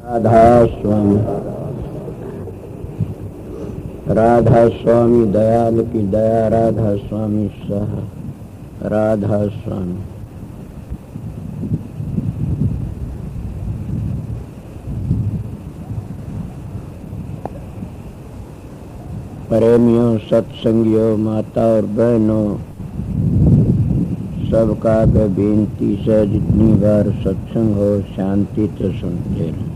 राधा स्वामी दयाल की दया, राधा स्वामी सह, राधा स्वामी। प्रेमियों, सत्संगियों, माता और बहनों, सबका बेनती से जितनी बार सत्संग हो शांति से सुनते रहे।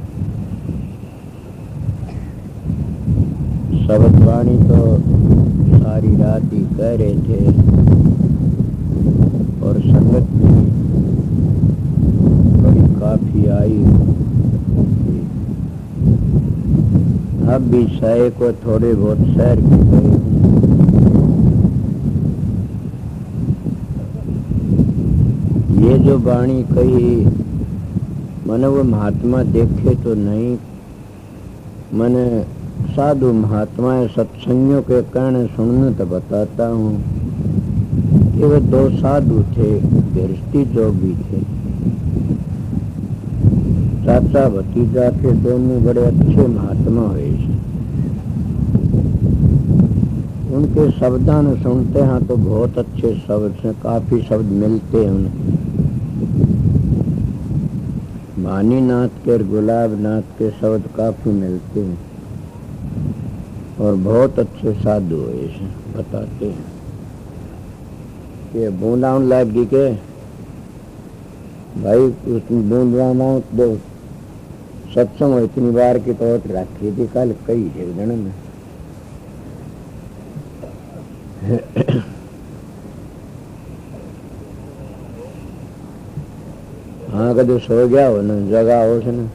शब्द वाणी तो सारी रात ही कह रहे थे और संगत भी बड़ी काफी आई। अब भी सहे को थोड़े बहुत सैर की गए। ये जो वाणी कही मैंने वो महात्मा देखे तो नहीं, मैंने साधु महात्मा सत्संगियों के कहने सुनने तो बताता हूँ कि वे दो साधु थे, गृहस्थी जोगी थे, चाचा भतीजा के दोनों बड़े अच्छे महात्मा हुए। उनके शब्दान सुनते हैं तो बहुत अच्छे शब्द से काफी शब्द मिलते हैं उनके। वाणीनाथ के और गुलाबनाथ के शब्द काफी मिलते हैं और बहुत अच्छे साधु हुए बताते हैं कि बूंदा लगी के भाई बूंदा दो सत्संग हो इतनी बार की तो रखी थी कल कई जन में। हाँ कदे सो गया हो ना जगह हो ना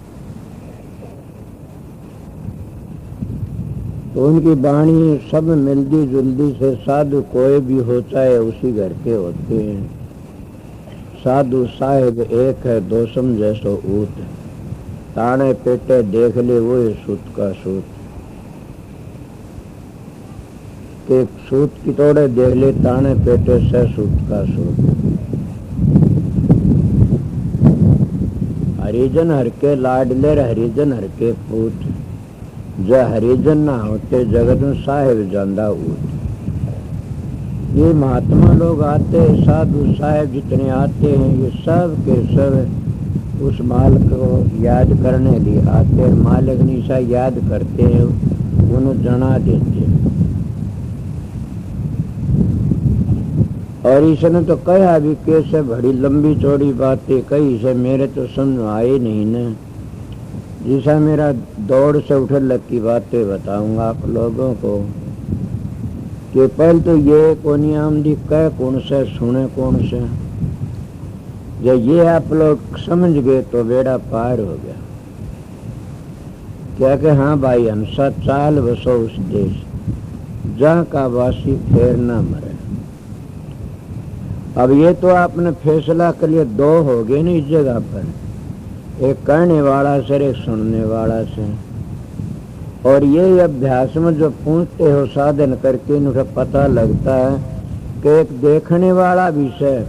तो उनकी वाणी सब मिलती जुलती से साधु कोई भी हो चाहे उसी घर के होते हैं। साधु साहेब एक है दो समझे सो ऊट, ताने पेटे देख ले वो सूत का सूत, के सूत की तोड़े देख ले ताने पेटे से सूत का सूत। हरिजन हर के लाडले हरिजन हर के पूत, जो हरिजन ना होते जगत में साहेब जांदा ऊट। ये महात्मा लोग आते, साधु साहेब जितने आते हैं ये सब के सब उस मालिक को याद करने लिए आते हैं। मालिक निशा याद करते हैं, उन्हें जना देते हैं। और इसने तो कहा भी कैसे बड़ी लंबी चौड़ी बातें कही से मेरे तो समझ आए नहीं न। जैसा मेरा दौड़ से उठे लग की बातें बताऊंगा आप लोगों को कि पहले तो ये कोनी आमदी कह कौन से सुने कौन से, जब ये आप लोग समझ गए तो बेड़ा पार हो गया। क्या कि हाँ भाई हंसा चाल बसो उस देश जहाँ का वासी फेर ना मरे। अब ये तो आपने फैसला कर लिया, दो हो गए ना इस जगह पर, एक कहने वाला से एक सुनने वाला से। और ये अभ्यास में जो पूछते हो साधन करके उन्हें पता लगता है कि एक देखने वाला विषय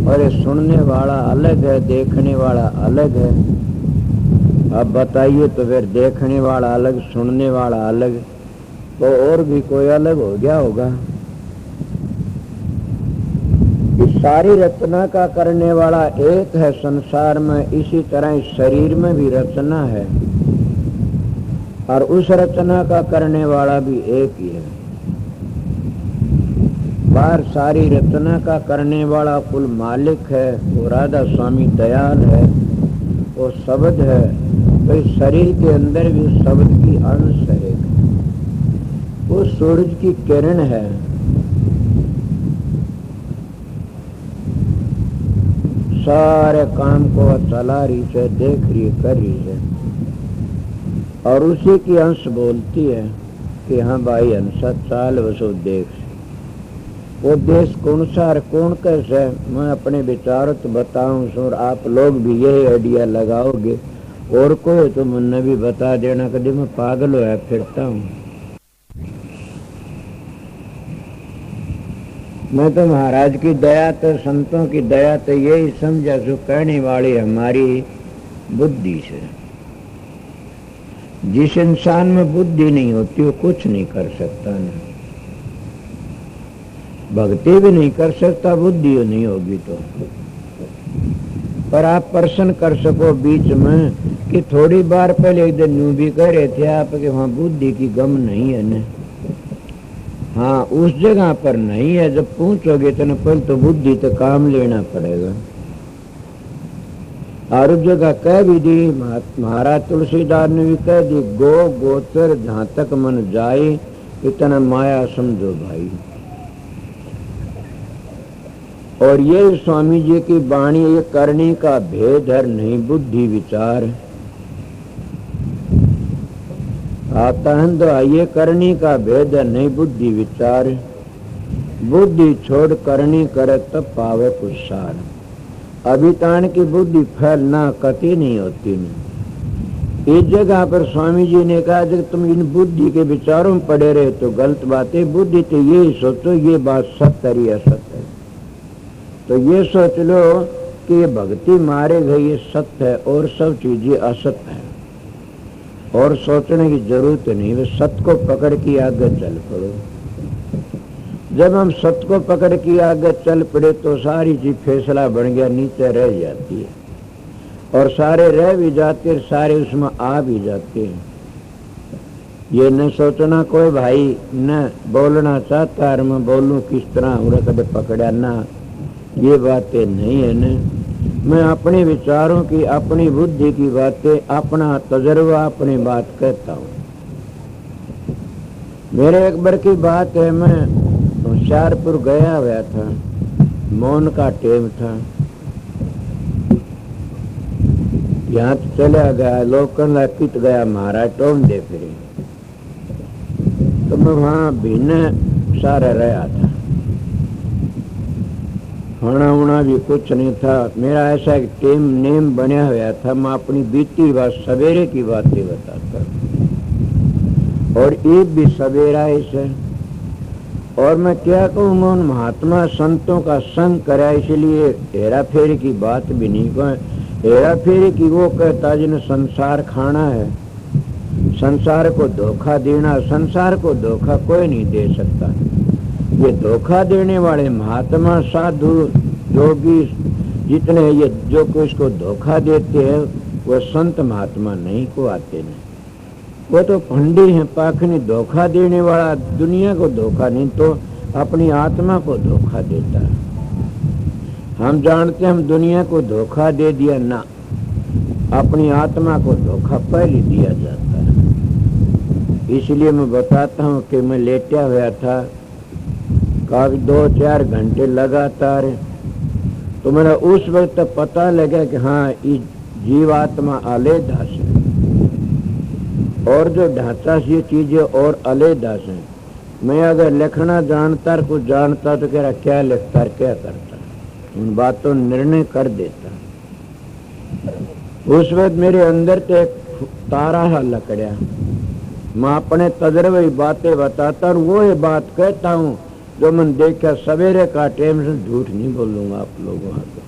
और एक सुनने वाला अलग है, देखने वाला अलग है। अब बताइए तो फिर देखने वाला अलग सुनने वाला अलग, तो और भी कोई अलग हो गया होगा। इस सारी रचना का करने वाला एक है संसार में, इसी तरह इस शरीर में भी रचना है और उस रचना का करने वाला भी एक ही है। बाहर सारी रचना का करने वाला कुल मालिक है, वो राधा स्वामी दयाल है, वो शब्द है। तो इस शरीर के अंदर भी उस शब्द की अंश है, वो सूरज की किरण है। सारे काम को चला रही है, देख रही है, कर रही है और उसी की अंश बोलती है कि हाँ भाई हंसा चाल वसो देख। वो देश कौन सा है कौन कैसे है मैं अपने विचारों तो बताऊं और आप लोग भी यही आइडिया लगाओगे और कोई तो मुन्ने भी बता देना कभी मैं पागल होया फिरता हूँ। मैं तो महाराज की दया तो संतों की दया तो यही समझा जो कहने वाली हमारी बुद्धि से जिस इंसान में बुद्धि नहीं होती वो कुछ नहीं कर सकता ना, भक्ति भी नहीं कर सकता, बुद्धि नहीं होगी तो। पर आप प्रश्न कर सको बीच में कि थोड़ी बार पहले एक दिन यूं भी कह रहे थे आप कि वहां बुद्धि की गम नहीं है न। हाँ, उस जगह पर नहीं है। जब पूछोगे तो पहले तो बुद्धि तो काम लेना पड़ेगा। और उस जगह कह भी दी, महाराज तुलसीदास ने भी कह दी, गो गोचर जहां तक मन जाए इतना माया समझो भाई। और ये स्वामी जी की वाणी, ये करनी का भेद है नहीं बुद्धि विचार आता है। तो ये करनी का भेद है नहीं बुद्धि विचार, बुद्धि छोड़ करनी करे तब पावे कुछ सार। अभितान की बुद्धि फैलना कति नहीं होती नहीं। इस जगह पर स्वामी जी ने कहा जब तुम इन बुद्धि के विचारों में पड़े रहे तो गलत बात है। बुद्धि तो ये सोचो ये बात सत्य है या असत्य है, तो ये सोच लो कि ये भक्ति मारे गई ये सत्य है और सब चीजें असत्य है, और सोचने की जरूरत नहीं। वे सत्य को पकड़ के आगे चल पड़ो। जब हम सत्य को पकड़ के आगे चल पड़े तो सारी चीज फैसला बन गया, नीचे रह जाती है, और सारे रह भी जाते, सारे उसमें आ भी जाते हैं। ये न सोचना कोई भाई न बोलना चाहता है मैं बोलूं किस तरह उन्हें कदे पकड़ा ना, ये बातें नहीं है न। मैं अपने विचारों की, अपनी बुद्धि की बातें, अपना तजर्बा, अपनी बात कहता हूँ। मेरे एक बार की बात है, मैं होशियारपुर गया हुआ था, मौन का टेम था। यहाँ तो चला गया, लोकन कित गया महाराज टोन दे फिरे, तो मैं वहां भिन्न सारा रहा था। खाना उना भी कुछ नहीं था। मेरा ऐसा एक टेम नेम बना हुआ था, मैं अपनी बीती बात सवेरे की बातें बताता, और ईद भी सवेरा ऐसे। और मैं क्या कहूँ, मैं उन महात्मा संतों का संग करा, इसलिए हेरा फेरी की बात भी नहीं कह। हेरा फेरी की वो कहता जिन्हें संसार खाना है, संसार को धोखा देना। संसार को धोखा कोई नहीं दे सकता। ये धोखा देने वाले महात्मा, साधु, योगी जितने ये जो कुछ को धोखा देते हैं वो संत महात्मा नहीं को आते नहीं। वो तो फंडी है, पाखनी। धोखा देने वाला दुनिया को धोखा नहीं तो अपनी आत्मा को धोखा देता है। हम जानते हम दुनिया को धोखा दे दिया ना, अपनी आत्मा को धोखा पहले दिया जाता है। इसलिए मैं बताता हूँ कि मैं लेटा हुआ था काफी 2-4 घंटे लगातार, तो मेरा उस वक्त पता लगा कि हाँ इस जीवात्मा अलग है, और जो ढांचा से चीजें और अलग है। मैं अगर लिखना जानता, कुछ जानता तो कह रहा क्या लिखता क्या करता, उन बातों निर्णय कर देता। उस वक्त मेरे अंदर तो एक तारा हा लकड़िया, मैं अपने तजर्बे बातें बताता और वो ये बात कहता हूँ जो मैंने देखा सवेरे का टाइम से। झूठ नहीं बोलूंगा आप लोगों को।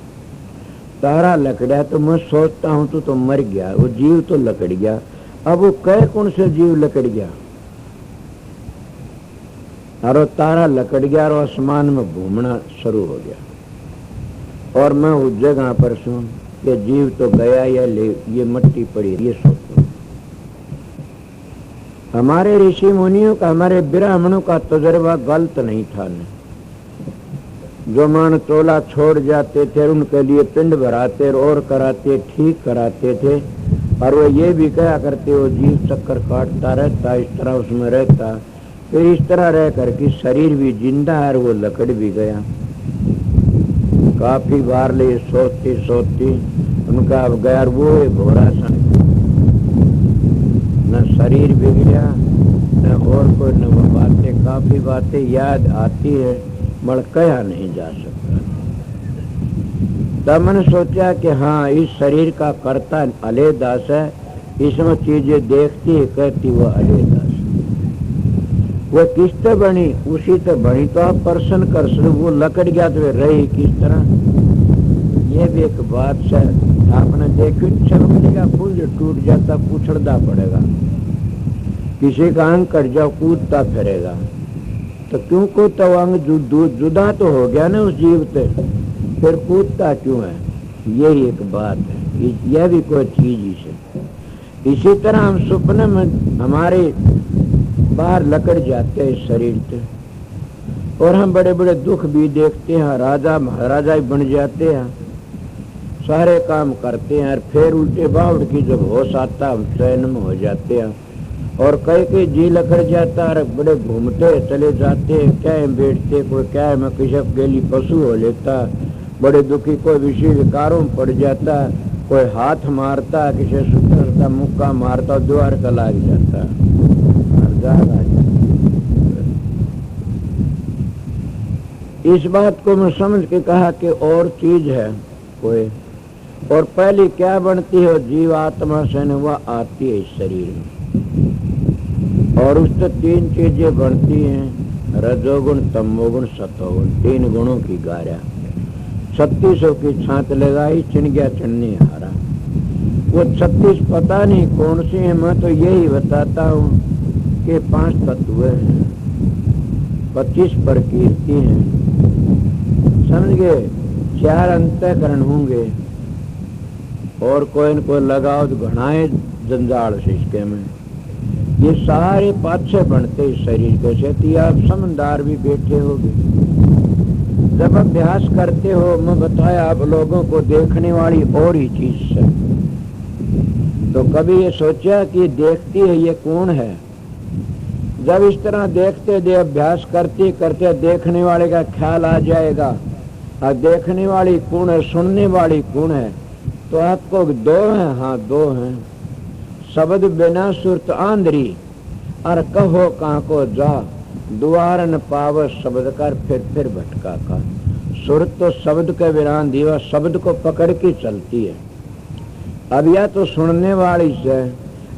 तारा लकड़ा तो मैं सोचता हूँ तो मर गया, वो जीव तो लकड़ गया। अब वो कह कौन से जीव लकड़ गया, और वो तारा लकड़ गया और आसमान में घूमना शुरू हो गया, और मैं उस जगह पर सुन ये जीव तो गया या ये मिट्टी पड़ी, ये सोचो। हमारे ऋषि मुनियों का, हमारे ब्राह्मणों का तजर्बा गलत नहीं था न। जो मान तोला छोड़ जाते थे उनके लिए पिंड भराते और कराते, ठीक कराते थे, और वो ये भी कहा करते वो जीव चक्कर काटता रहता, इस तरह उसमें रहता, फिर इस तरह रह करके शरीर भी जिंदा है और वो लकड़ भी गया। काफी बार ले सोचती सोचती उनका अब गया, वो भोरा सा न शरीर बिगड़ा न और कोई न वो बातें, काफी बातें याद आती है मगर कहा नहीं जा सकता। तब मैंने सोचा कि हाँ इस शरीर का कर्ता अलेदास है, इसमें चीजें देखती है कहती वो अलेदास। वो किससे बनी, उसी से बनी, तो आप प्रश्न कर सकते वो लकड़ गया तो रही किस तरह। ये भी एक बात है। आपने देखी चमकने का फूल जो टूट जाता कुछड़दा पड़ेगा, किसी का अंग कट जाओ कूदता फिरेगा, तो क्यों कूदता? वो अंग जुदा तो हो गया ना उस जीव से, फिर कूदता क्यों है? यही एक बात है, यह भी कोई चीज ही से। इसी तरह हम सपने में हमारे बाहर लकड़ जाते हैं शरीर से, और हम बड़े बड़े दुख भी देखते हैं, राजा महाराजा भी बन जाते हैं, सारे काम करते हैं, और फिर उल्टे बावड़ की जब होश आता हम चैन में हो जाते हैं, और कई जी लकड़ जाता है, बड़े घूमते चले जाते हैं, क्या है बैठते, कोई क्या है मैं किसी गेली पशु हो लेता, बड़े दुखी, कोई विषय विकारों में पड़ जाता, कोई हाथ मारता, किसी सूत्र का मुक्का मारता, द्वार का लाग जाता, इस बात को मैं समझ के कहा कि और चीज है कोई, और पहली क्या बनती है? जीव आत्मा से न वह आती है इस शरीर में, और उससे तीन चीजें बनती हैं, रजोगुण, तमोगुण, सतोगुण, तीन गुणों की गारा। 3600 की छात लगाई, चिन गया चिन्नी हारा। वो 36 पता नहीं कौन सी है, मैं तो यही बताता हूँ कि 5 तत्व हैं, 25 प्रकृति हैं, समझ गए, 4 अंतःकरण होंगे, और कोई न कोई लगाओ तो घनाए जंजाल से इसके में, ये सारे पाछे बनते शरीर के से। आप समझदार भी बैठे होगे, जब अभ्यास करते हो, मैं बताया आप लोगों को देखने वाली और ही चीज है, तो कभी ये सोचा कि देखती है ये कौन है? जब इस तरह देखते दे अभ्यास करते करते देखने वाले का ख्याल आ जाएगा, और देखने वाली कौन है, सुनने वाली कौन है, तो आपको 2 हैं, हाँ 2 हैं। शब्द बिना सुरत आंधरी, और कहो कहाँ को जा, द्वार न पाव शब्द कर, फिर भटका का। सुरत तो शब्द के विरान दीवा, शब्द को पकड़ के चलती है। अब या तो सुनने वाली से,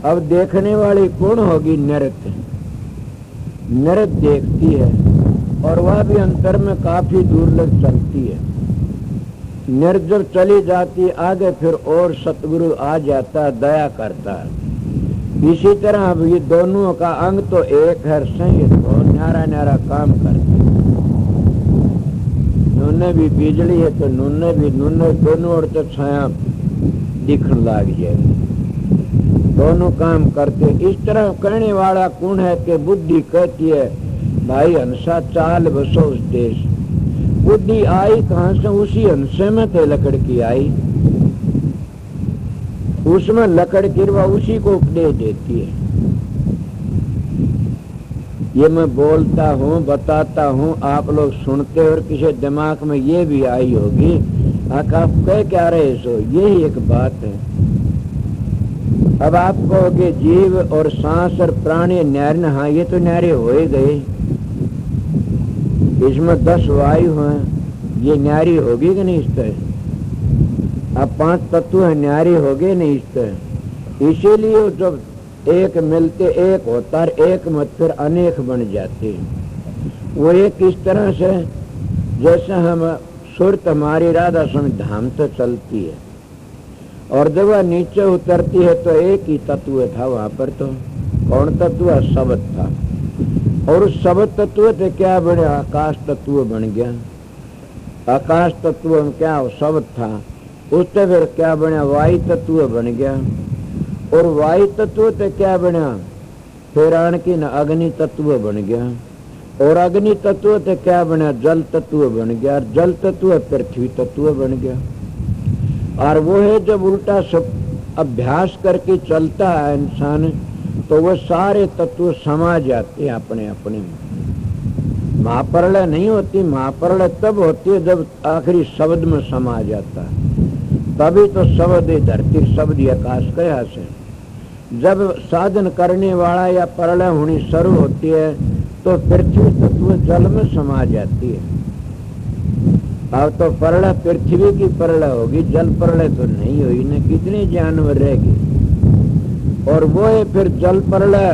अब देखने वाली कौन होगी? नृत्य, नृत्य देखती है, और वह भी अंतर में काफी दूर लग चलती है। नृत्य जब चली जाती आगे, फिर और सतगुरु आ जाता, दया करता है। इसी तरह अब ये दोनों का अंग तो एक है, संयुक्त और न्यारा न्यारा काम करते। नूने भी बिजली है तो नूने भी, नूने दोनों और तो छाया दिखने लग जाएगी, दोनों काम करते। इस तरह करने वाला कौन है कि बुद्धि कहती है भाई हंसा चाल बसो उस देश। बुद्धि आई कहाँ से? उसी हंसे में थे लकड़ की आई, उसमें लकड़ गिरवा उसी को उपदेश देती है। ये मैं बोलता हूँ, बताता हूँ, आप लोग सुनते और किसी दिमाग में ये भी आई होगी, आप कह क्या रहे सो, यही एक बात है। अब आप कहोगे जीव और सांस और प्राणी न्यारे, हाँ ये तो न्यारे हो ही गए, इसमें 10 वायु हैं, ये न्यारी होगी कि नहीं? इस तरह अब 5 तत्व है, न्यारी हो गए नहीं इस तरह। इसीलिए जब एक मिलते एक होता है, एक मत फिर अनेक बन जाते हैं। वो एक इस तरह से जैसे हम सुरत हमारी राधा स्वामी धाम तो चलती है, और जब वह नीचे उतरती है तो एक ही तत्व था वहां पर, तो कौन तत्व? शब्द था, और उस शब्द तत्व से क्या बने? आकाश तत्व बन गया। आकाश तत्व में क्या? शब्द था, उससे फिर क्या बना? वायु तत्व बन गया, और वायु तत्व से क्या बना? फिर आणकी न अग्नि तत्व बन गया, और अग्नि तत्व से क्या बना? जल तत्व बन गया, और जल तत्व पृथ्वी तत्व बन गया। और वो है जब उल्टा सब अभ्यास करके चलता है इंसान, तो वो सारे तत्व समा जाते हैं अपने अपने में। महाप्रलय नहीं होती, महाप्रलय तब होती है जब आखिरी शब्द में समा जाता है, तभी तो शब्द धरती शब्द आकाश कया से। जब साधन करने वाला या प्रलय होनी शुरू होती है तो पृथ्वी तत्व जल में समा जाती है। अब तो प्रलय पृथ्वी की प्रलय होगी, जल प्रलय तो नहीं हुई न, कितने जानवर रहेगी। और वो है फिर जल प्रलय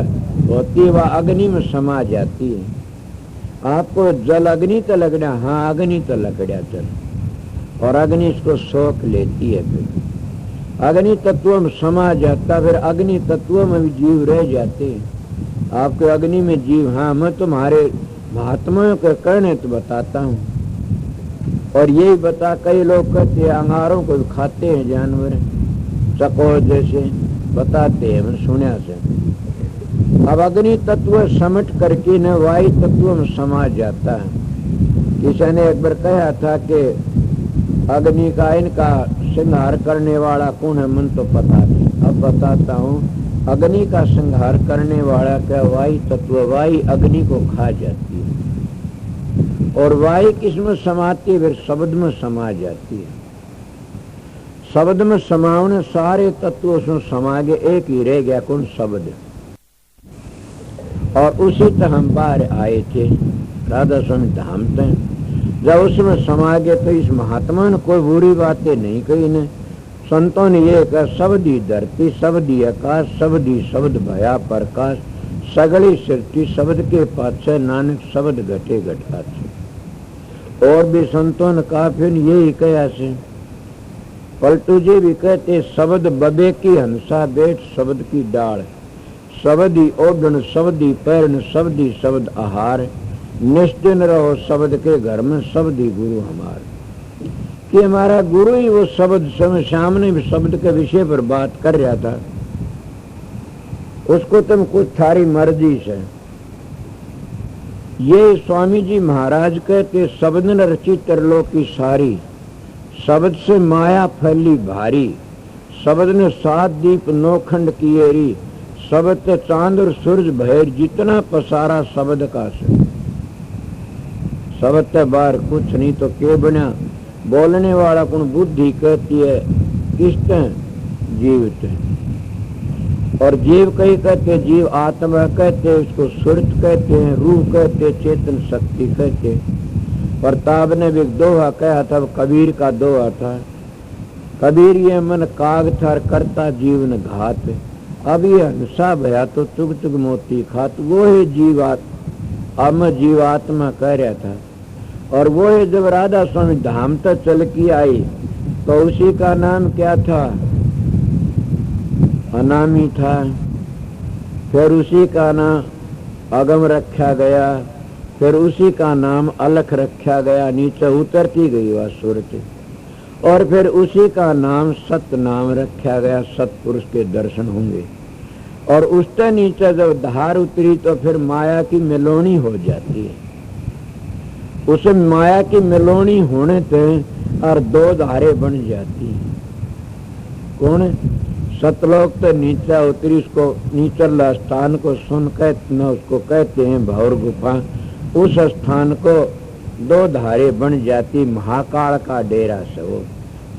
होती है, वह अग्नि में समा जाती है। आपको जल अग्नि तो लग रहा, हाँ अग्नि तो लग रहा जल, और अग्नि इसको सोख लेती है। फिर अग्नि तत्व में समा जाता, फिर अग्नि तत्व में भी जीव रह जाते हैं। आपके अग्नि में जीव, हाँ मैं तुम्हारे महात्माओं के कहने तो बताता हूँ। और यही बता, कई लोग कहते हैं अंगारों को खाते हैं जानवर, चकोर जैसे बताते हैं, मैं सुना से। अब अग्नि तत्व समट करके न वायु तत्व में समा जाता है। किसी ने एक बार कहा था कि अग्नि का इनका संहार करने वाला कौन है, मन तो पता नहीं, अब बताता हूँ। अग्नि का संहार करने वाला क्या, वायु तत्व। वायु अग्नि को खा जाती है और वायु किसमें समाती है, फिर शब्द में समा जाती है। शब्द में समावने सारे तत्व उसमें समा गए, एक ही रह गया, कौन, शब्द। और उसी तक हम बाहर आए थे, राधा स्वामी धाम तक। जब उसमें समा गए तो इस महात्मा ने कोई बुरी बातें नहीं कही ने। संतों ने ये कहा, शब्द ही धरती, शब्द ही आकाश, शब्द ही शब्द भया प्रकाश, सगली सृष्टि शब्द के पाछे, नानक शब्द घटे घटाचे। और भी संतों ने कहा, फिर यही कहा से पलटू जी भी कहते, शब्द बबे की हंसा बैठ शब्द की डाल, शब्द ही ओढ़न शब्द ही पैरन, शब्द ही शब्द आहार, निश्चिन रहो शब्द के घर में, शब्द ही गुरु हमारे। कि हमारा गुरु ही वो शब्द, सामने भी शब्द के विषय पर बात कर रहा था, उसको तुम कुछ थारी मर्जी से। ये स्वामी जी महाराज कहते, शब्द न रची त्रिलोकी सारी, शब्द से माया फैली भारी, शब्द ने 7 दीप 9 खंड किएरी, शब्द चांद और सूरज भैर, जितना पसारा शब्द का से। शब्द बाहर कुछ नहीं तो के बना, बोलने वाला कौन, बुद्धि कहती है, किसते जीव। और जीव कई कहते, जीव आत्मा कहते, उसको सुरत कहते हैं, रूह कहते, चेतन शक्ति कहते। प्रताप ने भी दोहा कहा था, कबीर का दोहा था, कबीर ये मन काग था करता जीवन घात, अब ये हंसा भया तो चुग चुग मोती खात। वो है जीवात्मा कह रहा था। और वो है जब राधा स्वामी धाम तक चल के आई तो उसी का नाम क्या था, अनामी था। फिर उसी का नाम अगम रखा गया, फिर उसी का नाम अलख रखा गया, नीचे उतरती गई वह सूरत। और फिर उसी का नाम सत नाम रखा गया, सतपुरुष के दर्शन होंगे। और उससे नीचे जब धार उतरी तो फिर माया की मिलोनी हो जाती है। उसे माया की मिलोनी होने से और 2 धारे बन जाती है। कौन, सतलोक तो नीचे उतरी, उसको नीचला स्थान को सुन कहते न, उसको कहते हैं भौर गुफा। उस स्थान को 2 धारे बन जाती, महाकाल का डेरा से। वो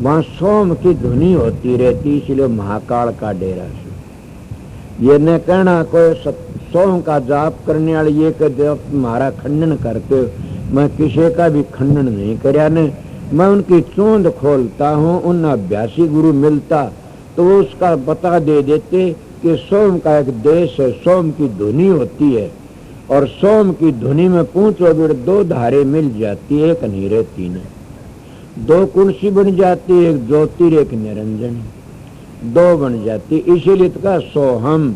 वहाँ सोम की ध्वनि होती रहती, इसलिए महाकाल का डेरा से। ये न कहना कोई सोम का जाप करने वाले ये कहते तुम्हारा खंडन करते हो, मैं किसी का भी खंडन नहीं करया ने। मैं उनकी चोंद खोलता हूँ, उन अभ्यासी गुरु मिलता तो वो उसका बता दे देते कि सोम का एक देश है, सोम की धुनी होती है। और सोम की धुनी में पूछो फिर 2 धारे मिल जाती है, एक नहीं रहती न। 2 कुर्सी बन जाती है, एक ज्योतिर एक निरंजन, 2 बन जाती। इसीलिए तो कहा सोहम,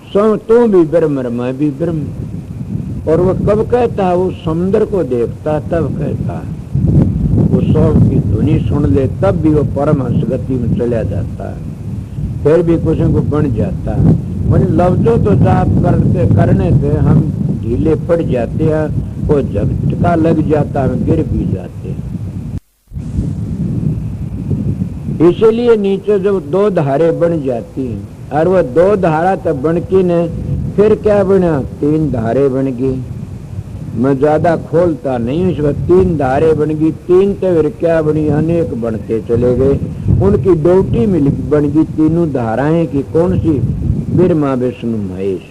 सो तू भी ब्रह्म मैं भी ब्रह्म। और वो कब कहता है, वो समुद्र को देखता तब कहता है। वो सोम की धुनी सुन ले तब भी वो परमहंस गति में चला जाता है, फिर भी कुछ को बन जाता है। मैंने लफ्जों तो जाप करने से हम ढीले पड़ जाते हैं, वो झटका लग जाता है, गिर भी जाते हैं। इसलिए नीचे जब 2 धारे बन जाती हैं, और वो 2 धारा तब बन की ने फिर क्या बना, 3 धारे बन गई। मैं ज्यादा खोलता नहीं, इसमें 3 धारे बन गई। 3 तो फिर क्या बनी, अनेक बनते चले गए। उनकी डोटी मिल बन गई 3 धाराएं की। कौन सी, ब्रह्मा विष्णु महेश।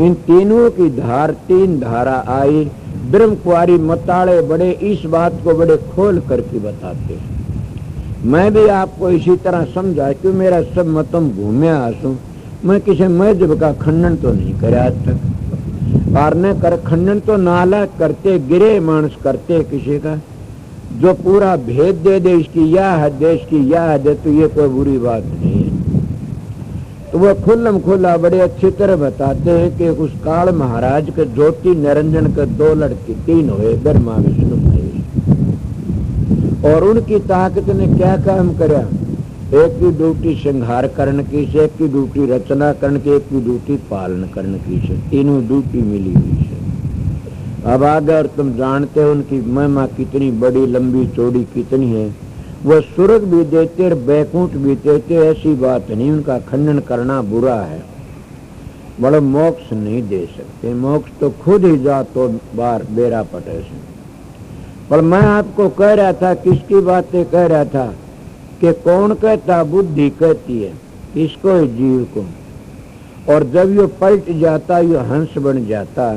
इन तीनों की धार 3 धारा आई। ब्रह्म कुआरी मताड़े बड़े इस बात को बड़े खोल करके बताते हैं। मैं भी आपको इसी तरह समझा, क्यों मेरा सब मतम घूमे आसू। मैं किसी मजहब का खंडन तो नहीं करे आज तक, और न कर खंडन तो नाला करते, गिरे मानस करते किसी का। जो पूरा भेद दे दे, इसकी यह हद है, इसकी यह हद है, तो ये कोई बुरी बात नहीं है। तो वह खुल्लम खुल्ला बड़े अच्छी तरह बताते हैं कि उस काल महाराज के ज्योति निरंजन के 2 लड़के 3 हुए, ब्रह्मा विष्णु महेश, और उनकी ताकत ने क्या काम करा। एक की ड्यूटी संहार करने की से, एक की ड्यूटी रचना करने की, एक की ड्यूटी पालन करने की से, तीनों ड्यूटी मिली हुई से। अब आगे और तुम जानते हो उनकी महिमा कितनी बड़ी लंबी चौड़ी कितनी है। वह स्वर्ग भी देते और बैकुंठ भी देते, ऐसी बात नहीं, उनका खंडन करना बुरा है। बड़ा मोक्ष नहीं दे सकते, मोक्ष तो खुद ही जा तो बार बेरा पटे से। पर मैं आपको कह रहा था, किसकी बातें कह रहा था कि कौन कहता, बुद्धि कहती है, इसको जीव को। और जब ये पलट जाता, ये हंस बन जाता।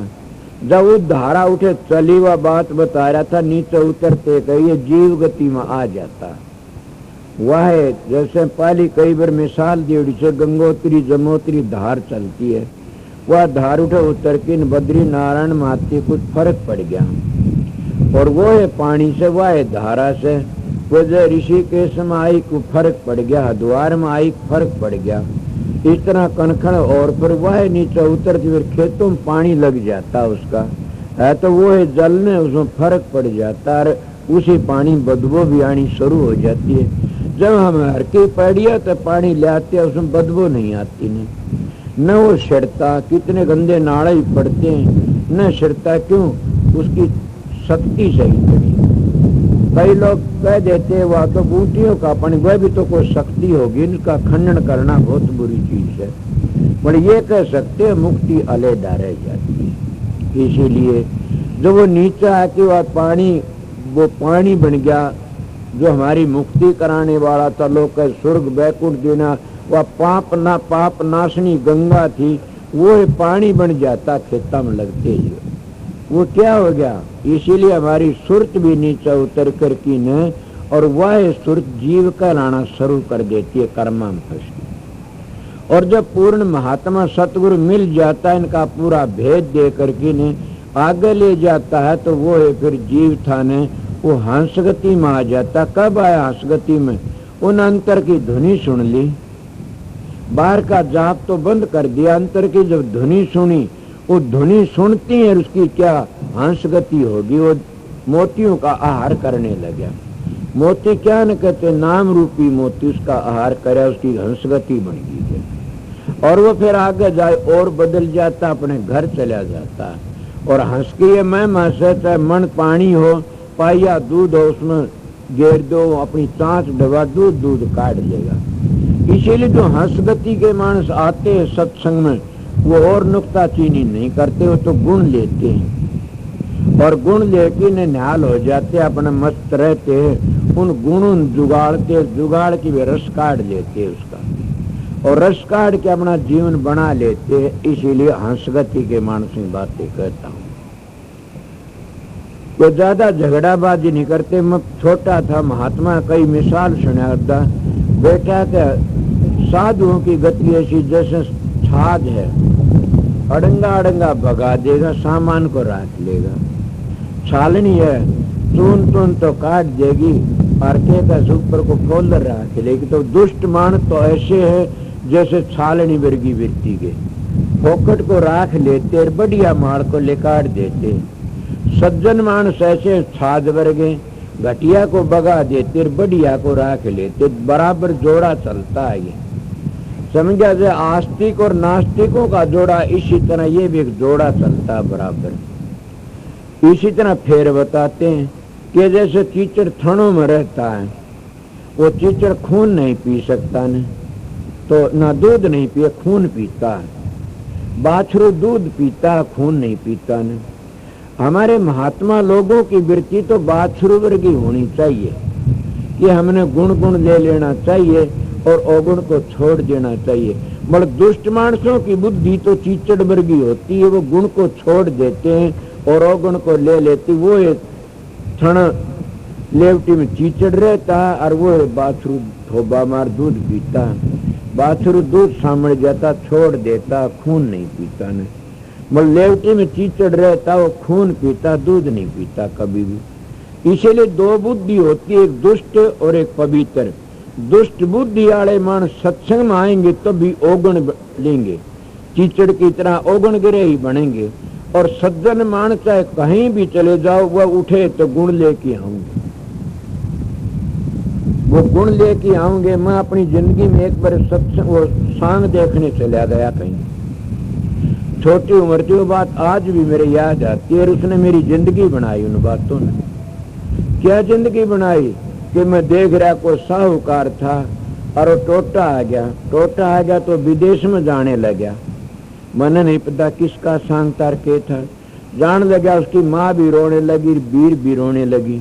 जब वो धारा उठे चली हुआ बात बता रहा था, नीचे उतरते कहीं ये जीव गति में आ जाता। वह जैसे पहली कई बार मिसाल दी से गंगोत्री जमोत्री धार चलती है, वह धार उठे उतर के बद्री नारायण माती कुछ फर्क पड़ गया। और वो है पानी से, वह है धारा से। वो जो ऋषिकेश में आई को फर्क पड़ गया, हरिद्वार में आई फर्क पड़ गया, इस तरह कनखड़। और फिर वह नीचे उतरती फिर खेतों में पानी लग जाता उसका है, तो वो है जल में उसमें फर्क पड़ जाता है, उसी पानी बदबू भी आनी शुरू हो जाती है। जब हम हर की पैड़िया तो पानी ले आते हैं, उसमें बदबू नहीं आती, न वो छिड़ता, कितने गंदे नाड़े ही पड़ते हैं, न छिड़ता, क्यों, उसकी शक्ति सही नहीं। कई लोग कह देते वह तो बूटियों का पानी, वह भी तो कोई शक्ति होगी, इनका खंडन करना बहुत बुरी चीज है। पर ये कह सकते हैं मुक्ति अलहदा रह जाती है। इसीलिए जो वो नीचे आके वह पानी, वो पानी बन गया जो हमारी मुक्ति कराने वाला था। लोग कह स्वर्ग बैकुंठ देना, वह पाप नाशनी गंगा थी, वो पानी बन जाता खेता में लगते ही। वो क्या हो गया, इसीलिए हमारी सुरत भी नीचे उतर कर की न, और वह सुरत जीव का लाना शुरू कर देती है कर्मा में फंस के। और जब पूर्ण महात्मा सतगुरु मिल जाता है, इनका पूरा भेद दे करके ने आगे ले जाता है, तो वो है फिर जीव था ने वो हंसगति में आ जाता। कब आया हंसगति में, उन अंतर की ध्वनि सुन ली, बाहर का जाप तो बंद कर दिया, अंतर की जब ध्वनि सुनी, वो ध्वनि सुनती है, उसकी क्या हंसगति होगी, वो मोतियों का आहार करने लगा। मोती क्या न कहते, नाम रूपी मोती, उसका आहार करे, उसकी हंसगति बन गई है। और वो फिर आगे जाए और बदल जाता, अपने घर चला जाता। और हंस के ये महिमा से, चाहे मन पानी हो, पाइया दूध हो, उसमें घेर दो, अपनी चांच डबा, दूध काट लेगा। इसीलिए जो हंसगति के मानस आते हैं सत्संग में, वो और नुक्ताचीनी नहीं करते, वो तो गुण लेते हैं, और गुण लेके निहाल हो जाते, अपने मस्त रहते हैं। उन गुणों जुगाड़ की वे रस काट लेते हैं उसका, और रस काट के अपना जीवन बना लेते हैं। इसीलिए हंसगति के मानसिक बातें कहता हूँ। वो ज्यादा झगड़ाबाजी नहीं करते। मैं छोटा था, महात्मा कई मिसाल सुना था, बेटा के साधुओं की गति ऐसी जैसे छाछ है, अड़ंगा भगा देगा, सामान को राख लेगा। छालनी है, चून तो काट देगी, पार्के का ऊपर को फोल्डर राख लेगी। तो दुष्ट मान तो ऐसे है जैसे छालनी वर्गी वृत्ति के, फोकट को राख लेते और बढ़िया माल को लेकाट देते। सज्जन मानस ऐसे छाछ वर्गे, घटिया को भगा देते और बढ़िया को राख लेते, बराबर जोड़ा चलता है। ये समझा जाए, आस्तिक और नास्तिकों का जोड़ा, इसी तरह ये भी एक जोड़ा चलता है बराबर। इसी तरह फेर बताते हैं कि जैसे कीचड़ थनों में रहता है, वो कीचड़ खून नहीं पी सकता न, तो ना दूध नहीं पिए, खून पीता है। बाछरू दूध पीता है, खून नहीं पीता न। हमारे महात्मा लोगों की वृत्ति तो बाछरू वर्गी होनी चाहिए कि हमने गुण ले लेना चाहिए और अवगुण को छोड़ देना चाहिए। मगर दुष्ट मानसों की बुद्धि तो चीचड़ वर्गी होती है, वो गुण को छोड़ देते हैं और अवगुण को ले लेती। वो क्षण लेवटी में चीचड़ रहता है और वो बाछरू थोबा मार दूध पीता है। बाछरू दूध सामड़ जाता, छोड़ देता, खून नहीं पीता न। मगर लेवटी में चीचड़ रहता, वो खून पीता, दूध नहीं पीता कभी भी। इसीलिए दो बुद्धि होती है, एक दुष्ट और एक पवित्र। दुष्ट बुद्धि वाले मानस सत्संग में आएंगे तभी ओगण लेंगे, कीचड़ की तरह ओगण गिरे ही बनेंगे। और सज्जन मानस चाहे कहीं भी चले जाओ, वह उठे तो गुण लेके आऊंगे, वो गुण लेके आऊंगे। मैं अपनी जिंदगी में एक बार सत्संग वो सांग देखने चला गया कहीं, छोटी उम्र की वो बात आज भी मेरे याद आती है। उसने मेरी जिंदगी बनाई उन बातों ने। क्या जिंदगी बनाई कि मैं देख रहा को साहूकार था और वो टोटा आ गया तो विदेश में जाने लगा। मैंने नहीं पता किसका सांग तार के था, जान लगा उसकी माँ भी रोने लगी, बीर भी रोने लगी।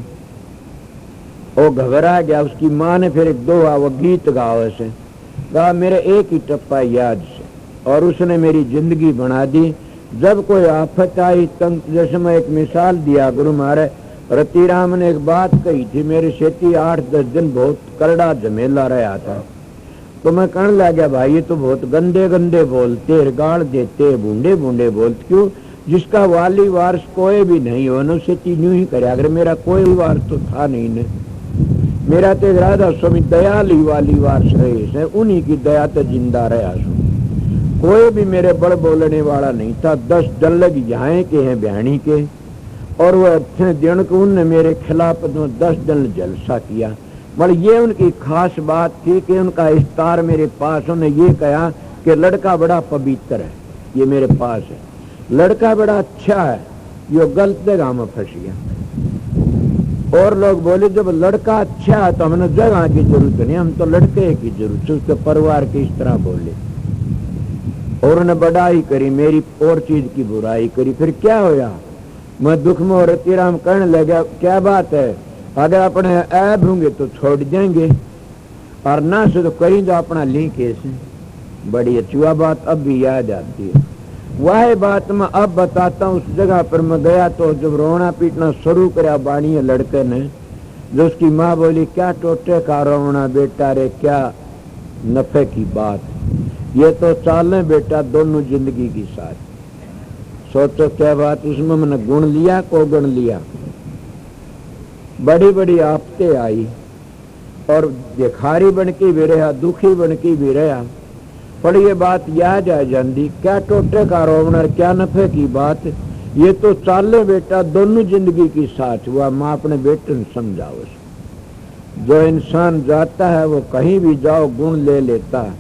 वो घबरा गया। उसकी माँ ने फिर एक दोहा वो गीत गाओ से गा, मेरे एक ही टप्पा याद से, और उसने मेरी जिंदगी बना दी। जब कोई आफत आई तंग, जैसे मैं एक मिसाल दिया गुरु महाराज रतिराम ने एक बात कही थी, मेरे सेती 8-10 दिन बहुत करड़ा झमेला रहा था। तो मैं कहने लगा भाई ये तो बहुत गंदे गंदे बोलते, गाड़ देते, बूंदे बूंदे बोलते, क्यों? जिसका वाली वारस कोई भी नहीं हो न सेती न्यू ही करे। अगर मेरा कोई वारस तो था नहीं न, मेरा तो राधा स्वामी दयाल ही वाली वारस रहे से, उन्हीं की दया तो जिंदा रहा सो। कोई भी मेरे बड़ बोलने वाला नहीं था। 10 जल्लग यहाँ के हैं बहनी के, और वह अच्छे दिन को उनने मेरे खिलाफ 10 दिन जलसा किया। मतलब ये उनकी खास बात थी कि उनका इफ्तार मेरे पास, उन्होंने ये कहा कि लड़का बड़ा पवित्र है, ये मेरे पास है, लड़का बड़ा अच्छा है, ये गलत जगह में फंस गया। और लोग बोले जब लड़का अच्छा है तो हमने जगह की जरूरत नहीं, हम तो लड़के की जरूरत है, उसके परिवार की इस तरह बोले। और उन्होंने बड़ाई करी, मेरी और चीज की बुराई करी। फिर क्या होया, मैं दुख में और रतिराम कहने लगा क्या बात है, अगर अपने ऐब होंगे तो छोड़ देंगे और ना से तो कहीं तो अपना ली कैसे। बड़ी अच्छी बात अब भी याद आती है। वह बात मैं अब बताता हूँ। उस जगह पर मैं गया तो जब रोना पीटना शुरू करा बाणी लड़के ने, जो उसकी माँ बोली क्या टोटे का रोना बेटा रे, क्या नफे की बात, ये तो चालें बेटा दोनों जिंदगी की साथ। सोचो क्या बात, उसमें मैंने गुण लिया को गुण लिया। बड़ी बड़ी आफतें आई और भिखारी बन के भी रहा, दुखी बन के भी रहा, पर ये बात याद आ जाती क्या टोटे का रोवना, क्या नफे की बात, ये तो चाले बेटा दोनों जिंदगी की साथ हुआ। माँ अपने बेटे ने समझाओ। जो इंसान जाता है वो कहीं भी जाओ गुण ले लेता है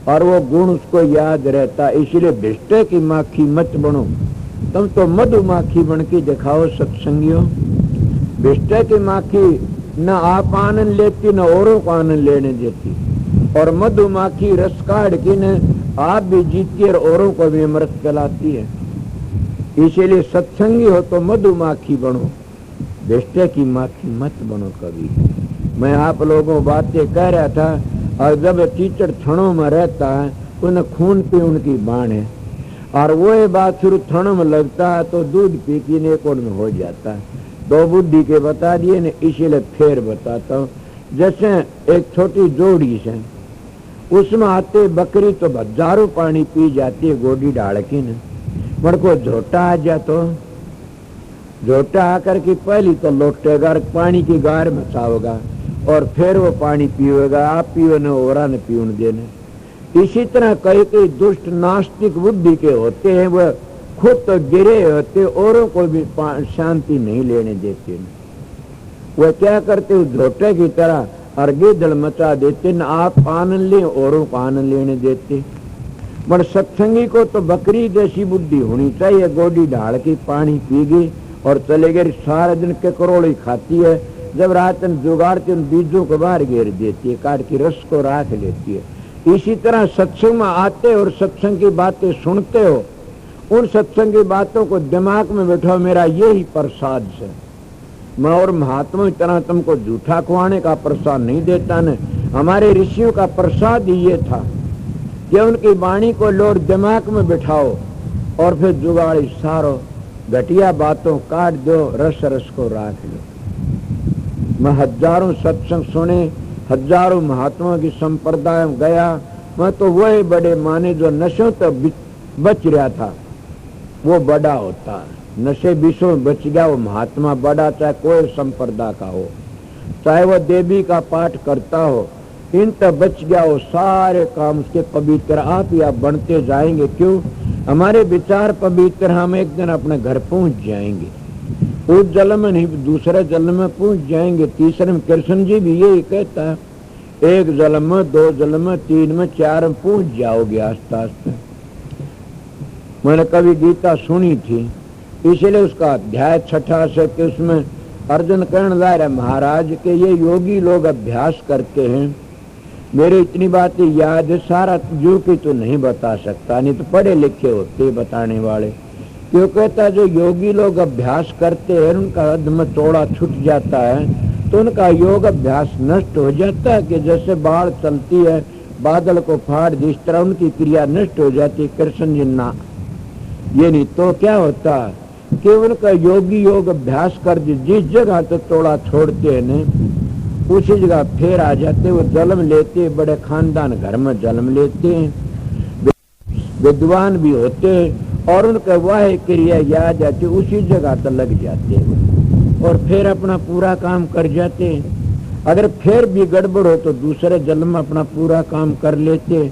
और वो गुण उसको याद रहता। इसलिए भिष्टे की माखी मत बनो, तुम तो मधुमाखी बन के दिखाओ सत्संगियों। भिष्टे की माखी न आप आनंद लेती न औरों को आनंद लेने देती, और मधुमाखी रस काढ़ की न आप भी जीती और औरों को भी अमृत पिलाती है। इसीलिए सत्संगी हो तो मधुमाखी बनो, भिष्टे की माखी मत बनो कभी। मैं आप लोगों को बातें कह रहा था, और जब कीचड़ थनों में रहता है उन्हें खून पे उनकी बाण है, और वो ये बात फिर थनों में लगता है तो दूध पी की नेकोड़ में हो जाता है। दो बुद्धि के बता दिए न, इसीलिए फिर बताता हूँ। जैसे एक छोटी जोड़ी से, उसमें आते बकरी तो हजारों पानी पी जाती है गोडी डाल की न, मर को झोटा आ जा तो झोटा आकर के पहली तो लौटेगा पानी की गार मचाओगा और फिर वो पानी पीएगा, आप पियो न और न पीने देने। इसी तरह कई कई दुष्ट नास्तिक बुद्धि के होते हैं, वह खुद तो गिरे होते, औरों को भी शांति नहीं लेने देते। वह क्या करते उस झोटे की तरह अर्गेदड़ मचा देते, न आप आनंद ले औरों को आनंद लेने देते। पर सत्संगी को तो बकरी जैसी बुद्धि होनी चाहिए, गोडी ढाल के पानी पी गई और चले गए, सारे दिन के करोड़ी खाती है, जब रात में जुगाड़ती उन बीजों को बाहर घेर देती है, काट के रस को राख लेती है। इसी तरह सत्संग में आते और सत्संग की बातें सुनते हो, उन सत्संग की बातों को दिमाग में बैठाओ, मेरा यही प्रसाद है। मैं और महात्मा की तरह तुमको झूठा खुआने का प्रसाद नहीं देता न, हमारे ऋषियों का प्रसाद ही ये था कि उनकी वाणी को लोर दिमाग में बिठाओ और फिर जुगाड़ी सारो घटिया बातों काट दो, रस रस को राख लो। मैं हजारों सत्संग सुने, हजारों महात्माओं की संप्रदाय में गया, मैं तो वही बड़े माने जो नशों तक बच रहा था, वो बड़ा होता है। नशे विषयों में बच गया वो महात्मा बड़ा, चाहे कोई संप्रदाय का हो, चाहे वह देवी का पाठ करता हो, इन तक बच गया वो सारे काम उसके पवित्र आप ही आप बनते जाएंगे। क्यों? हमारे विचार पवित्र, हम एक दिन अपने घर पहुंच जाएंगे, उस जन्म में नहीं दूसरे जन्म में पहुंच जाएंगे। तीसरे में कृष्ण जी भी यही कहता है, एक जन्म में, दो जन्म में, तीन में, चार में पहुंच जाओगे आस्ते आस्ते। मैंने कभी गीता सुनी थी, इसलिए उसका अध्याय 6 से कि उसमें अर्जुन कहने जा रहे महाराज के ये योगी लोग अभ्यास करते हैं, मेरे इतनी बातें याद है, सारा जो कि तो नहीं बता सकता, नहीं तो पढ़े लिखे होते बताने वाले। क्यों कहता जो योगी लोग अभ्यास करते हैं उनका अधम तोड़ा छूट जाता है, तो उनका योग अभ्यास नष्ट हो जाता है कि जैसे बाढ़ चलती है बादल को फाड़ दी, इस तरह उनकी क्रिया नष्ट हो जाती है। कृष्ण जी ना, ये नहीं तो क्या होता कि उनका योगी योग अभ्यास कर दी, जिस जगह तो तोड़ा छोड़ते हैं न उसी जगह फिर आ जाते, वो जन्म लेते, बड़े खानदान घर में जन्म लेते हैं, विद्वान भी होते हैं और उनका वह क्रिया याद जाती, उसी जगह तो लग जाते हैं और फिर अपना पूरा काम कर जाते हैं। अगर फिर भी गड़बड़ हो तो दूसरे जन्म में अपना पूरा काम कर लेते,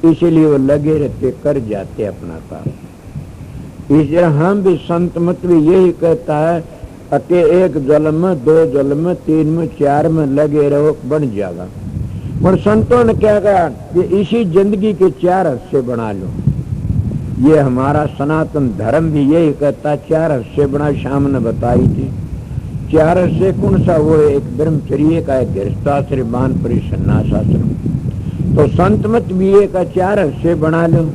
इसीलिए वो लगे रहते, कर जाते अपना काम। इसलिए हम भी संत मत भी यही कहता है कि एक जन्म में, दो जन्म में, तीन में, चार में लगे रहो, बन जाएगा। पर संतों ने क्या कहा कि इसी जिंदगी के 4 हिस्से बना लो। ये हमारा सनातन धर्म भी यही कहता, 4 हिस्से बना, शाम ने बताई थी। 4 हिस्से कौन सा? वो एक ब्रह्मचर्य का, एक गृहस्थाश्रम, वानप्रस्थाश्रम, संन्यासाश्रम। तो संत मत भी ये का 4 हिस्से बना लो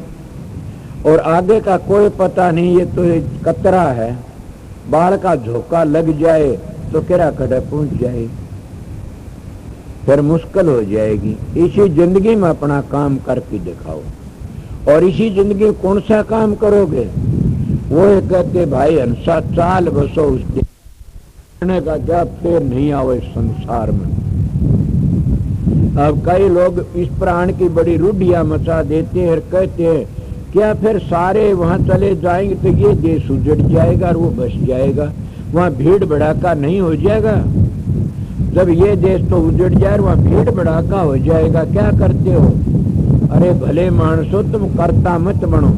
और आगे का कोई पता नहीं, ये तो एक कतरा है, बाढ़ का झोंका लग जाए तो किरा कड़े पहुंच जाए, फिर मुश्किल हो जाएगी। इसी जिंदगी में अपना काम करके दिखाओ। और इसी जिंदगी में कौन सा काम करोगे? वो कहते भाई हंसा चाल बसो, उसके का क्या फिर नहीं आओ इस संसार में। अब कई लोग इस प्राण की बड़ी रूढ़ियां मचा देते हैं और कहते हैं क्या फिर सारे वहां चले जाएंगे तो ये देश उजड़ जाएगा और वो बस जाएगा, वहां भीड़ भड़ाका नहीं हो जाएगा। जब ये देश तो उजड़ जाए वहां भीड़ भड़ाका हो जाएगा, क्या करते हो? अरे भले मानसो, तुम कर्ता मत बनो,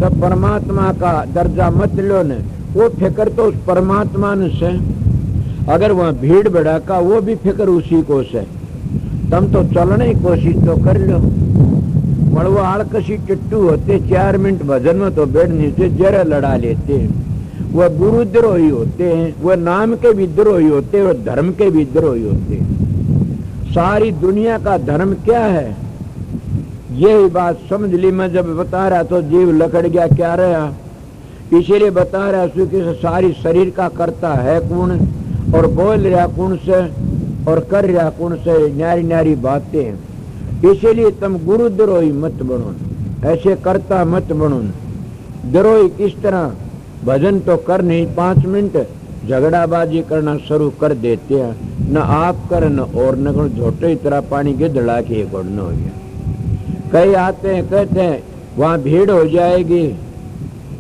तब परमात्मा का दर्जा मत लो न, वो फिक्र तो उस परमात्मा ने से। अगर वहां भीड़ भड़ाका वो भी फिक्र उसी को से, तुम तो चलने की कोशिश तो कर लो। मड़वा आड़कसी चिट्टू होते, 4 मिनट भजन में तो बैठने से जरा लड़ा लेते हैं। वह गुरु द्रोही होते हैं, वह नाम के भी द्रोही होते हैं, वह धर्म के भी द्रोही होते हैं। सारी दुनिया का धर्म क्या है? यही बात समझ ली। मैं जब बता रहा तो जीव लकड़ गया, क्या रहा? इसीलिए बता रहा कि सारी शरीर का करता है कौन और बोल रहा कौन से और कर रहा कौन से, न्यारी न्यारी बातें। इसीलिए तुम गुरु द्रोही मत बनो, ऐसे करता मत बनो। द्रोही किस तरह? भजन तो कर नहीं, 5 मिनट झगड़ाबाजी करना शुरू कर देते हैं, न आप कर न और न कर, झोटे तरह पानी गिदड़ा के गुड़ना हो गया। कई आते हैं कहते हैं वहां भीड़ हो जाएगी,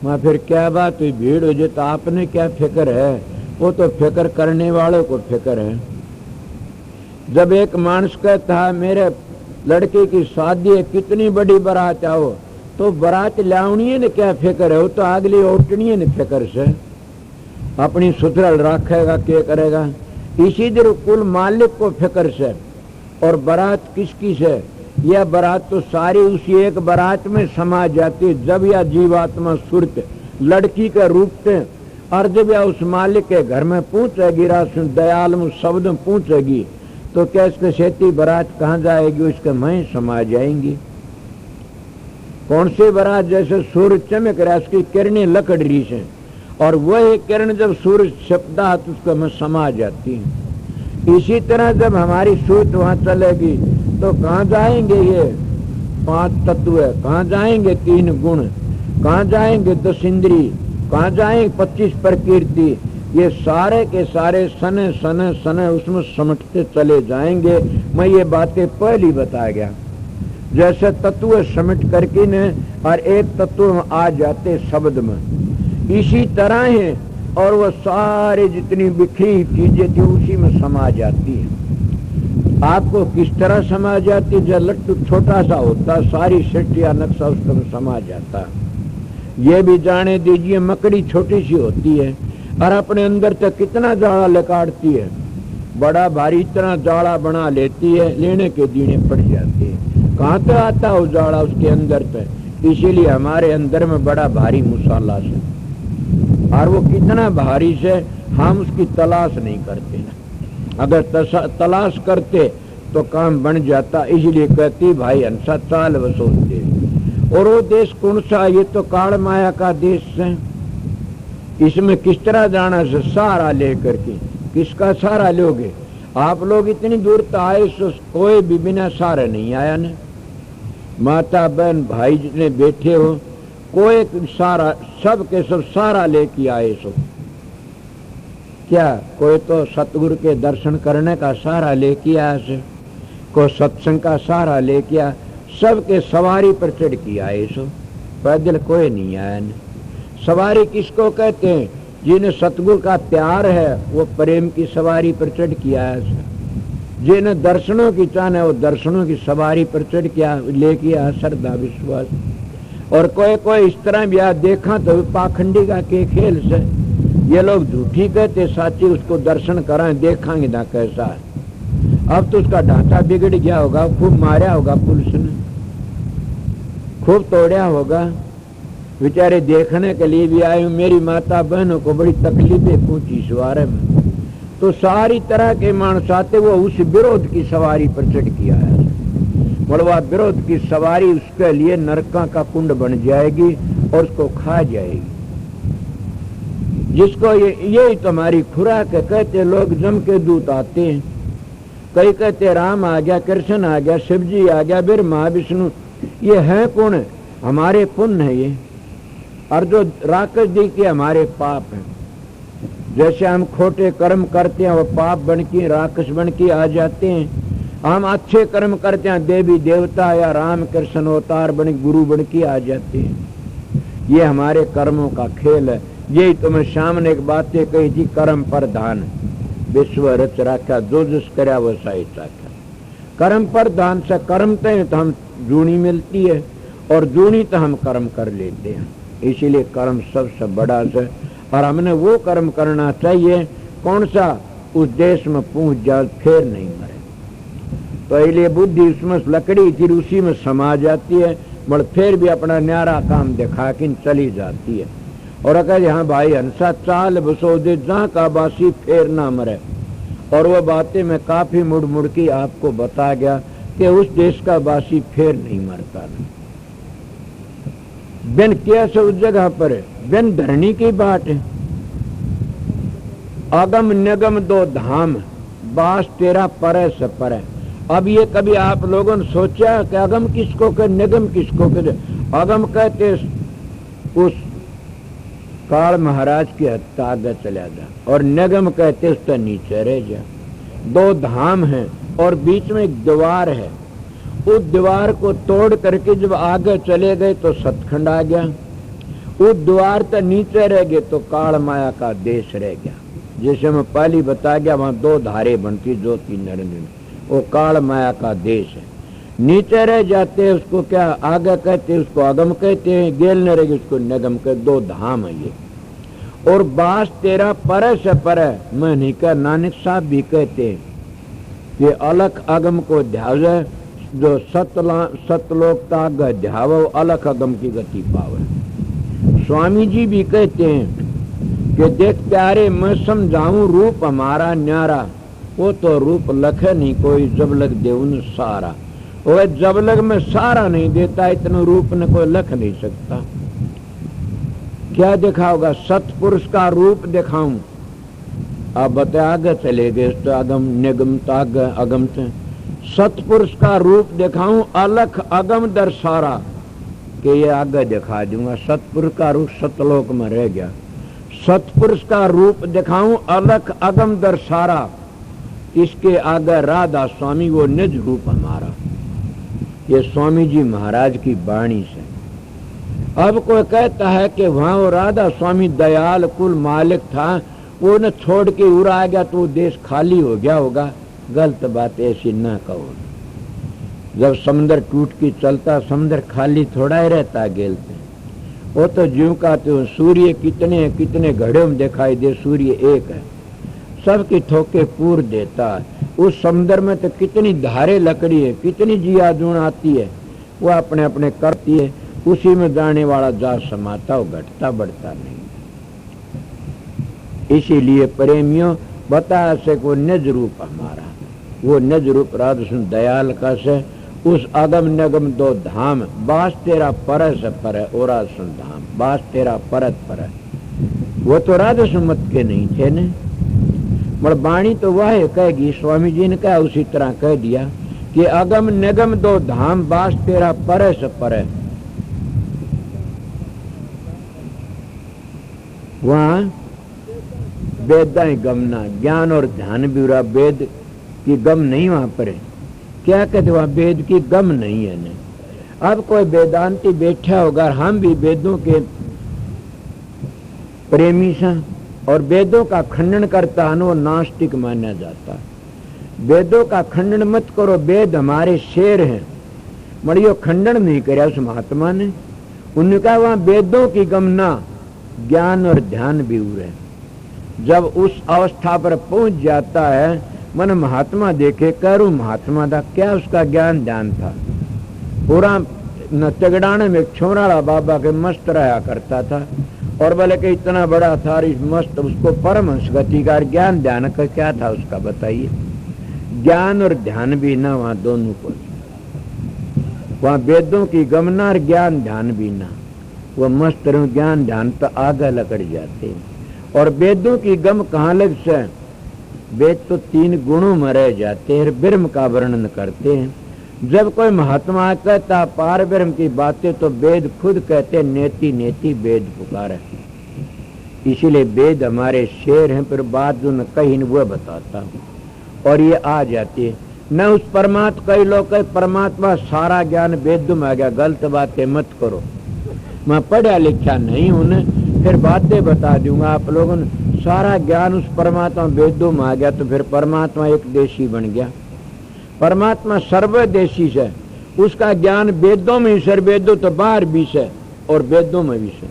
वहां फिर क्या बात हुई? भीड़ हो जाए तो आपने क्या फिक्र है? वो तो फिक्र करने वालों को फिक्र है। जब एक मानस कहता है मेरे लड़के की शादी है, कितनी बड़ी बारात आओ, तो बारात लावनी है न, क्या फिक्र है? वो तो अगली ओटनी है न फिक्र से, अपनी सुथरल रखेगा, क्या करेगा? इसी तरह कुल मालिक को फिक्र से। और बारात किसकी से? यह बारात तो सारी उसी एक बारात में समा जाती। जब यह जीवात्मा सुरत लड़की के रूप से और जब यह उस मालिक के घर में पहुंचेगी, राशन दयाल शब्द में पहुंचेगी, तो क्या इसके सेती बारात कहाँ जाएगी? उसके मैं समा जाएंगी। कौन सी बारात? जैसे सूरज चमक रहा, उसकी किरणें लकड़ रही से, और वह किरण जब सूरज छपता तो उसको में समा जाती है। इसी तरह जब हमारी सूरत वहां चलेगी तो कहाँ जाएंगे? ये 5 तत्व है, कहाँ जाएंगे? 3 गुण, कहाँ जाएंगे? 10 इंद्री, कहाँ जाएंगे? 25 प्रकृति। ये सारे के सारे सने सने सने उसमें समटते चले जाएंगे। मैं ये बातें पहले बता गया। जैसे तत्व समिट करके ने और एक तत्व में आ जाते शब्द में, इसी तरह है। और वो सारे जितनी बिखरी चीजें थी उसी में समा जाती है। आपको किस तरह समा जाती है? जब लट्टू छोटा सा होता सारी सृष्टि या नक्शा उसमें समा जाता। ये भी जाने दीजिए मकड़ी छोटी सी होती है और अपने अंदर तक कितना जाड़ा लकाड़ती है, बड़ा भारी इतना जाड़ा बना लेती है, लेने के दीने पड़ जाती है। कहाँ तक आता है जाड़ा उसके अंदर तक? इसीलिए हमारे अंदर में बड़ा भारी मसाला से, और वो कितना भारी से हम उसकी तलाश नहीं करते। अगर तलाश करते तो काम बन जाता। इसलिए कहती भाई हंसा चाल वसोल दे। और वो देश कौन सा? ये तो काल माया का देश है। इसमें किस तरह जाना से? सहारा लेकर के। किसका सहारा लोगे? आप लोग इतनी दूर तो आए, कोई भी बिना सहारा नहीं आया न। माता बहन भाई जितने बैठे हो, कोई सहारा, सब के सब सहारा लेके आए। सो क्या कोई तो सतगुरु के दर्शन करने का सहारा लेके आया से, कोई सत्संग का सहारा लेके आया, सबके सवारी पर चढ़ के आए। सो पैदल कोई नहीं आया न। सवारी किसको कहते हैं? जिन्हें सतगुरु का प्यार है वो प्रेम की सवारी पर चढ़ के आया। जिन्हें दर्शनों की चाहना है वो दर्शनों की सवारी पर चढ़ के लेके आया, श्रद्धा विश्वास। और कोई कोई इस तरह भी देखा तो पाखंडी का के खेल से ये लोग झूठी कहते, साची उसको दर्शन कराएं, देखांगे ना कैसा है। अब तो उसका ढांचा बिगड़ गया होगा, खूब मारा होगा पुलिस ने, खूब तोड़ा होगा। बेचारे देखने के लिए भी आए। मेरी माता बहनों को बड़ी तकलीफें पहुंची इस बारे में। तो सारी तरह के मानस आते, वो उस विरोध की सवारी पर चढ़ के आया। मलवा विरोध की सवारी उसके लिए नरका का कुंड बन जाएगी और उसको खा जाएगी। जिसको यही तुम्हारी खुराक है। कहते लोग जम के दूत आते हैं, कई कहते राम आ गया, कृष्ण आ गया, शिव जी आ गया, ब्रह्मा विष्णु। ये है कौन है? हमारे पुण्य है ये, और जो राक्षस जी के हमारे पाप हैं। जैसे हम खोटे कर्म करते हैं वो पाप बन के राक्षस बन के आ जाते हैं। हम अच्छे कर्म करते हैं देवी देवता या राम कृष्ण अवतार बन गुरु बन के आ जाते हैं। ये हमारे कर्मों का खेल है। यही तो मैं सामने एक बातें कही थी, कर्म प्रधान विश्व रच रखा, जो जिस करया वो सही चाखा। कर्म प्रधान से कर्मते हैं तो हम जूनी मिलती है, और जूनी तो हम कर्म कर लेते हैं। इसीलिए कर्म सबसे बड़ा है, और हमने वो कर्म करना चाहिए कौन सा? उस देश में पहुंच जाए फिर नहीं मरे। तो इसलिए बुद्धि उसमें लकड़ी थी उसी में समा जाती है, मगर फिर भी अपना न्यारा काम दिखा के चली जाती है। और कहते हाँ भाई हंसा चाल बसो दे, जहाँ का बासी फिर ना मरे। और वो बातें मैं काफी मुड़ मुड़ के आपको बता गया कि उस देश का बासी फिर नहीं मरता। बिन कैसे उस जगह पर है, बिन धरनी की बात है। अगम निगम दो धाम, बास तेरा परे से परे। अब ये कभी आप लोगों ने सोचा कि अगम किसको कहे, निगम किसको कहे? अगम कहते उस काल महाराज की हत्या आगे चला जा, और निगम कहते उससे नीचे रह जा। दो धाम हैं और बीच में एक द्वार है। उस द्वार को तोड़ करके जब आगे चले गए तो सतखंड आ गया। उस द्वार तक नीचे रह गए तो काल माया का देश रह गया। जैसे मैं पहले बता गया, वहां दो धारे बनती ज्योति नरेंद्र, वो काल माया का देश है। नीचे रह जाते हैं उसको क्या आगे कहते हैं, उसको अगम कहते हैं। गेल न रहेगी उसको निगम कहते। दो धाम है ये। और बास तेरा परे से परे, मैं नहीं कह, नानक साहब भी कहते हैं कि अलख अगम को ध्यावे, जो सतलोक ताग ध्यावो अलख अगम की गति पावे। स्वामी जी भी कहते हैं कि देख प्यारे मैं समझाऊं रूप हमारा न्यारा, वो तो रूप लखे नहीं कोई, जब लग दे उन सारा। वो जब लग में सारा नहीं देता, इतना रूप ने कोई लख नहीं सकता। क्या दिखाओगा? सतपुरुष का रूप दिखाऊं। अब बता आगे चले गए तो अगम निगम ताग अगम से सतपुरुष का रूप दिखाऊं, अलख अगम दर्शारा कि ये आगे दिखा दूंगा। सतपुरुष का रूप सतलोक में रह गया। सतपुरुष का रूप दिखाऊं, अलख अगम दर्शारा, इसके आगे राधा स्वामी वो निज रूप हमारा। ये स्वामी जी महाराज की वाणी से। अब कोई कहता है कि वहां वो राधा स्वामी दयाल कुल मालिक था, वो न छोड़ के उड़ा आ गया तो वो देश खाली हो गया होगा। गलत बात ऐसी ना कहो। जब समुद्र टूट के चलता, समुद्र खाली थोड़ा ही रहता गेलते। वो तो ज्यों का तो सूर्य कितने कितने घड़े में दिखाई दे, सूर्य एक है, सबकी ठोके पूर देता है। उस समुद्र में तो कितनी धारे लकड़ी है, कितनी जिया जून आती है, वो अपने अपने करती है। उसी में जाने वाला जा समाता, वो घटता बढ़ता नहीं। इसीलिए प्रेमियों बताया से को निज रूप हमारा, वो निज रूप राधा सुन दयाल का से उस अगम नगम दो धाम, बास तेरा पर से पर है, और सुन धाम बास तेरा परत पर है। वो तो राधा सुमत के नहीं थे ने, मगर बाणी तो वह कहेगी। स्वामी जी ने कहा उसी तरह कह दिया कि अगम निगम दो धाम, बास तेरा पर से पर है। वहां वेदाएं गमना, ज्ञान और ध्यान भी रहा, वेद की गम नहीं वहां पर है। क्या कहते वहां वेद की गम नहीं है ने। अब कोई वेदांती बैठा होगा, हम भी वेदों के प्रेमी सा और वेदों का खंडन करता है, वो नास्तिक माना जाता। वेदों का खंडन मत करो, वेद हमारे शेर हैं, मरियो खंडन नहीं करे उस महात्मा ने। उन्होंने कहा वहां वेदों की गमना, ज्ञान और ध्यान भी उड़े। जब उस अवस्था पर पहुंच जाता है, मन महात्मा देखे करूं महात्मा था क्या, उसका ज्ञान ध्यान था। पूरा न तगड़ाने में छोराड़ा बाबा के मस्त रहा करता था, और बोले कि इतना बड़ा था मस्त, उसको परमहंस गति का ज्ञान ध्यान का क्या था उसका बताइए। ज्ञान और ध्यान भी ना वहां दोनों को, वहां वेदों की गमना और ज्ञान ध्यान भी ना, वो मस्त रहूं ज्ञान ध्यान तो आगे लकड़ जाते हैं। और वेदों की गम कहाँ लग से, वेद तो 3 गुणों में रह जाते हैं, ब्रह्म का वर्णन करते हैं। जब कोई महात्मा कहता पार ब्रह्म की बातें, तो वेद खुद कहते नेति नेति वेद पुकारे। इसीलिए वेद हमारे शेर हैं, फिर बात जो न कहीं वो बताता हूँ और ये आ जाती है। न उस परमात्मा, कई लोग कहे परमात्मा सारा ज्ञान वेद में आ गया, गलत बातें मत करो। मैं पढ़ा लिखा नहीं हूं न, फिर बातें बता दूंगा आप लोगों ने। सारा ज्ञान उस परमात्मा वेदों में आ गया तो फिर परमात्मा एक देशी बन गया। परमात्मा सर्वदेशी से, उसका ज्ञान वेदों में ही सर, वेदों तो बाहर भी से और वेदों में भी से।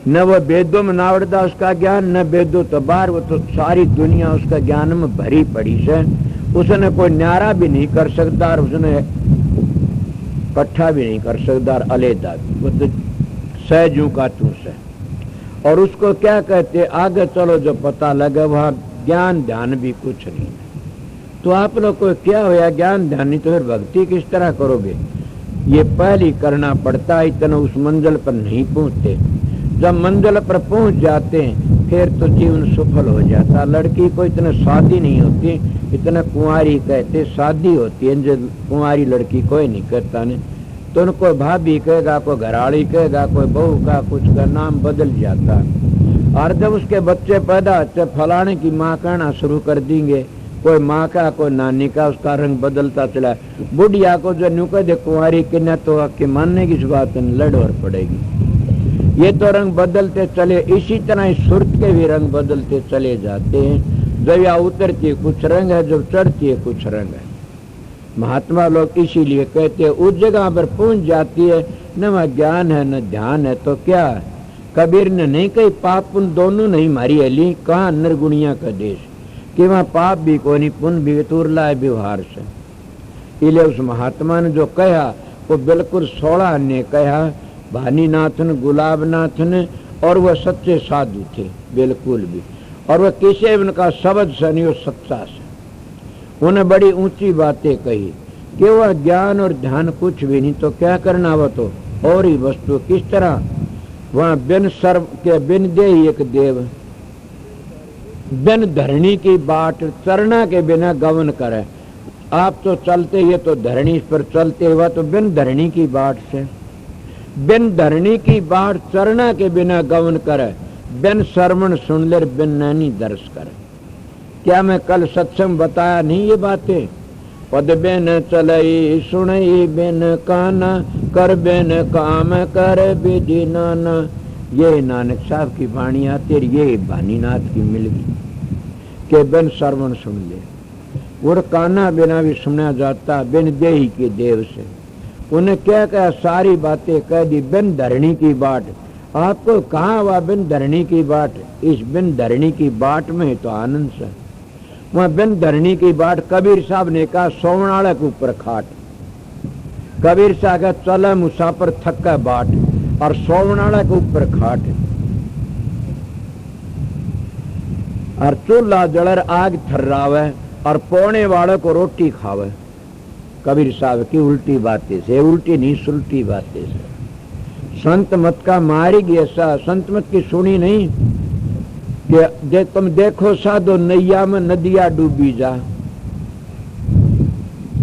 न वो वेदों में नावड़दा उसका ज्ञान, न वेदों तो बाहर, वो तो सारी दुनिया उसका ज्ञान में भरी पड़ी से। उसने कोई न्यारा भी नहीं कर सकता और उसने इकट्ठा भी नहीं कर सकता और अलहदा भी, वो तो सहजू का तू से। और उसको क्या कहते, आगे चलो जो पता लगे, वहां ज्ञान ध्यान भी कुछ नहीं। तो आप लोग को क्या होया, ज्ञान ध्यान नहीं तो फिर भक्ति किस तरह करोगे। ये पहले करना पड़ता, इतना उस मंजिल पर नहीं पहुंचते। जब मंजिल पर पहुंच जाते हैं फिर तो जीवन सफल हो जाता। लड़की को इतना शादी नहीं होती, इतना कुंवारी कहते, शादी होती है। जो कुंवारी लड़की कोई नहीं करता ने, तो उनको भाभी कहेगा, कोई घराड़ी कहेगा, कोई बहू का, कुछ का नाम बदल जाता। और जब उसके बच्चे पैदा होते, फलाने की माँ कहना शुरू कर देंगे, कोई माँ का कोई नानी का, उसका रंग बदलता चला। बुढ़िया को जो न्यू कह दे कुंवारी के, न तो आपके मानने की बात लड़ और पड़ेगी। ये तो रंग बदलते चले, इसी तरह सुरत के भी रंग बदलते चले जाते हैं। जब या उतरती है कुछ रंग है, जब चढ़ती है कुछ रंग है। महात्मा लोग इसीलिए कहते हैं उस जगह पर पहुंच जाती है, न वह ज्ञान है न ध्यान है तो क्या है। कबीर ने नहीं कही पाप पुण्य दोनों नहीं मारी अली, कहाँ निर्गुणिया का देश, कि वहां पाप भी कोई नहीं पुण्य भी तुरला है व्यवहार से। इसलिए उस महात्मा ने जो कहा वो बिल्कुल 16 ने कहा, भानीनाथन गुलाबनाथन, और वह सच्चे साधु थे बिल्कुल भी। और वह किसे उनका शब्द से नहीं, वो सच्चा से। उन्हें बड़ी ऊंची बातें कही कि वह ज्ञान और ध्यान कुछ भी नहीं तो क्या करना, वह तो और ही वस्तु किस तरह। वहां बिन सर्व के बिन दे एक देव, बिन धरणी की बाट चरना के बिना गवन करे। आप तो चलते ये तो धरणी पर चलते हुआ, तो बिन धरणी की बाट से, बिन धरणी की बाट चरना के बिना गवन करे, बिन श्रवण सुन ले, बिन नैनी दर्श करे। क्या मैं कल सत्संग बताया नहीं ये बातें। पद बिन चलई सुनई बिन काना, कर बिन काम कर विधि नाना। ये नानक साहब की वाणी आती है, ये भानीनाथ की मिल गई के बिन श्रवण सुन ले। और काना बिना भी सुना जाता बिन देही के देव से। उन्हें क्या कहा, सारी बातें कह दी बिन धरणी की बाट। आपको कहाँ हुआ बिन धरणी की बाट? इस बिन धरणी की बाट में तो आनंद से। वहां बिन धरणी की बाट कबीर साहब ने कहा, सोवनाले के ऊपर खाट। कबीर साहब का चला मुसाफिर थका बाट और सोवनाले के ऊपर खाट। और चूल्हा जलर आग थर्रावे और पौने वाले को रोटी खावे। कबीर साहब की उल्टी बातें से, उल्टी नहीं सुलटी बातें से। संत मत का मारी गया सा, संत मत की सुनी नहीं कि तुम देखो साधो नैया में नदिया डूबी जा।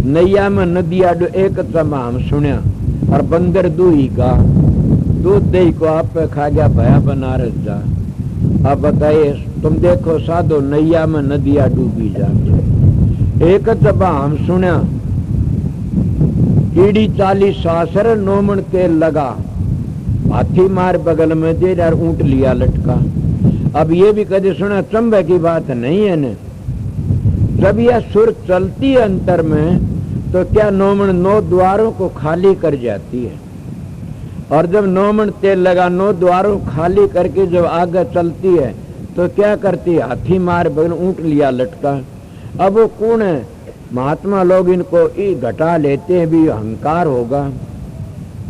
नैया में नदिया एक चमा हम सुनिया और बंदर दूही का दूध दही को आप पे खा गया भया बनारस जा। अब बताइए, तुम देखो साधो नैया में नदिया डूबी जा। एक चबा हम सुनिया, कीड़ी 40 सासर नोमन के लगा, हाथी मार बगल में दे और ऊंट लिया लटका। अब ये भी कभी सुना, चंबे की बात नहीं है न। जब यह सुर चलती है अंतर में तो क्या नोमन 9 द्वारों को खाली कर जाती है। और जब नोमन तेल लगा 9 द्वारों खाली करके जब आगे चलती है तो क्या करती है, हाथी मार बगल ऊंट लिया लटका। अब वो कौन है? महात्मा लोग इनको घटा लेते हैं, भी अहंकार होगा।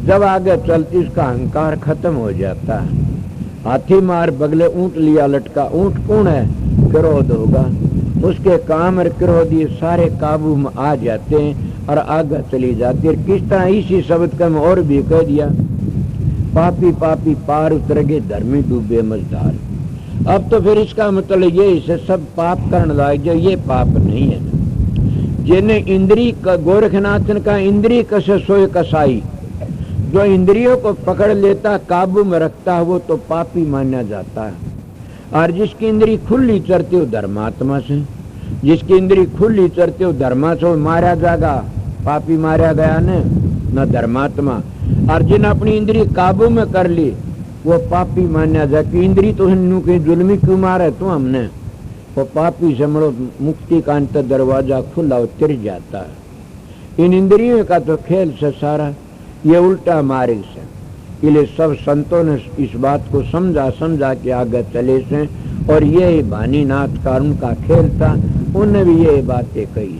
जब आगे चलती उसका अहंकार खत्म हो जाता है। हाथी मार बगले ऊंट लिया लटका, ऊंट कौन है? क्रोध होगा। उसके काम और क्रोध ये सारे काबू में आ जाते हैं और आगे चली जाती है। किस तरह इसी शब्द का मैं और भी कह दिया, पापी पापी पार उतर गए, धर्मी डूबे मझधार। अब तो फिर इसका मतलब ये इसे सब पाप करने लग जाए, ये पाप नहीं है। जिन्हें इंद्री का गोरखनाथन का इंद्री कसे सोए कसाई, जो इंद्रियों को पकड़ लेता काबू में रखता है वो तो पापी माना जाता है। और जिसकी इंद्री खुली चरती हो धर्मात्मा से, जिसकी इंद्री खुली चरती हो धर्मा से मारा जाएगा, पापी मारा गया न धर्मात्मा। और जिन अपनी इंद्री काबू में कर ली वो पापी माना जाए कि इंद्री तो हिन्नू की जुल्मी क्यों मारे तो हमने, वो पापी समझो मुक्ति का अंत दरवाजा खुला उतर जाता है। इन इंद्रियों का तो खेल से सारा ये उल्टा मार्ग से। इसलिए सब संतों ने इस बात को समझा के आगे चले से। और ये भानीनाथ का उनका खेल था, उन्होंने भी ये बातें कही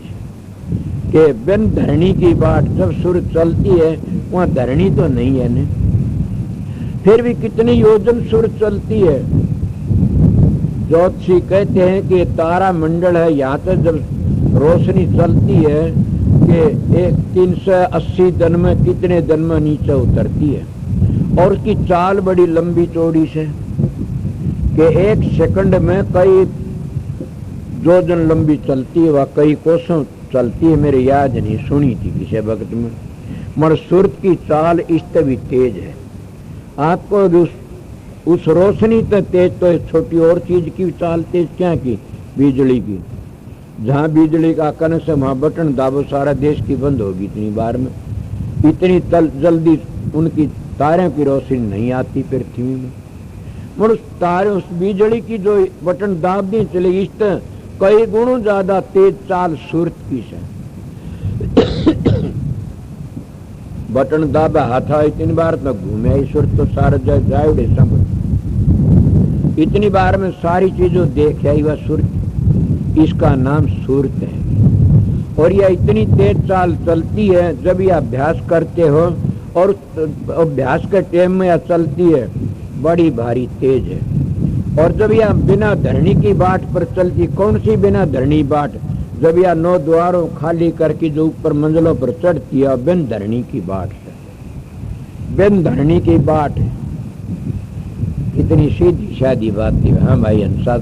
कि बिन धरणी की बाट जब सुर चलती है वहाँ धरणी तो नहीं है न। फिर भी कितनी योजन सुर चलती है। ज्योतिषी कहते हैं कि तारा मंडल है, यहाँ से जब रोशनी चलती है कि 380 दिन में कितने दिन में नीचे उतरती है। और उसकी चाल बड़ी लंबी चौड़ी से कि 1 सेकंड में कई जोजन लंबी चलती है, वह कई कोसों चलती है। मेरे याद नहीं, सुनी थी किसी वक्त में। मगर सूरत की चाल इस भी तेज है। आपको उस रोशनी तो तेज, तो एक छोटी और चीज की चाल तेज क्या की, बिजली की। जहाँ बिजली का कनेक्शन वहाँ बटन दाबो सारा देश की बंद होगी। इतनी बार में इतनी जल्दी उनकी तारों की रोशनी नहीं आती पृथ्वी में। मगर उस तारे उस बिजली की जो बटन दाब दी चलेगी, इस कई गुणों ज्यादा तेज चाल सूरत की से। बटन दाबा हाथा इतनी बार तो घूमे ही सूरत तो सारा जाए समझ। इतनी बार में सारी चीजों देख आई वह सूरत, इसका नाम सूरत है। और यह इतनी तेज चाल चलती है जब यह अभ्यास करते हो, और अभ्यास के टाइम में यह चलती है बड़ी भारी तेज है। और जब यह बिना धरणी की बाट पर चलती, कौन सी बिना धरणी बाट, जब यह 9 द्वारों खाली करके जो ऊपर मंजिलों पर चढ़ती है, बिन धरणी की बाट से, बिन धरणी की बाट इतनी सीधी सादी बात थी। हाँ भाई अंसाद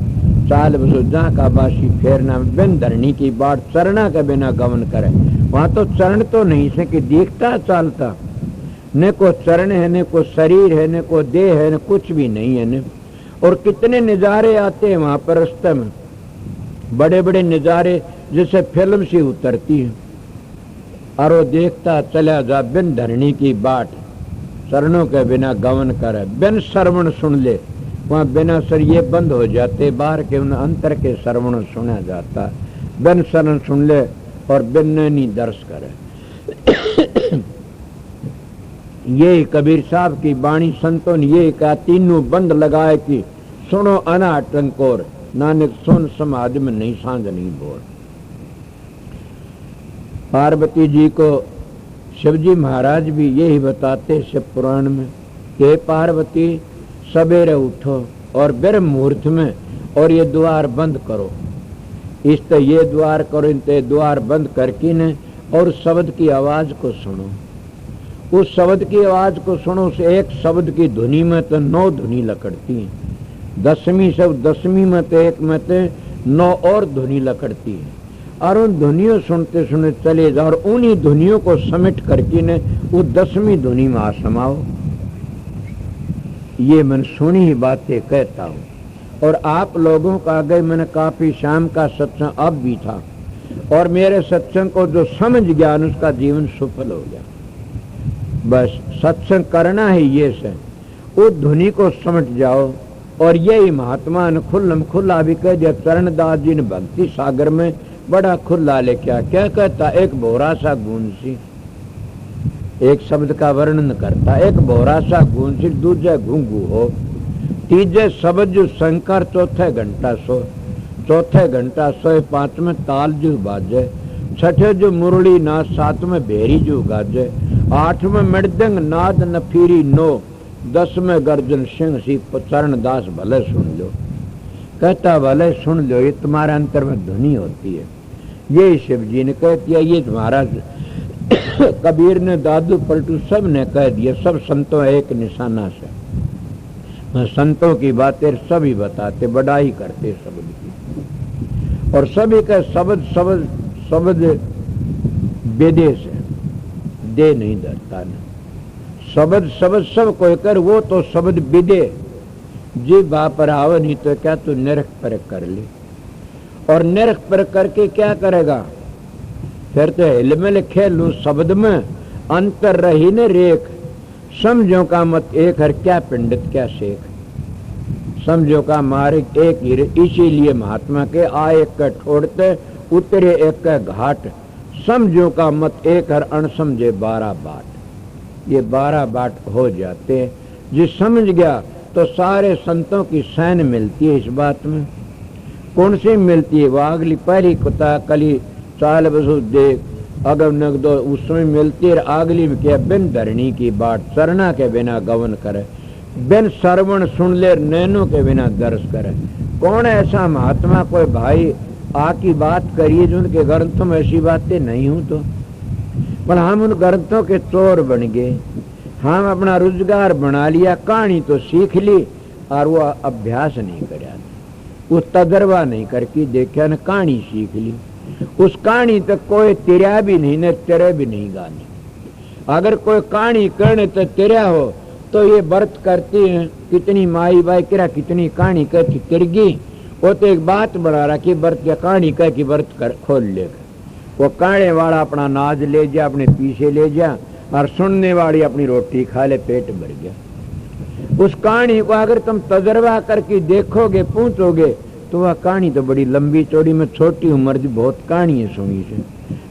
चाल बसो जहाँ का बासी फेरना, बिन धरणी की बाट चरना के बिना गमन करे। वहां तो चरण तो नहीं से कि दिखता चालता, न को चरण है, न को शरीर है, न को देह है, न कुछ भी नहीं है न। और कितने नजारे आते हैं वहां पर रास्ते में, बड़े बड़े नजारे जैसे फिल्म से उतरती है। और वो देखता चला जा बिन धरणी की बाट, शरणों के बिना गवन करे, बिन श्रवण सुन ले, वहाँ बिना सर ये बंद हो जाते, बाहर के उन अंतर के श्रवण सुना जाता, बिन शरण सुन ले और बिन नैनी दर्श करे। ये कबीर साहब की बाणी संतों ने ये कहा, तीनों बंद लगाए कि सुनो अना टंकोर, नानक सुन समाधि में नहीं सांझ नहीं बोल। पार्वती जी को शिवजी महाराज भी यही बताते शिव पुराण में कि पार्वती सवेरे उठो और ब्रह्म मुहूर्त में और ये द्वार बंद करो, इस तो ये द्वार करो, इन ते द्वार बंद करके न और शब्द की आवाज को सुनो। उस शब्द की आवाज को सुनो से एक शब्द की ध्वनि में तो 9 ध्वनि लकड़ती है, 10वीं शब्द 10वीं में तो एक में तो 9 और ध्वनि लकड़ती है, और उन ध्वनियों सुनते सुनते चले जाओ और उन्हीं ध्वनियों को समेट करके ने वो 10वीं ध्वनि में आ समाओ। ये मन सुनी ही बातें कहता हूँ, और आप लोगों का आगे मैंने काफी शाम का सत्संग अब भी था, और मेरे सत्संग को जो समझ गया उसका जीवन सफल हो गया। बस सत्संग करना ही ये से, उस ध्वनि को समझ जाओ। और यही महात्मा ने खुल्लम खुल्ला भी कह दिया, चरणदास जी ने भक्ति सागर में बड़ा खुल्ला ले क्या क्या कहता, एक भोरा सा गूंसी, एक शब्द का वर्णन करता, एक भोरा सा गूंसी, दूजे घुंघू हो, तीजे शब्द जो शंकर, चौथे घंटा सो, चौथे घंटा सोए, 5वें ताल जो बाजे, 6ठे जो मुरली नाद, 7वें भेरी जो गाजे, 8वें मृदंग नाद नफीरी नो, 10वें गर्जन सिंह सी, चरणदास भले सुन लो। कहता भले सुन लो, ये तुम्हारा अंतर में ध्वनि होती है। ये शिव जी ने कह दिया, ये तुम्हारा कबीर ने, दादू पलटू सब ने कह दिया, सब संतों एक निशाना से। मैं संतों की बातें सभी बताते, बड़ाई करते शब्द की, और सभी का शब्द शब्द शब्द बेदे से दे नहीं डरता न, शब्द शब्द सब कोई कर, वो तो शब्द विदे जी बापर आवे नहीं तो क्या तू निरख परख कर ले, और निरख परख करके क्या करेगा, फिर तो हिलमिल खेलू शब्द में अंतर रही न रेख, समझो का मत एक हर क्या पंडित क्या शेख, समझो का मार्ग एक ही, इसीलिए महात्मा के आए एक का छोड़ते उतरे एक का घाट, समझो का मत एक हर अणसमझे 12 बाट। ये 12 बाट हो जाते हैं, जिस समझ गया तो सारे संतों की सैन मिलती है। इस बात में कौन सी मिलती है, वागली पहली कुता कली चाल बसु देख, अगर नग दो उसमें मिलती है। आगली में क्या, बिन धरणी की बाट, चरना के बिना गवन करे, बिन श्रवण सुन ले, नैनों के बिना दर्श करे। कौन ऐसा महात्मा कोई भाई आकी बात करिए जो उनके ग्रंथों में ऐसी बातें नहीं हूं तो, पर हम उन ग्रंथों के चोर बन गए, हम अपना रोजगार बना लिया, कहानी तो सीख ली और वो अभ्यास नहीं कराया, वो तजर्बा नहीं करके देखा न, कहानी सीख ली, उस कहानी तक कोई तिरा भी नहीं न तेरे भी नहीं गाने। अगर कोई कहानी करने तो तिरा हो तो ये व्रत करती है, कितनी माई बाई किरा कितनी कहानी कहती तिरगी, वो तो एक बात बना रखी व्रत या कहानी कह की व्रत कर खोल लेगा। वो कहने वाला अपना नाज ले जा, अपने पीछे ले जा, और सुनने वाली अपनी रोटी खा ले, पेट भर गया। उस कहानी को अगर तुम तजर्बा करके देखोगे, पूछोगे, तो वह कहानी तो बड़ी लंबी चौड़ी में, छोटी उम्र की बहुत कहानी है सुनी से।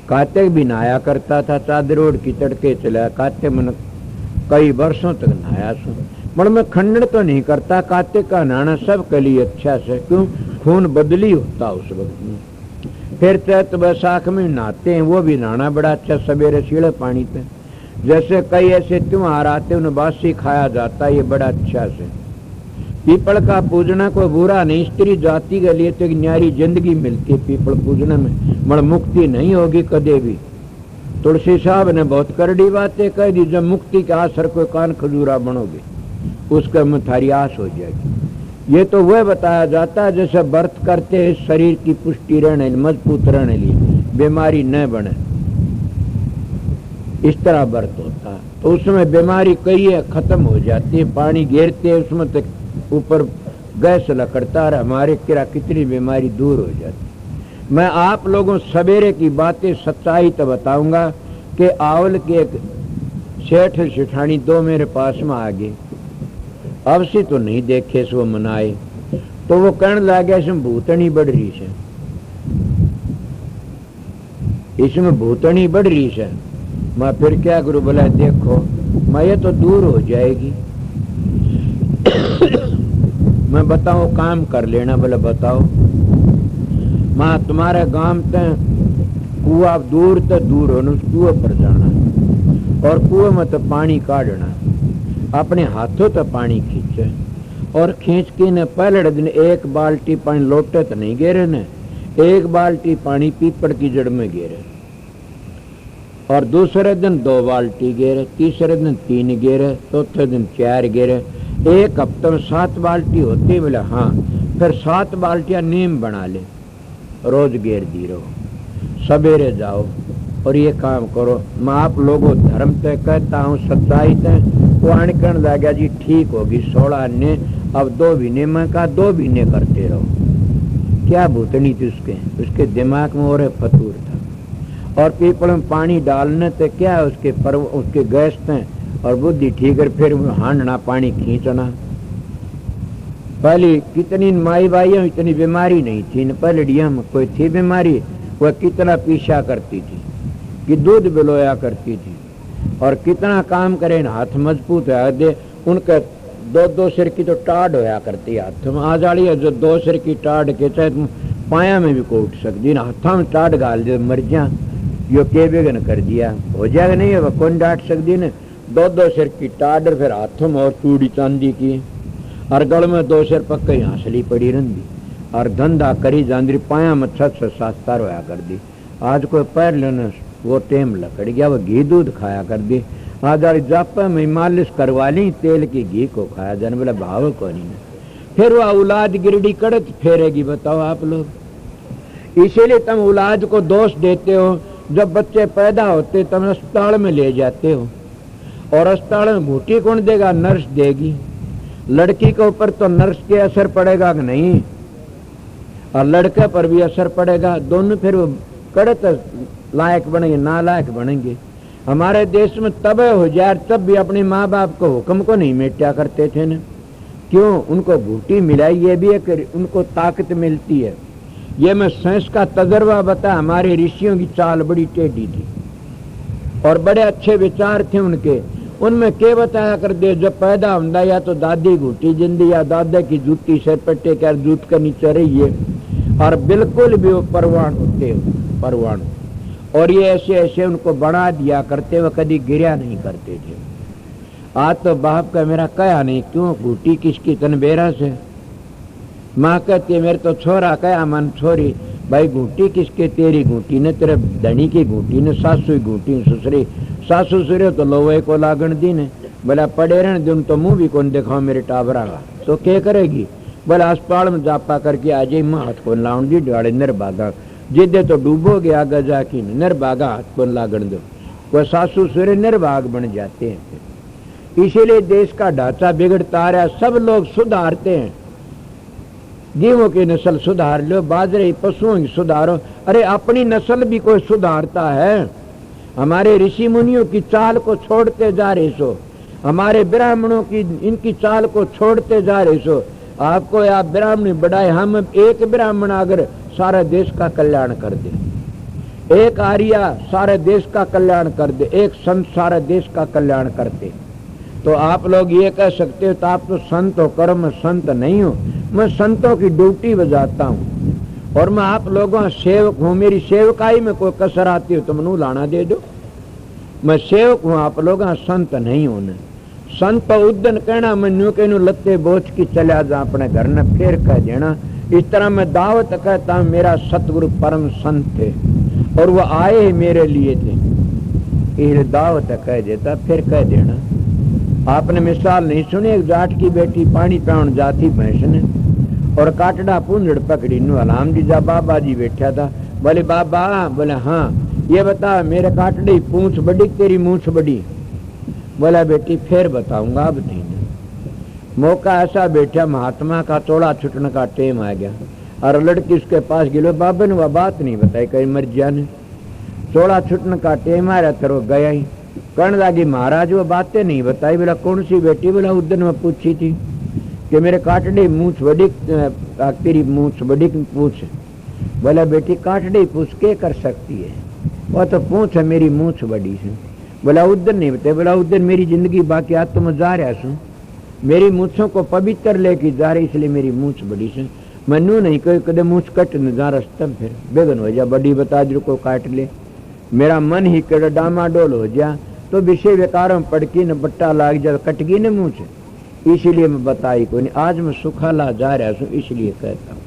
कार्तिक भी नहाया करता था, चादर ओढ़ की तड़के चला, कार्तिक मन कई वर्षों तक नहाया सो, पर मैं खंडन तो नहीं करता, कार्तिक का नहाना सब के लिए अच्छा से, क्यों, खून बदली होता उस वक्त में। फिर चैत बैसाख में नहाते हैं, वो भी नहाना बड़ा अच्छा, सवेरे सीढ़े पानी पे, जैसे कई ऐसे त्योहार आते उन्हें बासी खाया जाता, ये बड़ा अच्छा से। पीपल का पूजना कोई बुरा नहीं, स्त्री जाति के लिए तो एक न्यारी जिंदगी मिलती है पीपल पूजने में, मगर मुक्ति नहीं होगी कदे भी। तुलसी साहब ने बहुत करड़ी बातें कह दी, जब मुक्ति के आसर कोई कान खजूरा बनोगे उसके में थारी आस हो जाएगी। ये तो वह बताया जाता है जैसे व्रत करते हैं शरीर की पुष्टि रहने, मजबूत रहने लिए, बीमारी न बने, इस तरह व्रत होता है। तो उसमें बीमारी कई है खत्म हो जाती है, पानी घेरते हैं उसमें तक ऊपर गैस लकड़ता है, हमारे किरा कितनी बीमारी दूर हो जाती। मैं आप लोगों सवेरे की बातें सच्चाई तो बताऊंगा, कि आवल के एक सेठ सिठानी दो मेरे पास में आ गए, अब से तो नहीं देखे सो मनाए, तो वो कहने लगा इसमें भूतनी बढ़ रही है, इसमें भूतनी बढ़ रही है। मैं फिर क्या करूं? बोला देखो मैं ये तो दूर हो जाएगी, मैं बताओ काम कर लेना। बोले बताओ। मां तुम्हारे गांव ते कुआ दूर तो दूर हो, कुएं पर जाना और कुएं में तो पानी काढ़ना, अपने हाथों तो पानी खींचे और खींच के न पहले दिन एक बाल्टी पानी लोटे तो नहीं गिरे न, एक बाल्टी पानी पीपड़ की जड़ में गिरे और दूसरे दिन 2 बाल्टी गिरे, तीसरे दिन 3 गिरे, चौथे दिन 4 गिरे, एक हफ्ते में 7 बाल्टी होती। बोले हाँ, फिर 7 बाल्टियां नीम बना ले, रोज गेर दी रहो, सवेरे जाओ और ये काम करो। मैं आप लोगों धर्म तय कहता हूँ, सच्चाई तय। वो अणकण लगा जी ठीक होगी 16 ने, अब 2 महीने में का 2 महीने करते रहो। क्या भूतनी थी उसके दिमाग में और फतूर था। और पीपल में पानी डालने तो क्या उसके गैस थे और बुद्धि ठीक है, फिर हांडना पानी खींचना। पहले कितनी माई बाइयों इतनी बीमारी नहीं थी न, पहले में कोई थी बीमारी, वह कितना पीछा करती थी कि दूध बिलोया करती थी और कितना काम करे, हाथ मजबूत है दे। उनके 2-2 सिर की तो टाड़ होया करती हाथ में। आ जाड़ी है जो 2 सिर की टाड़ के चाहे पाया में भी को उठ सकती न, हाथा में टाड़ गाल दे मर जा, यो के बेगन कर दिया हो जाएगा नहीं है, कौन डांट सकती न। 2-2 सिर की टाड़, फिर हाथों में और चूड़ी चांदी की और गल में 2 सिर पक्के हांसली पड़ी रही और धंधा करी जांदी, पाया में 6-7 रोया कर दी। आज कोई पैर लेने वो टेम लकड़ गया, वो घी दूध खाया कर दी। आज जापा में मालिश करवा ली, तेल की घी को खाया जाने, बोला भाव को नहीं। फिर वह औलाद गिरडी कड़त फेरेगी, बताओ आप लोग। इसीलिए तुम औलाद को दोष देते हो। जब बच्चे पैदा होते तुम अस्पताल में ले जाते हो और अस्पताल में घूटी कौन देगा? नर्स देगी। लड़की के ऊपर तो नर्स के असर पड़ेगा कि नहीं, और लड़के पर भी असर पड़ेगा। दोनों फिर वो कड़त लायक बनेंगे, नालायक बनेंगे। हमारे देश में तब हो जाए तब भी अपने माँ बाप को हुक्म को नहीं मेटा करते थे न। क्यों? उनको घूटी मिलाई, ये भी एक उनको ताकत मिलती है। ये मैं साइंस का तजर्बा बता, हमारे ऋषियों की चाल बड़ी टेढ़ी थी और बड़े अच्छे विचार थे उनके। उनमें क्या बताया कर दे, जब पैदा होता या तो दादी घूटी जिंदी या दादा की जूती सर पट्टे कर जूत कर नीचे रही है, और बिल्कुल भी वो परवान होते परवान। और ये ऐसे ऐसे उनको बना दिया करते, वह कभी गिरा नहीं करते थे। आज तो बाप का मेरा कया नहीं, क्यों घूटी किसकी तनबेरा से। माँ कहती है मेरे तो छोरा कया मन छोरी, भाई घूटी किसके? तेरी घूटी ने, तेरे धनी की घूटी ने, सासू घूटी ससुरी। सासू ससुरे तो लोहे को लागण दी ने, बोला पड़े रहने दिन तो मुंह भी कौन दिखाओ मेरे टाबरा का, तो क्या करेगी? बोला अस्पताल में जापा करके आ जाए, माँ हाथ को लाउन दी डाड़े निर्भागा, जिदे तो डूबोगे आगे जाके निर्भागा हाथ को लागण दो। वह सासू ससुरे निर्भाग बन जाते हैं। इसीलिए देश का ढांचा बिगड़ता रहा, सब लोग सुधारते हैं। गेहूं की नस्ल सुधार लो, बाजरे पशुओं की सुधारो, अरे अपनी नस्ल भी कोई सुधारता है? हमारे ऋषि मुनियों की चाल को छोड़ते जा रहे सो, हमारे ब्राह्मणों की इनकी चाल को छोड़ते जा रहे सो। आपको आप ब्राह्मण बढ़ाए, हम एक ब्राह्मण अगर सारे देश का कल्याण कर दे, एक आर्या सारे देश का कल्याण कर दे, एक संत सारे देश का कल्याण करते, तो आप लोग ये कह सकते हो तो आप तो संत हो। कर्म संत नहीं हो, मैं संतों की ड्यूटी बजाता हूँ और मैं आप लोगों सेवक हूँ। मेरी सेवकाई में कोई कसर आती हो तो मनु लाना दे दो, मैं सेवक हूँ, आप लोग संत नहीं होने। संत उद्दन कहना, मनु के लत्ते बोझ की चला जा अपने घर ने, फिर कह देना। इस तरह मैं दावत कहता हूँ, मेरा सतगुरु परम संत थे और वो आए मेरे लिए थे, ये दावत कह देता, फिर कह देना। आपने मिसाल नहीं सुनी, एक जाट की बेटी पानी पाउन जाती भैंस ने और काटड़ा पूंजड़ पकड़ी नु हलाम जी जा बाबा जी बैठा था। बोले बाबा, बोले हाँ, ये बता मेरे काटड़े पूंछ बड़ी तेरी मूछ बड़ी? बोला बेटी फिर बताऊंगा, अब नहीं। मौका ऐसा बैठा, महात्मा का चौड़ा छुटने का टेम आ गया और लड़की उसके पास गिलो, बाबा ने वह बात नहीं बताई, कहीं मर जाने। चोड़ा छुटन का टेम आ रहा था, गया ही। कहने लगी महाराज वो बातें नहीं बताई। बोला कौन सी बेटी? बोला उस दिन मैं पूछी थी कि मेरे काटड़ी मूछ बड़ी, तेरी मूछ बड़ी पूछ। बोला बेटी काटड़ी पूछ के कर सकती है, वो तो पूछ है मेरी मूछ बड़ी है। बोला उस दिन नहीं बताया। बोला उस दिन मेरी जिंदगी बाकी आज तो मैं जा रहा हूँ, मेरी मूछों को पवित्र लेके जा रही, इसलिए मेरी मूछ बड़ी से। मनु नहीं कोई कदे मूछ कट न जा रस्तम, फिर बेगन हो जा बड़ी बता जो को काट ले। मेरा मन ही कड़ डामाडोल हो जा तो विषय विकारों पड़की न बट्टा लाग जा कटगी न मूछ, इसीलिए मैं बताई को नहीं। आज मैं सुखाला जा रहा हूँ इसलिए कहता हूँ।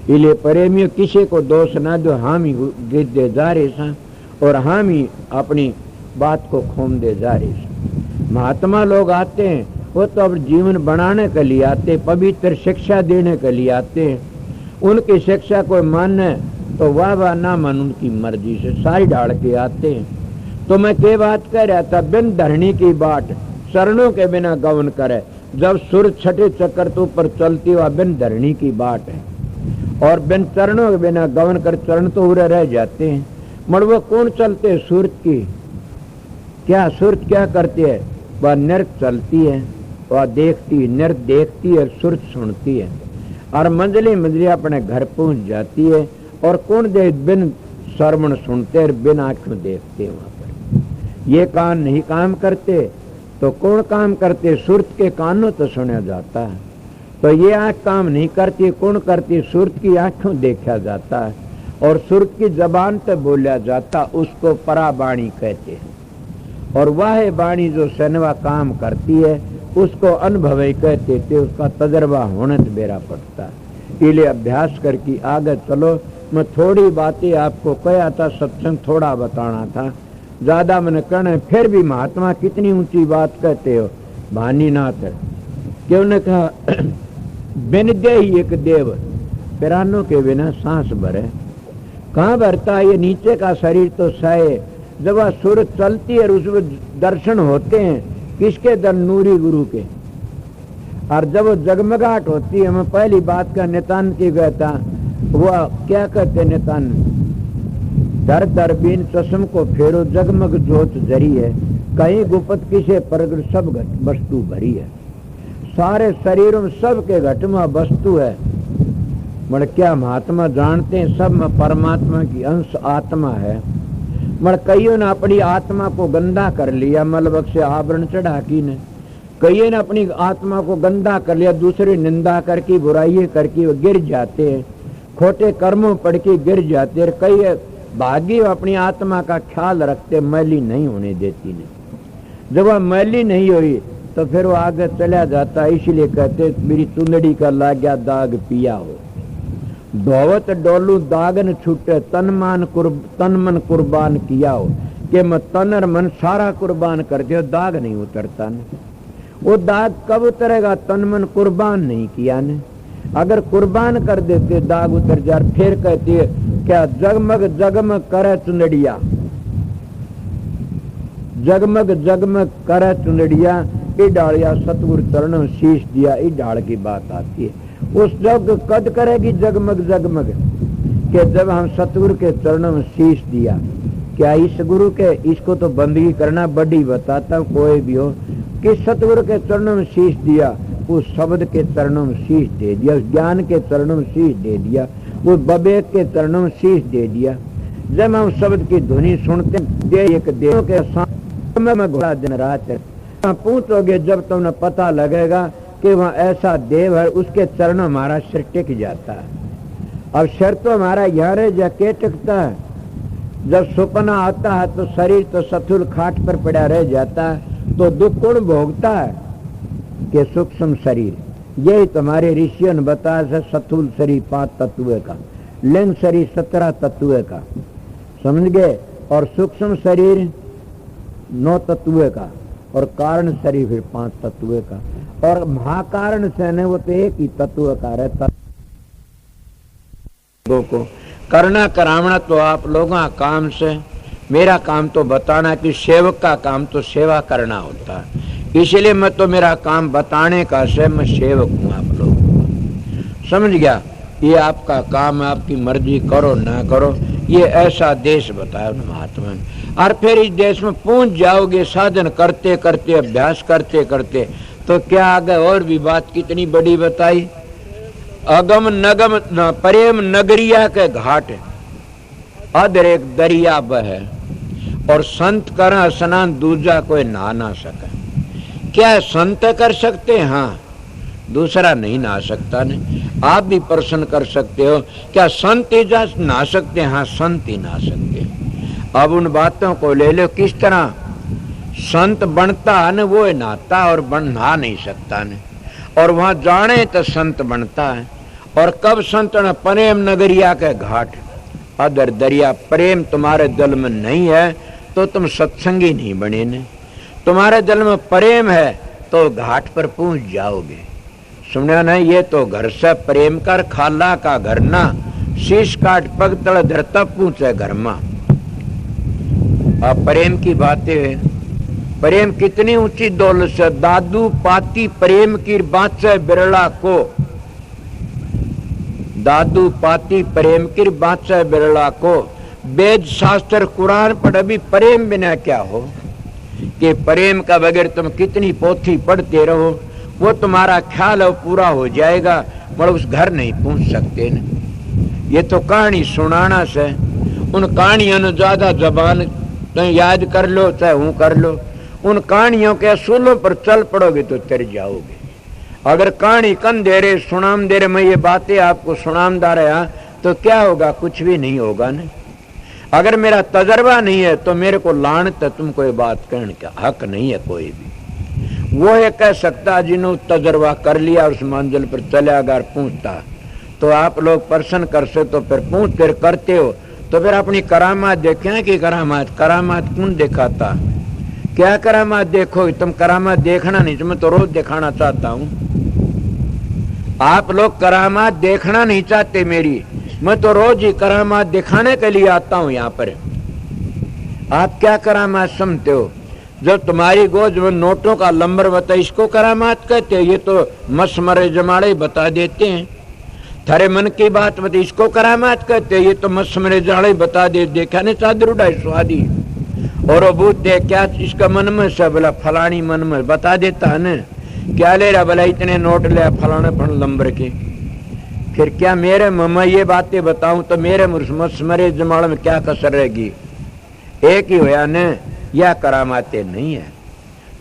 इसलिए प्रेमियों किसी को दोष ना दो, हम ही गिर दे जा रहे सा और हम ही अपनी बात को खोम दे जा रहे सा। महात्मा लोग आते हैं वो तो अब जीवन बनाने के लिए आते, पवित्र शिक्षा देने के लिए आते हैं। उनकी शिक्षा को माने तो वाह ना मन उनकी मर्जी से सारी डाल के आते हैं। तो मैं के बात कह रहा था, बिन धरणी की बाट चरणों के बिना गवन करे। जब सुर छठे चक्कर तो ऊपर चलती हुआ बिन धरणी की बाट है, और बिन चरणों के बिना गवन कर चरण तो उड़े रह जाते हैं। मगर वो कौन चलते? सूरत की क्या सूरत क्या करती है? वह नृत्य चलती है, वह देखती नृत्य देखती है, सुरत सुनती है और मंजली मंजली अपने घर पहुंच जाती है। और कौन दे? बिन श्रवण सुनते और बिन आंखों देखते। वहां पर ये कान नहीं काम करते तो कौन काम करते? सुरत के कानों तो सुना जाता है। तो ये आंख काम नहीं करती, कौन करती? सुरत की आंखों देखा जाता है और सुरत की जबान पे बोला जाता, उसको पराबाणी कहते हैं। और वह बाणी जो सनवा काम करती है उसको अनुभव कहते थे, उसका तजर्बा होने से बेरा पड़ता है। इसलिए अभ्यास करके आगे चलो। मैं थोड़ी बातें आपको कहा था, सत्संग थोड़ा बताना था, ज्यादा मैंने कहना। फिर भी महात्मा कितनी ऊंची बात कहते हो भानीनाथ। क्यों ने कहा बिन दे ही एक देव, प्राणों के बिना सांस भरे। कहाँ भरता है? ये नीचे का शरीर तो सहे। जब वह सूरत चलती है और उसमें दर्शन होते हैं, किसके? दर नूरी गुरु के। और जब वो जगमगाहट होती है, मैं पहली बात का नितान की गया था, वह क्या कहते नितान? दर दर बीन चश्म को फेरो जगमग जोत जरी है, कहीं गुपत किसे परगट सब वस्तु भरी है। सारे शरीरों में सबके घट में वस्तु है। मगर क्या महात्मा जानते हैं सब में परमात्मा की अंश आत्मा है। मगर कईयों ने अपनी आत्मा को गंदा कर लिया, मलबक से आवरण चढ़ा की ने। कईयों ने अपनी आत्मा को गंदा कर लिया, दूसरी निंदा करके बुराइयां करके वो गिर जाते हैं, खोटे कर्मों पढ़ के गिर जाते हैं। कई भाग्य अपनी आत्मा का ख्याल रखते, मैली नहीं होने देती ने। जब वह मैली नहीं हुई तो फिर वो आगे चला जाता। इसलिए कहते मेरी चुंदड़ी का लाग्या दाग पिया हो, धोवत डोलू दाग न छूटे, तन मन कुर्बान किया हो। कि मैं तन और मन सारा कुर्बान कर दिया, दाग नहीं उतरता ने। वो दाग कब उतरेगा? तन मन कुर्बान नहीं किया ने। अगर कुर्बान कर देते दाग उतर जा। फिर कहती है क्या? जगमग जगमग करे चुंदड़िया, जगमग जगमग करे चुंदड़िया, ई डालिया सतगुरु चरणों शीश दिया। ई डाल की बात आती है। उस जग कद करेगी जगमग जगमग कि जब हम सतगुरु के चरणों में शीश दिया। क्या इस गुरु के, इसको तो बंदगी करना बड़ी बताता हूँ, कोई भी हो, कि सतगुरु के चरणों में शीश दिया, उस शब्द के चरणों में शीश दे दिया, उस ज्ञान के चरणों में शीश दे दिया, उस विवेक के चरणों में शीश दे दिया। जब हम शब्द की ध्वनि सुनते दे एक देव के सामने में घोड़ा दिन रात है, पूछोगे जब तुमने पता लगेगा कि वहाँ ऐसा देव है, उसके चरणों हमारा सिर टिक जाता है। अब सिर तो हमारा यहाँ रह जाके टिकता है। जब सपना आता है तो शरीर तो सथुल खाट पर पड़ा रह जाता है, तो दुख कौन भोगता है? कि सूक्ष्म शरीर। यही तुम्हारे ऋषियों ने बताया है, सथुल शरीर 5 तत्व का, लिंग शरीर 17 तत्व का, समझ गए? और सूक्ष्म शरीर 9 तत्व का, और कारण शरीर फिर 5 तत्व का, और महाकारण से न वो तो एक ही तत्व का रहता। लोगों को करना करावना तो आप लोगों का काम से, मेरा काम तो बताना कि सेवक का काम तो सेवा करना होता है। इसलिए मैं तो मेरा काम बताने का से, मैं सेवक हूँ आप लोगों को, समझ गया? ये आपका काम है, आपकी मर्जी करो ना करो। ये ऐसा देश बताया महात्मा ने। और फिर इस देश में पहुंच जाओगे साधन करते करते, अभ्यास करते करते, तो क्या आगे और भी बात कितनी बड़ी बताई। अगम नगम प्रेम नगरिया के घाट अदर एक दरिया बह, और संत कर स्नान दूजा कोई नहा ना सके। क्या संत कर सकते? हाँ, दूसरा नहीं नहा सकता ने। आप भी प्रश्न कर सकते हो, क्या संत इजाज नहा सकते? हाँ, संत ही नहा सकते। अब उन बातों को ले लो, किस तरह संत बनता है न वो नहाता, और नहा नहीं सकता ने। और वहां जाने तो संत बनता है। और कब संत न? प्रेम नगरिया के घाट अदर दरिया। प्रेम तुम्हारे दिल में नहीं है तो तुम सत्संगी नहीं बने ने। तुम्हारे दिल में प्रेम है तो घाट पर पहुंच जाओगे। सुना नहीं, ये तो घर से प्रेम कर खाला का घर ना, शीश काट पग तड़ धरता पूछे घर में। अब प्रेम की बातें, प्रेम कितनी ऊंची दौलत से। दादू पाती प्रेम की बात से बिरला को, दादू पाती प्रेम की बात से बिरला को। वेद शास्त्र कुरान पढ़, अभी प्रेम बिना क्या हो। कि प्रेम का बगैर तुम कितनी पोथी पढ़ते रहो, वो तुम्हारा ख्याल है पूरा हो जाएगा, पर उस घर नहीं पहुंच सकते न। ये तो कहानी सुनाना से, उन कहानियों ने ज्यादा जबान तो याद कर लो चाहे हूं कर लो, उन कहानियों के असूलों पर चल पड़ोगे तो तर जाओगे। अगर कहानी कन दे रहे सुनाम दे रहे, मैं ये बातें आपको सुनामदा रहा तो क्या होगा? कुछ भी नहीं होगा न। अगर मेरा तजर्बा नहीं है तो मेरे को लानत है, तुम कोई बात कहने का हक नहीं है कोई भी। वो है कह सकता जिन्होंने तजर्बा कर लिया उस मंजिल पर चले अगर पहुंचता। तो आप लोग प्रश्न कर से तो फिर पहुंच फिर करते हो तो फिर अपनी करामात देखें कि करामात कौन दिखाता? क्या करामात देखो? तुम करामात देखना नहीं, मैं तो रोज दिखाना चाहता हूं। आप लोग करामात देखना नहीं चाहते मेरी, मैं तो रोज ही करामात दिखाने के लिए आता हूं यहाँ पर। आप क्या करामात समझते हो? जब तुम्हारी गोद में नोटों का लंबर बता, इसको करामात कहते हैं? ये तो मसमरे जमाड़े बता देते हैं। थारे मन की बात बता, इसको करामात कहते हैं? ये तो मसमरे जमाड़े बता दे, देखा ने चादर उड़ाई स्वादी और अबूत दे क्या इसका मन में से, बोला फलानी मन में बता देता है न। क्या ले रहा? बोला इतने नोट ले फलाने फल लंबर के। फिर क्या मेरे मैं ये बातें बताऊं तो मेरे मसमरे जमाड़ में क्या कसर रहेगी? एक ही होया न, या करामाते नहीं है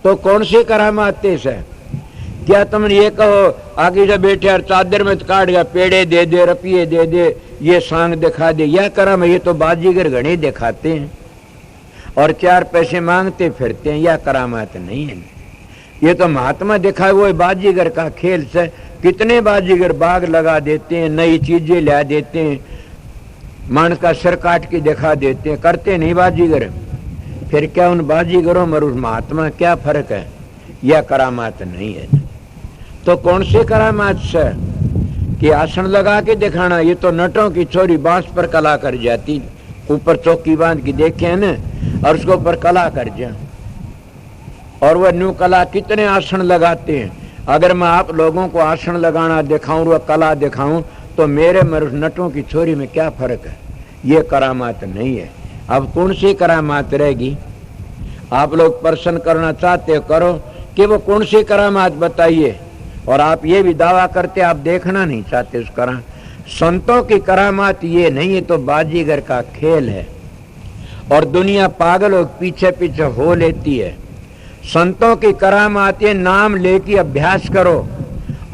तो कौन सी करामाते से? क्या तुम ये कहो आगे जब बैठे और चादर में काट गया, पेड़े दे दे, रुपये दे दे, ये सांग दिखा दे, या कराम? ये तो बाजीगर घड़े दिखाते हैं और 4 पैसे मांगते फिरते हैं, या करामात नहीं है। ये तो महात्मा दिखाए वो बाजीगर का खेल से। कितने बाजीगर बाग लगा देते हैं, नई चीजें ला देते हैं, मानस का सिर काट के दिखा देते हैं, करते नहीं बाजीगर। फिर क्या उन बाजीगरों में उस महात्मा क्या फर्क है? यह करामात नहीं है। तो कौन से करामात से? कि आसन लगा के दिखाना। ये तो नटों की छोरी बांस पर कला कर जाती, ऊपर चौकी बांध के देखे है न, और उसके ऊपर कला कर जा। और वह न्यू कला कितने आसन लगाते हैं। अगर मैं आप लोगों को आसन लगाना दिखाऊं, वह कला दिखाऊं, तो मेरे में नटों की छोरी में क्या फर्क है? ये करामात नहीं है। अब कौन सी करामात रहेगी? आप लोग प्रश्न करना चाहते हो, करो कि वो कौन सी करामात बताइए। और आप ये भी दावा करते आप देखना नहीं चाहते उस करा। संतों की करामात ये नहीं है, तो बाजीगर का खेल है और दुनिया पागल हो पीछे पीछे हो लेती है। संतों की करामात ये नाम लेके अभ्यास करो,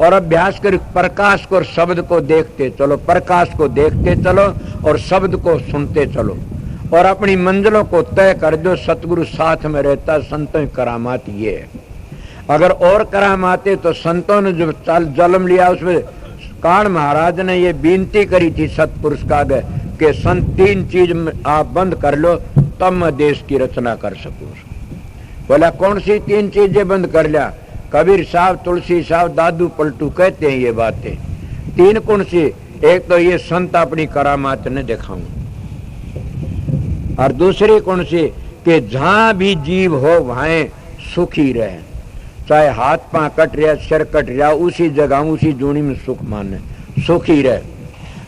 और अभ्यास कर प्रकाश को और शब्द को देखते चलो, प्रकाश को देखते चलो और शब्द को सुनते चलो, और अपनी मंजिलों को तय कर दो। सतगुरु साथ में रहता। संतों की करामात ये है। अगर और करामाते तो संतों ने जो जन्म लिया उसमें कान महाराज ने ये विनती करी थी सतपुरुष का कि संत 3 चीज आप बंद कर लो तब मैं देश की रचना कर सकूं। बोला कौन सी 3 चीजें बंद कर लिया? कबीर साहब, तुलसी साहब, दादू पलटू कहते हैं ये बातें। 3 कौन सी? एक तो ये संत अपनी करामात ने दिखाऊं, और दूसरी कौन सी? कि जहां भी जीव हो वहां सुखी रहे, चाहे हाथ पांव कट रहा, सिर कट रहा, उसी जगह उसी जूनी में सुख माने, सुखी रहे।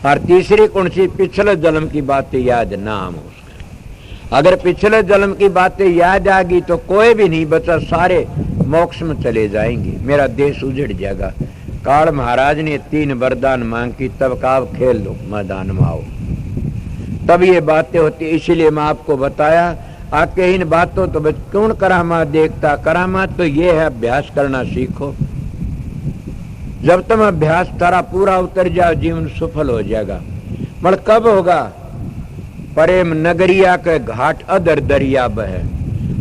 और तीसरी कौन सी, पिछले जन्म की बातें याद ना हम उसके। अगर पिछले जन्म की बातें याद आ गई तो कोई भी नहीं बचा, सारे मोक्ष में चले जाएंगे, मेरा देश उजड़ जाएगा। काल महाराज ने 3 वरदान मांग की, तब का खेल लो मैदान में आओ, तब ये बातें होती। इसीलिए मैं आपको बताया आके इन बातों तो कौन करामात देखता, करामात तो ये है अभ्यास करना सीखो। जब तुम अभ्यास तारा पूरा उतर जाओ जीवन सफल हो जाएगा। मगर कब होगा, प्रेम नगरिया के घाट अदर दरिया बहे।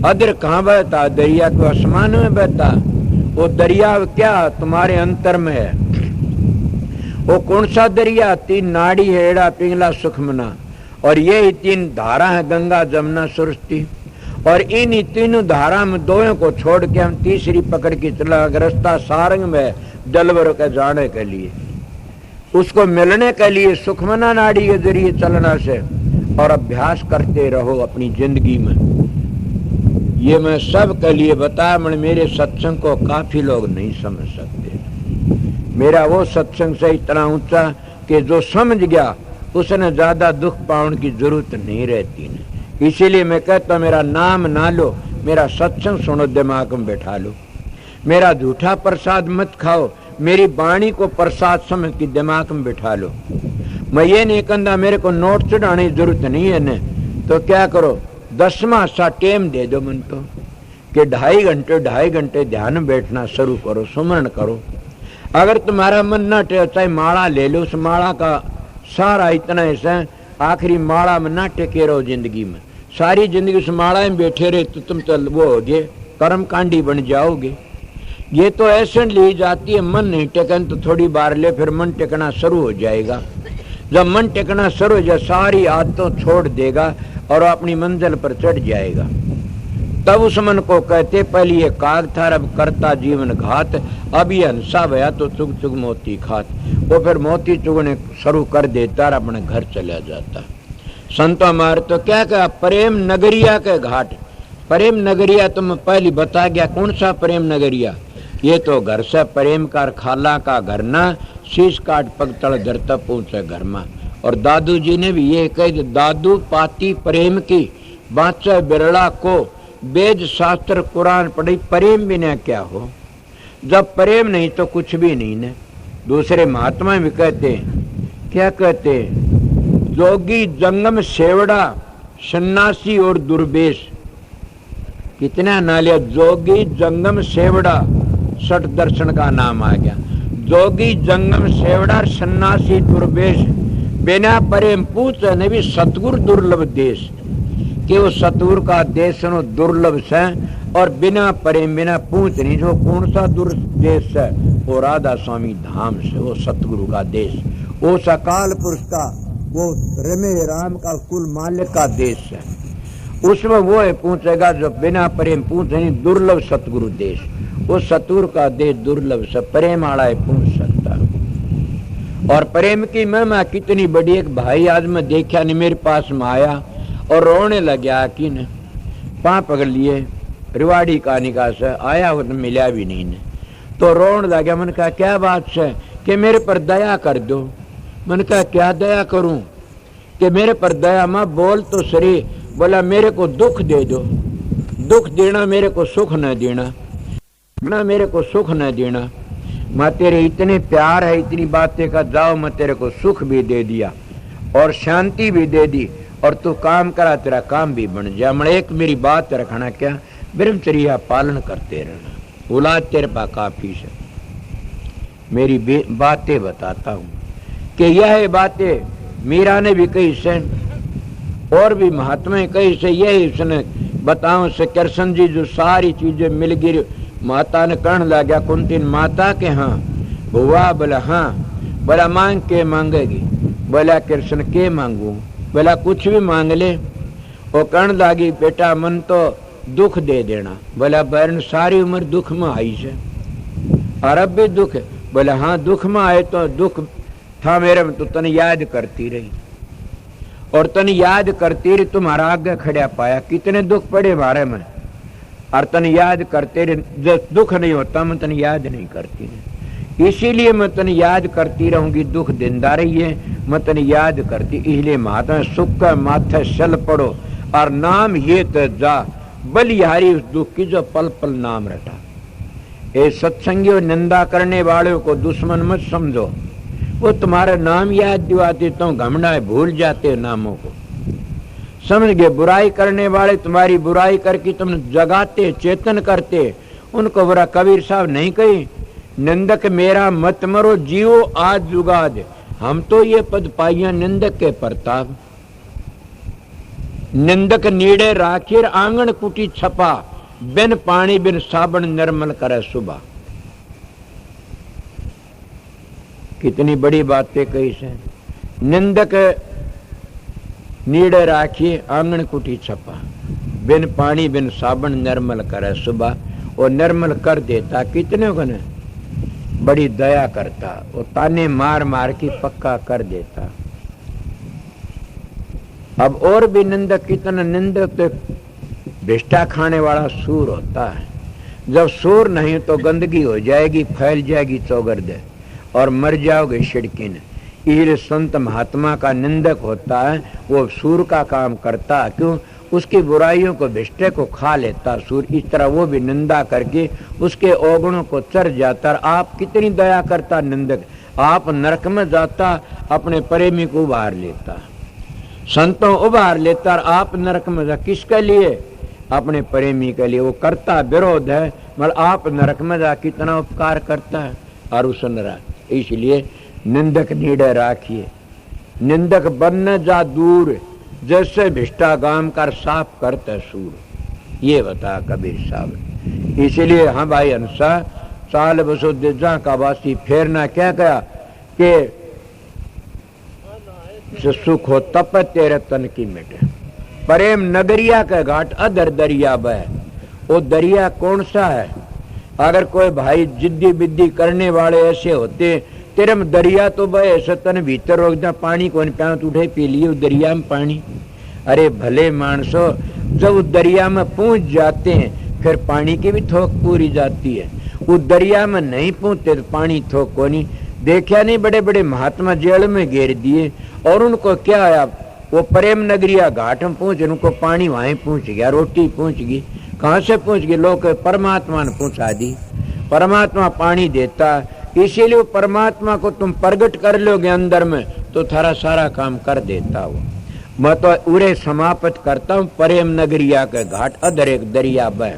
अदर कहाँ बहता, दरिया को आसमान में बहता। वो दरिया क्या तुम्हारे अंतर में है। वो कौन सा दरिया, 3 नाड़ी है, एड़ा पिंगला सुखमना, और ये 3 धारा है, गंगा जमुना सरस्वती। और इन तीनों धारा में 2 को छोड़ के हम तीसरी पकड़ के चला। रास्ता सारंग में जलवर के जाने के लिए, उसको मिलने के लिए सुखमना नाड़ी के जरिए चलना से, और अभ्यास करते रहो अपनी जिंदगी में। ये मैं सब के लिए बताया, मैं मेरे सत्संग को काफी लोग नहीं समझ सकते। मेरा वो सत्संग से इतना ऊंचा कि जो समझ गया उसने ज्यादा दुख पाने की जरूरत नहीं रहती ने। इसीलिए मैं कहता मेरा नाम ना लो, मेरा सत्संग सुनो, दिमाग में बैठा लो। मेरा झूठा प्रसाद मत खाओ, मेरी वाणी को प्रसाद समझ के दिमाग में बैठा लो। मैं ये नहीं कहता मेरे को नोट चढ़ाने की जरूरत नहीं है ने, तो क्या करो 10वां सा टेम दे दो मन को, कि 2.5 घंटे ध्यान में बैठना शुरू करो, सुमरण करो। अगर तुम्हारा मन न टे, चाहे माला ले लो, उस माला का सारा इतना ऐसा आखिरी माला में ना टेके रहो जिंदगी में। सारी जिंदगी उस माला में बैठे रहे तो तुम तो वो हो गए, कर्म कांडी बन जाओगे। ये तो ऐसे ली जाती है, मन नहीं टेकन तो थोड़ी बार ले, फिर मन टेकना शुरू हो जाएगा। जब मन टेकना शुरू हो जाए सारी आदतों छोड़ देगा और अपनी मंजिल पर चढ़ जाएगा। तब उस मन को कहते पहले ये काग था, अब करता जीवन घात, अब ये हंसा भया तो चुग चुग मोती खात। वो फिर मोती चुगने शुरू कर देता और अपने घर चला जाता। संतो हमारे तो क्या कहा, प्रेम नगरिया के घाट। प्रेम नगरिया तो मैं पहले बता गया, कौन सा प्रेम नगरिया। ये तो घर से प्रेम कर खाला का घर ना, शीश काट पग तड़ धरता पहुंचे घर में। और दादू जी ने भी ये कह दिया, दादू पाती प्रेम की बाचा बिरला को, वेद शास्त्र कुरान पढ़ी, प्रेम बिना क्या हो। जब प्रेम नहीं तो कुछ भी नहीं ने। दूसरे महात्मा भी कहते, क्या कहते, जोगी जंगम सेवड़ा सन्यासी और दुर्वेश। कितना ना लिया, जोगी जंगम सेवड़ा, 6 दर्शन का नाम आ गया। जोगी जंगम सेवड़ा सन्यासी दुर्वेश, बिना प्रेम पूछ ने भी सतगुरु दुर्लभ देश। कि वो सतगुरु का देश दुर्लभ से, और बिना प्रेम बिना पूछ नहीं। जो कौन सा देश है, वो राधा स्वामी धाम से, वो सतगुरु का देश, वो सकाल पुरुष का, वो रमे राम का कुल मालिक का देश है। उसमें वो है पूछेगा जो बिना प्रेम पूछ नहीं, दुर्लभ सतगुरु देश। वो सतगुरु का देश दुर्लभ से, प्रेम आड़ा है पूछ सकता। और प्रेम की महिमा कितनी बड़ी। एक भाई आज मैं देखा नहीं, मेरे पास में आया और रोने लग गया कि न पाँ पकड़ लिए, रिवाड़ी का निकाह से आया हो तो मिला भी नहीं ने, तो रोने लग गया। मैंने कहा क्या बात है, कि मेरे पर दया कर दो। मैंने कहा क्या दया करूं, कि मेरे पर दया माँ बोल तो सही। बोला मेरे को दुख दे दो, दुख देना मेरे को सुख न देना, ना मेरे को सुख न देना। मैं तेरे इतने प्यार है, इतनी बातें का जाओ, मैं तेरे को सुख भी दे दिया और शांति भी दे दी, और तू काम करा तेरा काम भी बन जाए। मैं एक मेरी बात रखना, क्या ब्रह्मचर्या पालन करते रहना, औलाद तेरे पास काफी है। मेरी बातें बताता हूँ कि यह बातें मीरा ने भी कही से, और भी महात्मा कही से, यही उसने बताऊं से। कृष्ण जी जो सारी चीजें मिल गिरी, माता ने कहने लगा कुंती माता के हाँ बुआ। बोला हाँ। बोला मांग के मांगेगी। बोला कृष्ण के मांगू। बोला कुछ भी मांग ले। वो कहने लगी बेटा मन तो दुख दे देना। बोला बहन सारी उम्र दुख में आई से, और अब भी दुख। बोला हाँ दुख में आए तो दुख था मेरे में, तो तने याद करती रही, और तने याद करती रही, तुम्हारा आगे खड़ा पाया। कितने दुख पड़े मारे में, और तने याद करते रहे। जब दुख नहीं होता मैं तने याद नहीं करती रही, इसीलिए मैं तने याद करती रहूंगी। दुख दिंदा रही है, मतन याद करती, इसलिए महात्मा सुख का माथे चल पड़ो और नाम ये तो जा बलिहारी उस दुख की जो पल पल नाम रटा। ए सत्संगियों, निंदा करने वालों को दुश्मन मत समझो, वो तुम्हारा नाम याद दिवाते तो घमंड भूल जाते नामों को, समझ गए। बुराई करने वाले तुम्हारी बुराई करके तुम जगाते चेतन करते, उनको बुरा कबीर साहब नहीं कही, निंदक मेरा मत मरो जियो आज जुगाद। हम तो ये पद पाइया निंदक के प्रताप। निंदक नीड़े राखिर आंगन कुटी छपा, बिन पानी बिन साबन निर्मल करे सुबह। कितनी बड़ी बातें कही से। निंदक नीड़े राखिए आंगन कुटी छपा, बिन पानी बिन साबन निर्मल करे सुबह। और निर्मल कर देता कितने को ने, बड़ी दया करता, वो ताने मार मार की पक्का कर देता। अब और भी निंदक कितना, निंदक तो भिष्टा खाने वाला सूर होता है। जब सूर नहीं तो गंदगी हो जाएगी, फैल जाएगी चौगर्दे और मर जाओगे छिड़किन। इसलिए संत महात्मा का निंदक होता है, वो सूर का काम करता। क्यों? उसकी बुराइयों को भिष्टे को खा लेता सूर। इस तरह वो भी निंदा करके उसके औगुणों को चढ़ जाता। आप कितनी दया करता निंदक, आप नरक में जाता अपने प्रेमी को उबार लेता, संतों उबार लेता, आप नरक में जा किसके लिए? अपने प्रेमी के लिए। वो करता विरोध है, मगर आप नरक में जा कितना उपकार करता है और सुन रहा। इसलिए निंदक नीड़े राखिए, निंदक बनने जा दूर, जैसे भिष्टा गाम कर साफ करते सूर। ये बता कबीर साहब। इसलिए हाँ भाई हंसा साल बसो दिजा का वासी फेरना क्या कहा कि सुख हो तप तेरे तन की मिटे, प्रेम नगरिया के घाट अधर दरिया बह। वो दरिया कौन सा है? अगर कोई भाई जिद्दी बिद्दी करने वाले ऐसे होते, तेरे में दरिया तो बहे ऐसे तन भीतर रोक जा, पानी कौन प्यास उठे पी लिए दरिया में पानी। अरे भले मानसो, जब उस दरिया में पहुंच जाते हैं फिर पानी की भी थोक पूरी जाती है। उस दरिया में नहीं पहुंचते तो पानी थोक को नहीं। देखा नहीं बड़े बड़े महात्मा जेल में घेर दिए और उनको क्या आया, वो प्रेम नगरिया घाट में पहुंचे, उनको पानी वहीं पहुंच गया, रोटी पहुंच गई। कहाँ से पहुंच गई? लोग परमात्मा ने पहुंचा दी। परमात्मा पानी देता, इसीलिए परमात्मा को तुम प्रगट कर लोगे अंदर में तो थारा सारा काम कर देता। वो मैं तो उरे समाप्त करता हूँ, प्रेम नगरिया के घाट अधर एक दरिया बह,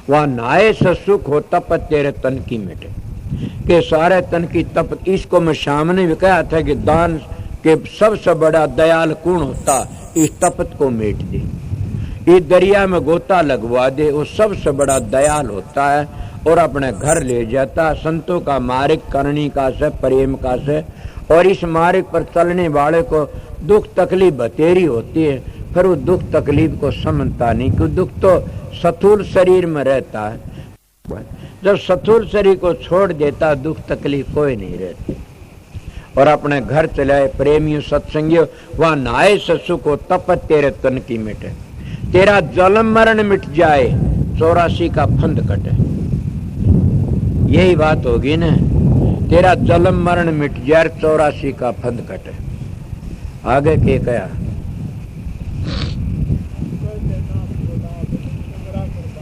वहां नहाए से सुख हो तप तेरे तन की मिटे। के सारे तन की तप। इसको मैं सामने भी कहा था कि दान के सबसे बड़ा दयाल कौन होता, इस तपत को मेट दे, इस दरिया में गोता लगवा दे, वो सबसे बड़ा दयाल होता है और अपने घर ले जाता। संतों का मार्ग करनी का से, प्रेम का से, और इस मार्ग पर चलने वाले को दुख तकलीफ बतेरी होती है, फिर वो दुख तकलीफ को समझता नहीं, क्योंकि दुख तो स्थूल शरीर में रहता है। जब स्थूल शरीर को छोड़ देता दुख तकलीफ कोई नहीं रहती। और अपने घर चलाए प्रेमियों सत्संगियों, वहां नहाए से सुख हो तप तेरे तन की मिटे, तेरा जन्म मरण मिट जाए, 84 का फंद कटे। यही बात होगी ना, तेरा जन्म मरण मिट जाए, 84 का फंद कटे। आगे के कया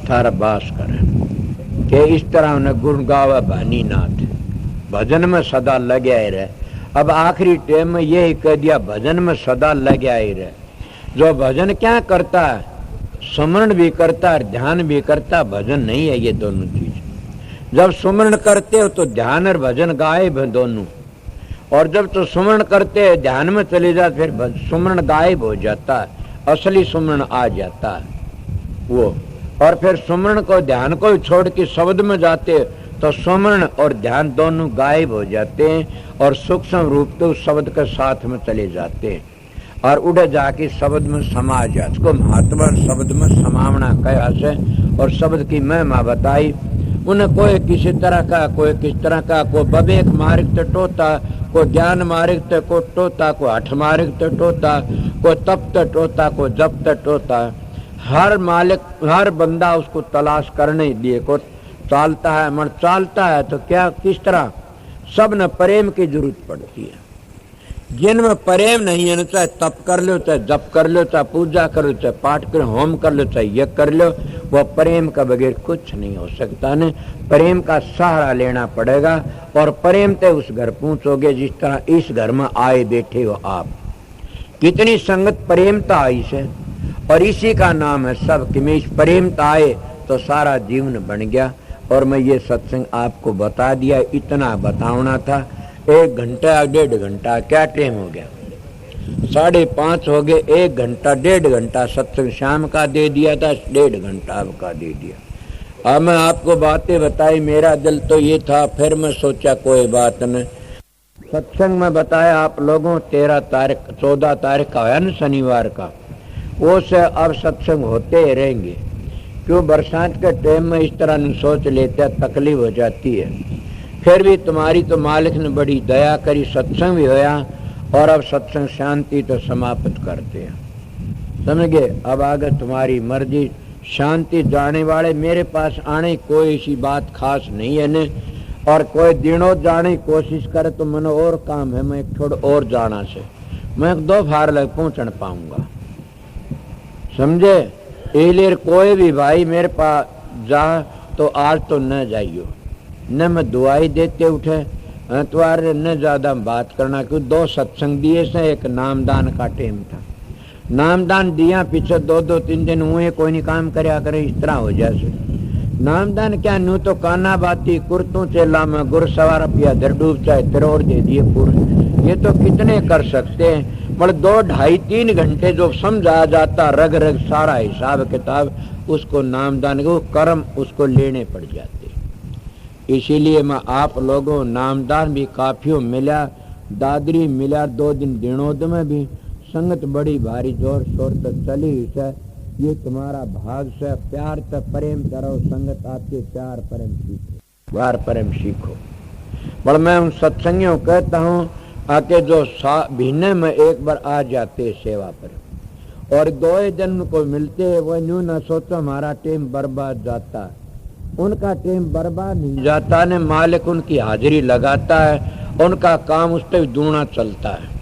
थारा बास करे के इस तरह उन्हें गुण गावा भानी नाथ, भजन में सदा लगे ही रहे। अब आखिरी टाइम में यही कह दिया, भजन में सदा लगे ही रहे। जो भजन क्या करता है, स्मरण भी करता है, ध्यान भी करता, भजन नहीं है ये दोनों चीज। जब सुमरण करते हो तो ध्यान और भजन गायब है दोनों, और जब तो सुमरण करते हैं ध्यान में चले जाते फिर सुमरण गायब हो जाता है, असली सुमरण आ जाता है वो। और फिर सुमरण को ध्यान को छोड़ के शब्द में जाते तो सुमरण और ध्यान दोनों गायब हो जाते हैं और सूक्ष्म रूप तो शब्द के साथ में चले जाते हैं और उड़ जाके शब्द में समा जाते। उसको महात्मा शब्द में समावना कहा से, और शब्द की महिमा बताई। उन्हें कोई किसी तरह का, कोई किस तरह का, कोई बबेक मार्ग तो टोता, कोई ज्ञान मार्ग तो को टोता, कोई हठ मार्ग तो टोता, कोई तप तो टोता, कोई जप तो टोता। हर मालिक, हर बंदा उसको तलाश करने दिए को चालता है, मगर चालता है तो क्या किस तरह? सब न प्रेम की जरूरत पड़ती है। जिनमें प्रेम नहीं है ना, चाहे तप कर लो, चाहे जप कर लो, चाहे पूजा कर लो, चाहे पाठ कर होम कर लो, चाहे यज्ञ कर लो, वह प्रेम का बगैर कुछ नहीं हो सकता ने। प्रेम का सहारा लेना पड़ेगा और प्रेम से उस घर पहुंचोगे जिस तरह इस घर में आए बैठे हो आप। कितनी संगत प्रेमता आई से, और इसी का नाम है सब कि मैं इस प्रेमता आए तो सारा जीवन बन गया। और मैं ये सत्संग आपको बता दिया, इतना बताना था। 1 घंटा 1.5 घंटा क्या टाइम हो गया, 5:30 हो गए। 1 घंटा 1.5 घंटा सत्संग शाम का दे दिया था, 1.5 घंटा आपका दे दिया। अब मैं आपको बातें बताई, मेरा दिल तो ये था, फिर मैं सोचा कोई बात नहीं। सत्संग में बताया आप लोगों 14 तारीख का है ना, शनिवार का, वो से अब सत्संग होते रहेंगे। क्यों बरसात के टाइम में इस तरह न सोच लेते, तकलीफ हो जाती है। फिर भी तुम्हारी तो मालिक ने बड़ी दया करी, सत्संग भी होया और अब सत्संग शांति तो समाप्त करते हैं, समझ गए। अब आगे तुम्हारी मर्जी, शांति जाने वाले मेरे पास आने कोई ऐसी बात खास नहीं है ने। और कोई दिनों जाने की कोशिश करे तो मैंने और काम है, मैं थोड़ा और जाना से मैं 2 फार लग पहुंचना पाऊंगा, समझे। इसलिए कोई भी भाई मेरे पास जा तो आज तो न जाइयो, न मैं दुआई देते उठे तुम्हारे न ज्यादा बात करना। क्यों 2 सत्संग दिए से, एक नामदान का टेम था, नामदान दिया पीछे 2-3 दिन हुए, कोई नहीं काम करया करे, इस तरह हो जाए। नामदान क्या नू तो काना बाती कुर्तू चेला में गुर सवार पिया डूब चाहे तिरोड़ दे दिए पुर, ये तो कितने कर सकते हैं। मतलब 2-2.5-3 घंटे जो समझा जाता रग रग सारा हिसाब किताब, उसको नामदान को कर्म उसको लेने पड़ जाते। इसीलिए मैं आप लोगों नामदान भी काफियों मिला, दादरी मिला, 2 दिन दिनोद में भी संगत बड़ी भारी जोर शोर तक चली है। ये तुम्हारा भाग से, प्यार तक प्रेम करो, संगत आपके प्यार प्रेम सीखो, प्यार प्रेम सीखो। पर मैं उन सत्संगियों कहता हूँ आके जो महीने में एक बार आ जाते सेवा पर और 2 जन्म को मिलते, वो यूं न सोचो हमारा टाइम बर्बाद जाता, उनका टाइम बर्बाद नहीं जाता ने। मालिक उनकी हाजिरी लगाता है, उनका काम उस पर दूना चलता है।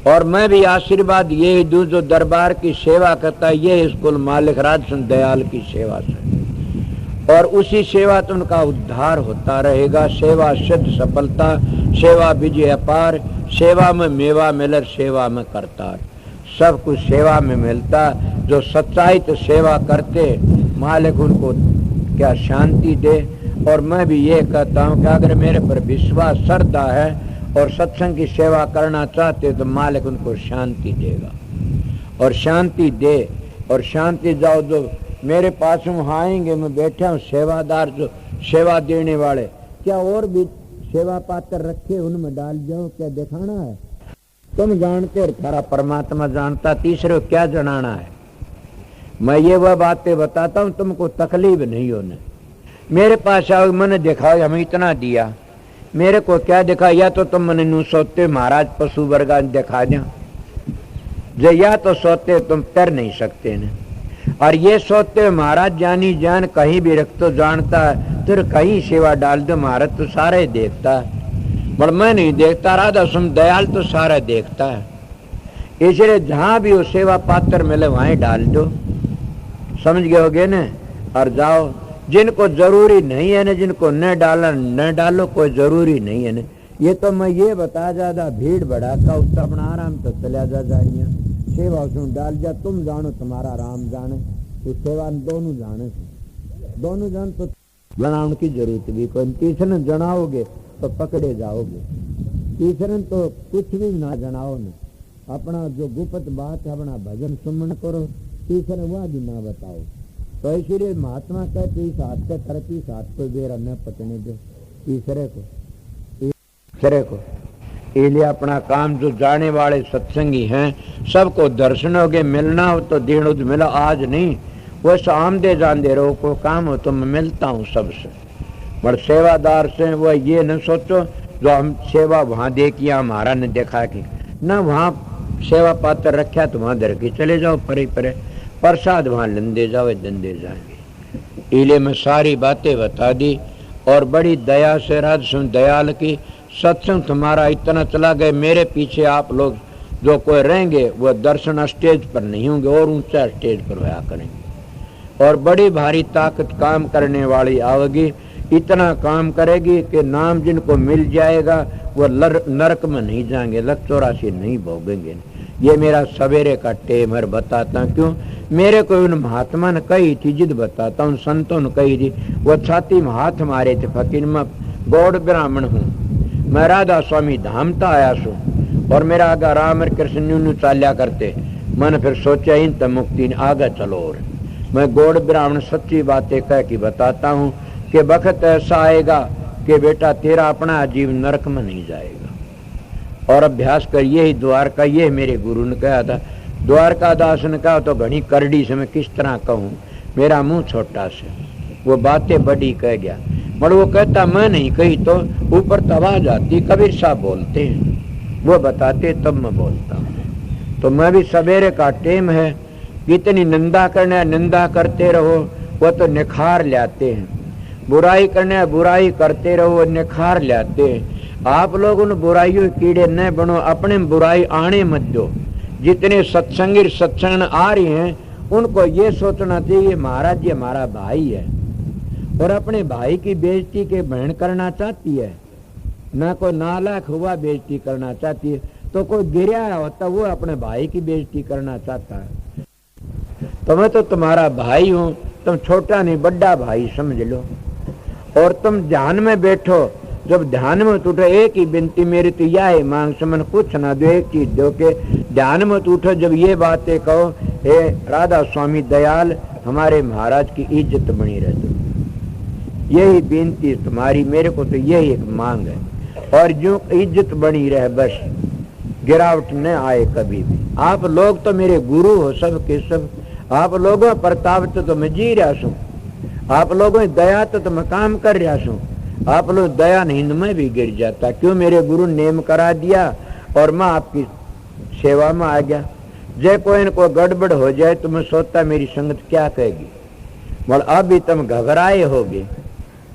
और मैं भी आशीर्वाद ये दूं जो दरबार की सेवा करता है, ये स्कूल मालिक राजचंद्र दयाल की सेवा से, और उसी सेवा तो उनका उद्धार होता रहेगा। सेवा सिद्ध सफलता, सेवा विजय अपार, सेवा में मेवा मिलर, सेवा में करतार, सब कुछ सेवा में मिलता। जो सच्चाई तो सेवा करते, मालिक उनको क्या शांति दे। और मैं भी ये कहता हूँ कि अगर मेरे पर विश्वास श्रद्धा है और सत्संग की सेवा करना चाहते तो मालिक उनको शांति देगा और शांति दे। और शांति जाओ जो मेरे पास वहाँ आएंगे, मैं बैठा हूँ सेवादार जो सेवा देने वाले, क्या और भी सेवा पात्र रखे उनमें डाल जाओ, क्या दिखाना है। तुम जानते और थारा परमात्मा जानता, तीसरे को क्या जनाना है। मैं ये वह बातें बताता हूँ, तुमको तकलीफ नहीं होने। मेरे पास आओ, मैंने देखा हमें इतना दिया, मेरे को क्या दिखा, या तो तुम मैंने नू सोते महाराज पशु वर्गा दिखा दिया, जो या तो सोते तुम तर नहीं सकते न, और ये सोते महाराज जानी जान कहीं भी रख तो जानता है, फिर कहीं सेवा डाल दो महाराज तो सारे देखता है, पर मैं नहीं देखता। राधा सुम दयाल तो सारा देखता है, इसलिए जहां भी वो सेवा पात्र मिले वहीं डाल दो, समझ गए होगे न। और जाओ, जिनको जरूरी नहीं है न, जिनको न डाला न डालो, कोई जरूरी नहीं है न। ये तो मैं ये बता ज्यादा भीड़ भड़ाका उसका अपना आराम तो चला जा जाइए, सेवा उसमें डाल जा, तुम जानो तुम्हारा राम जाने, उस सेवा दोनों जाने, दोनों जान तो जनाने की जरूरत भी कोई। तीसरे जनाओगे तो पकड़े जाओगे, तीसरे तो कुछ भी ना जनाओ न, अपना जो गुप्त बात है अपना भजन सुमन करो, तीसरे वह भी ना बताओ। तो इसलिए महात्मा कहते इस हाथ के तरफ इस हाथ को बेरा न पकड़ने दो तीसरे को, इसलिए अपना काम जो जाने वाले सत्संगी हैं सबको दर्शन हो गए, मिलना हो तो दिन मिला, आज नहीं वैसे आमदे जानदे रहो, को काम हो तो मैं मिलता हूँ सबसे। बड़ सेवादार से वो ये न सोचो जो हम सेवा वहाँ देखिए हमारा न देखा कि न, वहाँ सेवा पात्र रखा तो वहाँ धर के चले जाओ, परे परे प्रसाद वहाँ लंदे जाओ, दंदे जाएंगे। इले में सारी बातें बता दी और बड़ी दया से राजसुन दयाल की सत्संग तुम्हारा इतना चला गए, मेरे पीछे आप लोग जो कोई रहेंगे वो दर्शन स्टेज पर नहीं होंगे और ऊंचा स्टेज पर होया करेंगे। और बड़ी भारी ताकत काम करने वाली आवेगी, इतना काम करेगी कि नाम जिनको मिल जाएगा वो नरक में नहीं जाएंगे, लख 84 नहीं भोगेंगे। ये मेरा सवेरे का टेम है, बताता क्यों, मेरे को उन महात्मा ने कही थी, जिद बताता उन संतों ने कही थी, वो छाती में हाथ मारे थे, फकीर मैं गौड़ ब्राह्मण हूँ, मैं राधा स्वामी धाम ता आया सू और मेरा आगा राम और कृष्ण चाल्या करते, मैंने फिर सोचा इन तो मुक्ति ने आगे चलो। और मैं गौड़ ब्राह्मण सच्ची बातें कह के बताता हूँ कि वक्त ऐसा आएगा कि बेटा तेरा अपना जीव नरक में नहीं जाएगा। और अभ्यास कर, यही द्वारका, ये मेरे गुरु ने कहा था, द्वारका दास ने कहा तो घनी करड़ी से मैं किस तरह कहूँ, मेरा मुंह छोटा से, वो बातें बड़ी कह गया। मगर वो कहता मैं नहीं कही तो ऊपर तो आवाज आती, कबीर साहब बोलते हैं, वो बताते तब मैं बोलता हूँ। तो मैं भी सवेरे का टेम है, कितनी निंदा करने, निंदा करते रहो वो तो निखार लाते हैं, बुराई करने बुराई करते रहो वो निखार लाते हैं। आप लोग उन बुराइयों कीड़े न बनो, अपने बुराई आने मत दो। जितने सत्संगी सत्संग आ रही हैं उनको ये सोचना चाहिए महाराज ये हमारा भाई है, और अपने भाई की बेइज्जती के बहन करना चाहती है, ना कोई नालायक हुआ बेइज्जती करना चाहती है, तो कोई गिरा होता वो अपने भाई की बेइज्जती करना चाहता है। तो मैं तो तुम्हारा भाई हूँ, तुम छोटा नहीं बड़ा भाई समझ लो। और तुम ध्यान में बैठो, जब ध्यान में उठो, एक ही विनती मेरी तो यह है, मांग से मन कुछ ना दो, एक चीज दो के ध्यान में उठो, जब ये बातें कहो, हे राधा स्वामी दयाल हमारे महाराज की इज्जत बनी रहे, तो यही विनती तुम्हारी, मेरे को तो यही एक मांग है। और जो इज्जत बनी रहे, बस गिरावट न आए कभी भी। आप लोग तो मेरे गुरु हो सब के सब, आप लोगों प्रताप तो मैं जी रहा हूँ, आप लोगों दया तो मैं काम कर रहा हूँ, आप लोग दया नींद में भी गिर जाता, क्यों मेरे गुरु नेम करा दिया और मैं आपकी सेवा में आ गया। जय कोई इनको गड़बड़ हो जाए तो मैं सोचता मेरी संगत क्या कहेगी, मगर अभी तुम घबराए होगे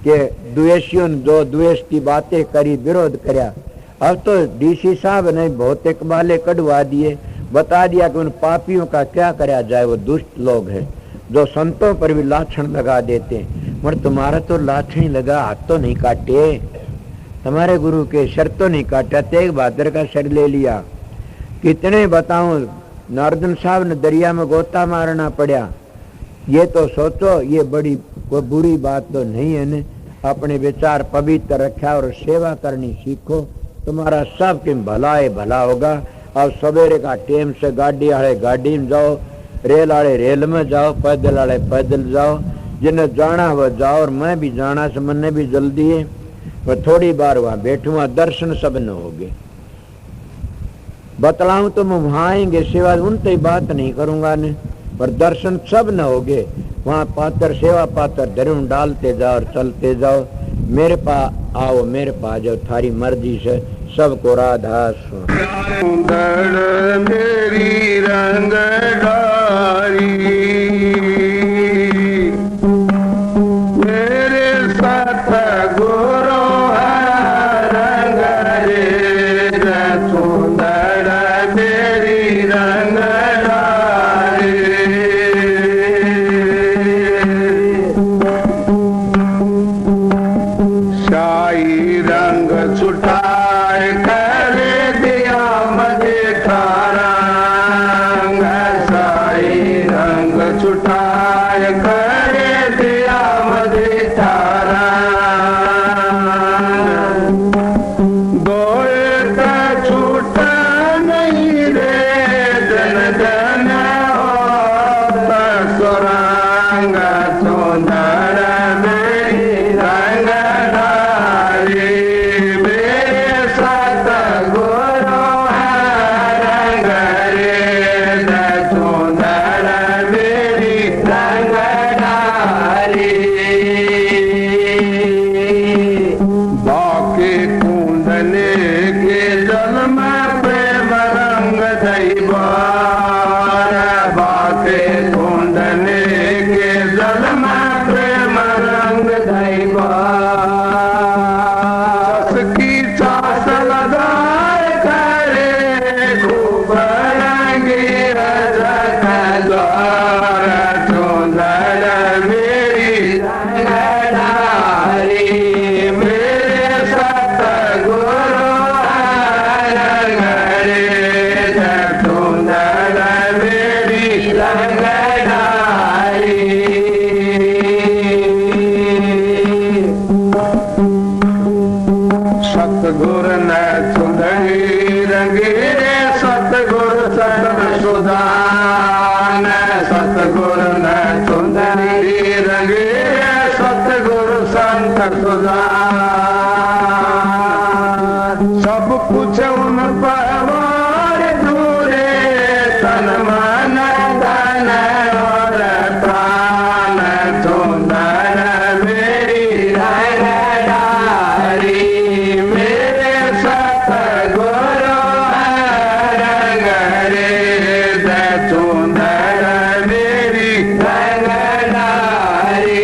कि द्वेषियों ने जो द्वेष की बातें करी, विरोध करया, अब तो डीसी साहब ने भौतिक वाले कढ़वा दिए, बता दिया कि उन पापियों का क्या करा जाए, वो दुष्ट लोग हैं जो संतों पर भी लाछन लगा देते हैं। मगर तुम्हारा तो लाछन लगा, हाथ तो नहीं काटे, तुम्हारे गुरु के सर तो नहीं काटा, तेग बहादुर का सर ले लिया। कितने बताऊं, नारदन साहब ने दरिया में गोता मारना पड़ा। ये तो सोचो ये बड़ी कोई बुरी बात तो नहीं है ने, अपने विचार पवित्र रखा और सेवा करनी सीखो, तुम्हारा सब के भला है भला होगा। अब सवेरे का टाइम से गाड़ी वाले गाड़ी में जाओ, रेल वाले रेल में जाओ, पैदल वाले पैदल जाओ, जिन्हें जाना वो जाओ, और मैं भी जाना से मैंने भी जल्दी है, पर थोड़ी बार वहां बैठूंगा, दर्शन सब न होगे। बतलाऊं तो मैं वहां आएंगे, सेवा उनसे बात नहीं करूंगा ने, पर दर्शन सब न होगे। वहां पात्र सेवा पात्र धर्म डालते जाओ और चलते जाओ, मेरे पास आओ, मेरे पास जाओ, थारी मर्जी से सबको राधा मेरी रंग डारी मेरे साथ गुरु रंग रे सुंदर मेरी रंग डारी शाही रंग छुटाए करे दिया मजे थारा, शाही रंग छुटाए करे दिया मजे थारा। दो एक छूटा नहीं रे जन जन होता सुरंग सुंदर मेरी रंग डारी मेरे सतगुर ने चुंदड़ी रंगी रे सतगुर सत सुदान सतगुर ने चुंदड़ी रंगी रे सतगुर संत सुदान सब कुछ उन पर दूरे तन मन धन और प्राण चुंदन मेरी रंगदारी मेरे सतगुरु रंग रे चुंदन मेरी रंगदारी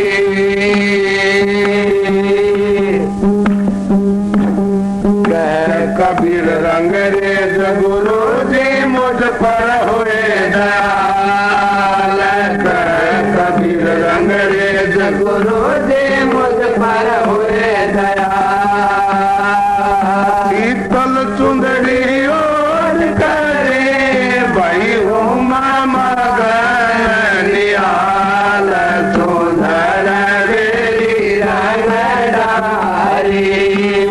कबीर रंग रेज गुरु जी मुझ पर हुए दयाल कबीर रंग रेज गुरु जी मुझ पर हुए दयाल शीतल चुंदड़ी ओढ़ करे भाई हो मगन निहाल चुंदर मेरी रंगदारी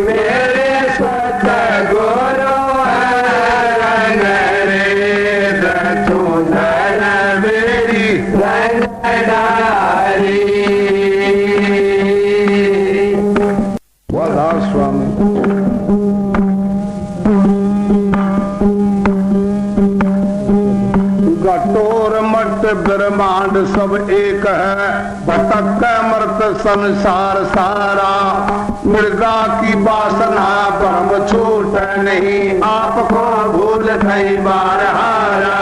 मेरे सतगुरु रंग रे चुंदर मेरी रंगदारी वाला स्वामी घटोर मट ब्रह्मांड सब एक है भटक मृत संसार सारा मृगा की वासना ब्रह्म छूट नहीं आपको भूल कई बार हारा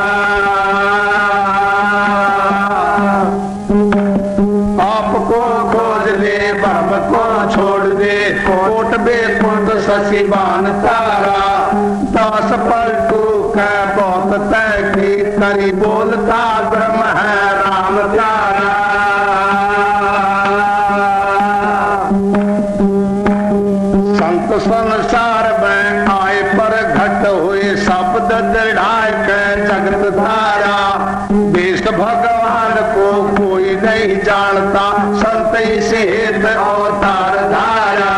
आपको खोज ले ब्रह्म को छोड़ दे कोट बेकुंठ शशिबान तारा दास पलटू का बहुत तय की करी बोलता ब्रह्म है राम प्यारा संत संसार में आए पर घट हुए शब्द दृढ़ाए के जगत धारा देश भगवान को कोई नहीं जानता संत इसे हित अवतार धारा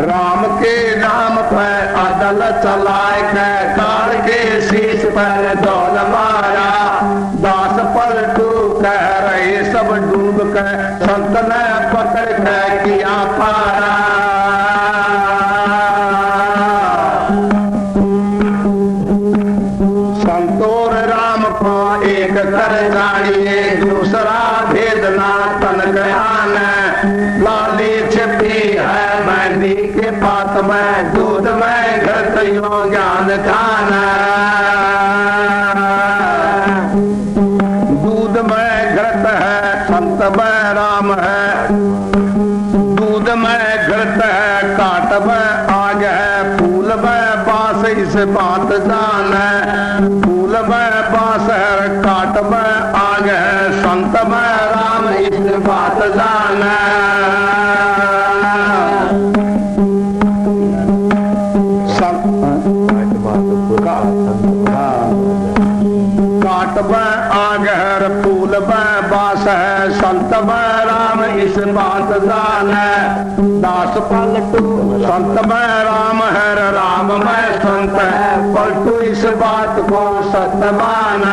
राम के नाम पर अदल चलाए के काल के शीश पर दौल मारा दास पलटू कह रहे सब डूब कर संत ने पकड़ के किया पारा संतोर राम को एक कर जानिए दूसरा भेदना तन ज्ञान लाली छिपी है मेहंदी के पात में दूध में घट यो ज्ञान खाना दूध में घट है संत में राम है दूध में घट है काट में आग है फूल में बांस इस बात जान है फूल में बांस है काट में आग है संत में राम इस बात जान काट में आग है फूल में बास है संत में राम इस बात जान है दास पलटू संत में राम है राम में संत है पलटू इस बात को सत्य मान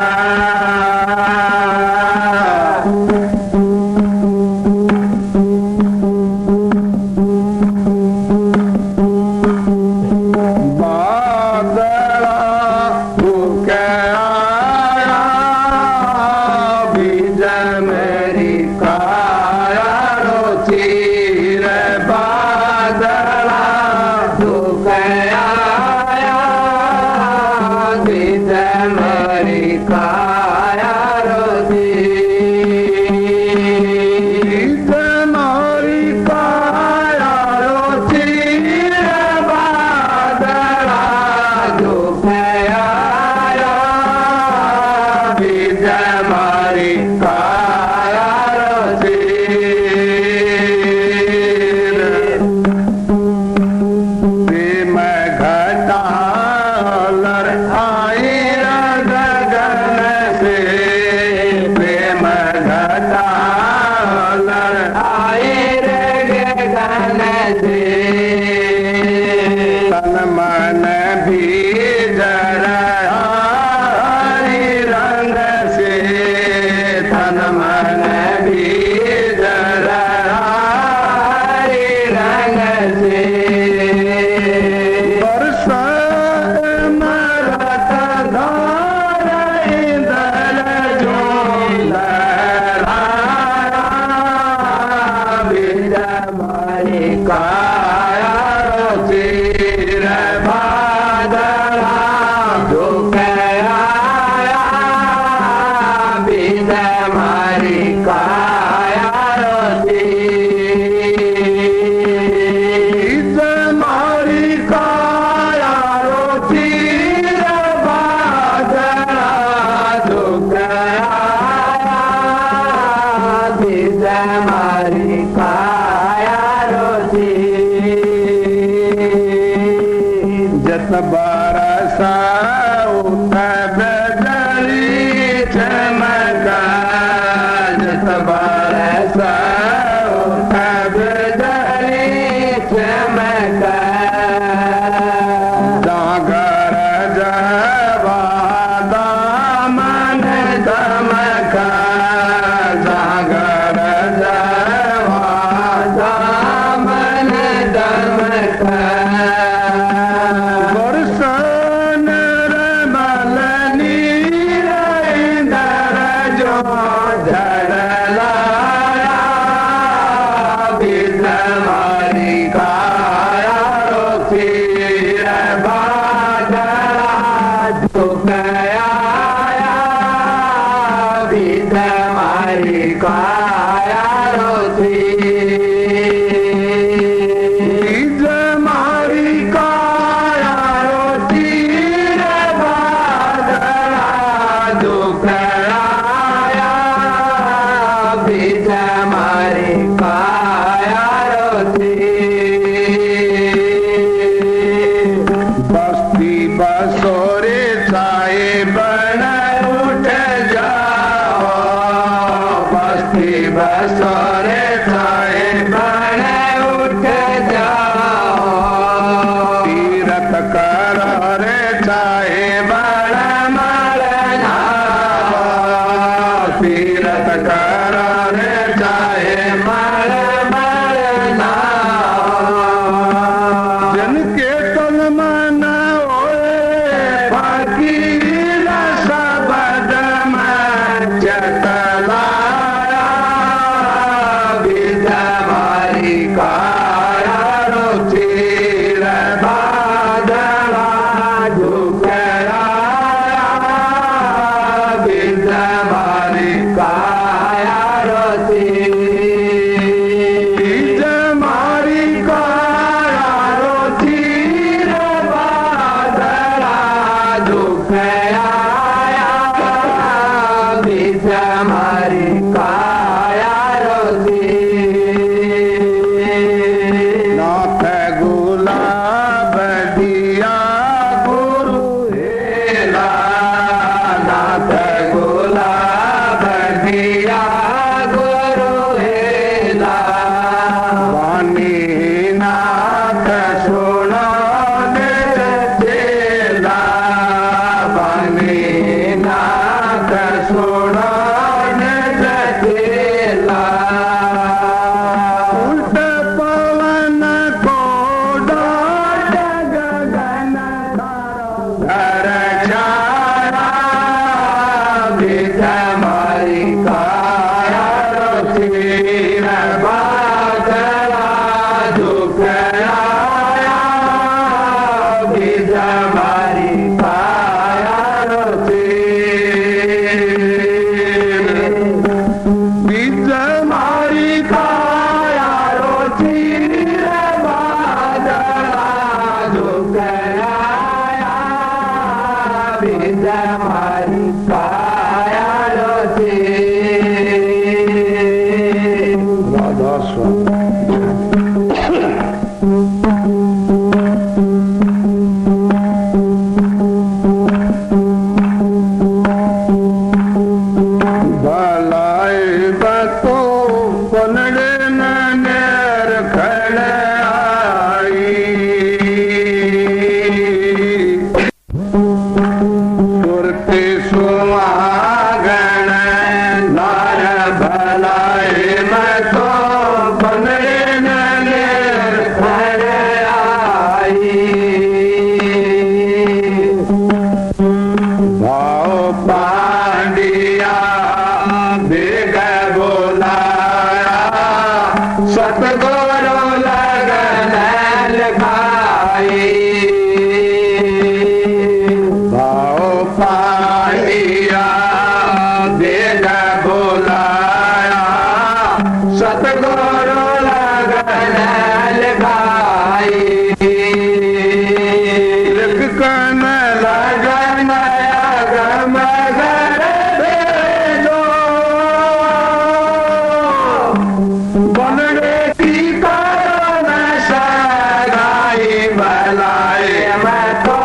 मन भी जरा रंग से तन मन भी जरा रंग से बरसा मरत धार इंदल जो लहरा बिज मारी काया रोचिर बादला दुख आया बिज मारी काया रोची मारी काया रोचिर बादला दुख आया बिज मारी काया रोची जत बरसा उठ बदली चमका जत बरसा उठ बदली चमका जागर जवा दामन दमका जागर जवा दामन दमका बरसन रमल नीर इंदर जो झड़लाया बिज मारी काया रोचिर बादला दुख आया बिज मारी काया रोची बिज मारी काया रोचिर बादला दुख आया बिज मारी काया रोची बस्ती बसोरे छाए सतगुरु लगन लगाई भाव पानिया देख बुलाया सतगुरु लगन लगाई लिखन लगन अगम घर भेजो बनने की कारण सगाई भलाई मैं तो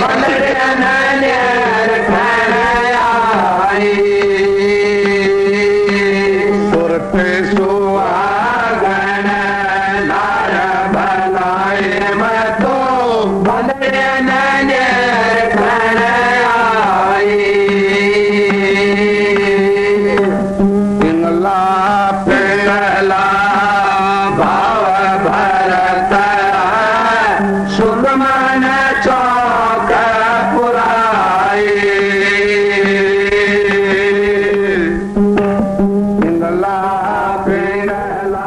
बनने नैर खड़ाई सुरते सुहागन नार भलाई मैं तो बनने नैर खड़ाई पिंगला पिंगला भाव भरत सुगमन चौक पुराई पिंगला पिंगला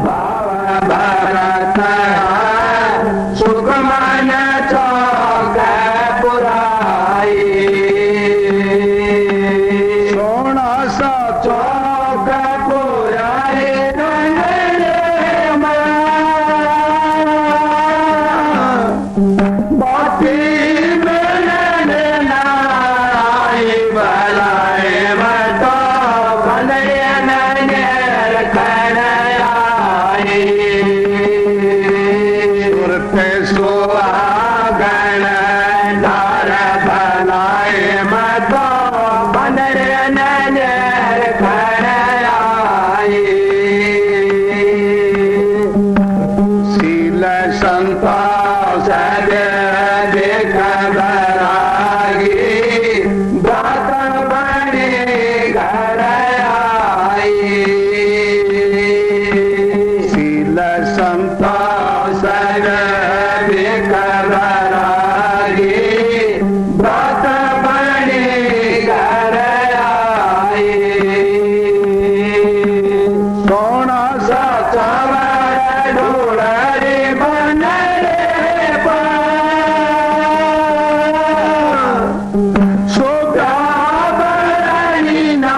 भाव भरत सुगमन चौक पुराई सोना सा चौक पुराई बाटी मिलने नाई भलाई मैं तो बनने नैर खड़ाई सुरते सुहागन नार भलाई मैं तो बनने नैर खड़ाई शील संता सद देख बरागी बात बने घर आई शील संता सद देख बरागी बात बने घर आई सोना सा चावर ढोलरे बनरे सोगा बरनी ना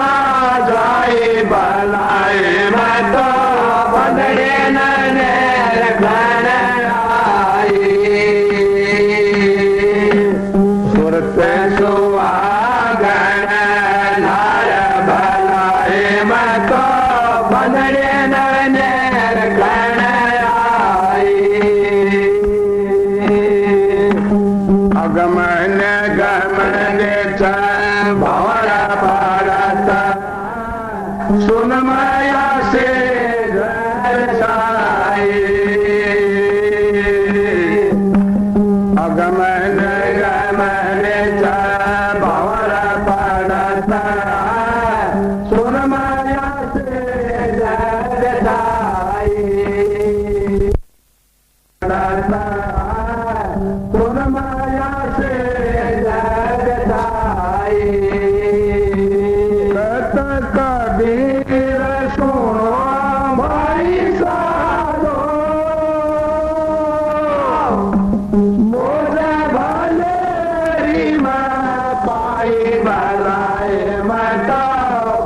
जाए भलाई मैं तो बनरे नैर खड़ाई सुरते सुहागन नार भलाई मैं तो बनरे नैर खड़ाई अगमन गमन भवर भारत सुन माया से घर साई अगमन गमन भवर भारत सुन माया से घर साई सुन माया से जगदाई कत कबीर सुनो भाई साधो मोर भले पाई भलाई मैं तो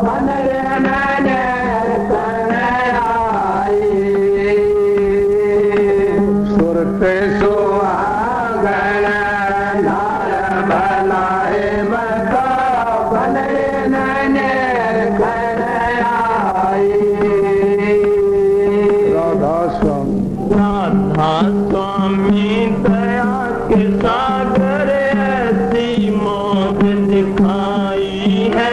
बनरे नैर खड़ाई सुरते सुहागन नार भलाई मैं तो बनरे नैर खड़ाई राधा स्वामी दया के सागर ऐसी मौत दिखाई है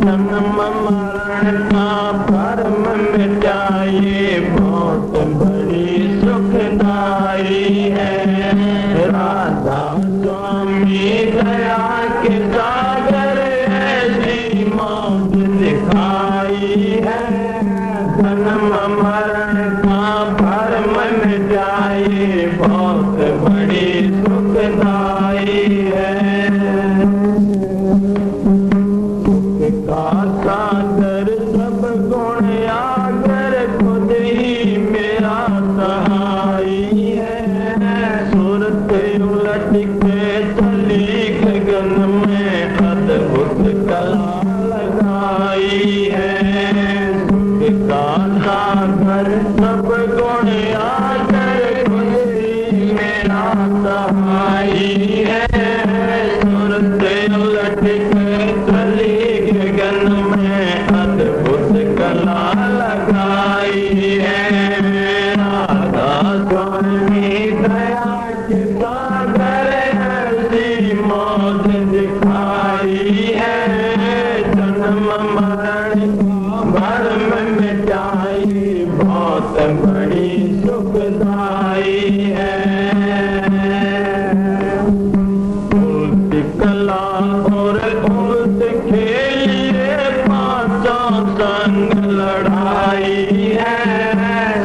जन्म मरण का भरम मिटाए बहुत बड़ी सुखदाई है राधा स्वामी दया के सागर ऐसी मौत दिखाई है जन्म मरण का भरम मिटाए बहुत बड़ी सुखदाई है का सागर सब गुण आगर खुद ही सब गुण आकर खुशी मेरा सहाई है। सूरत उलट कर चली गगन में अद्भुत कला लगाई है। राधा स्वामी दया के सागर ऐसी मौज दिखाई है। जन्म मरण भरम मिटाई बहुत बड़ी सुखदाई है। उल्टी कला और उल्ट खेलिए पांचों संग लड़ाई है।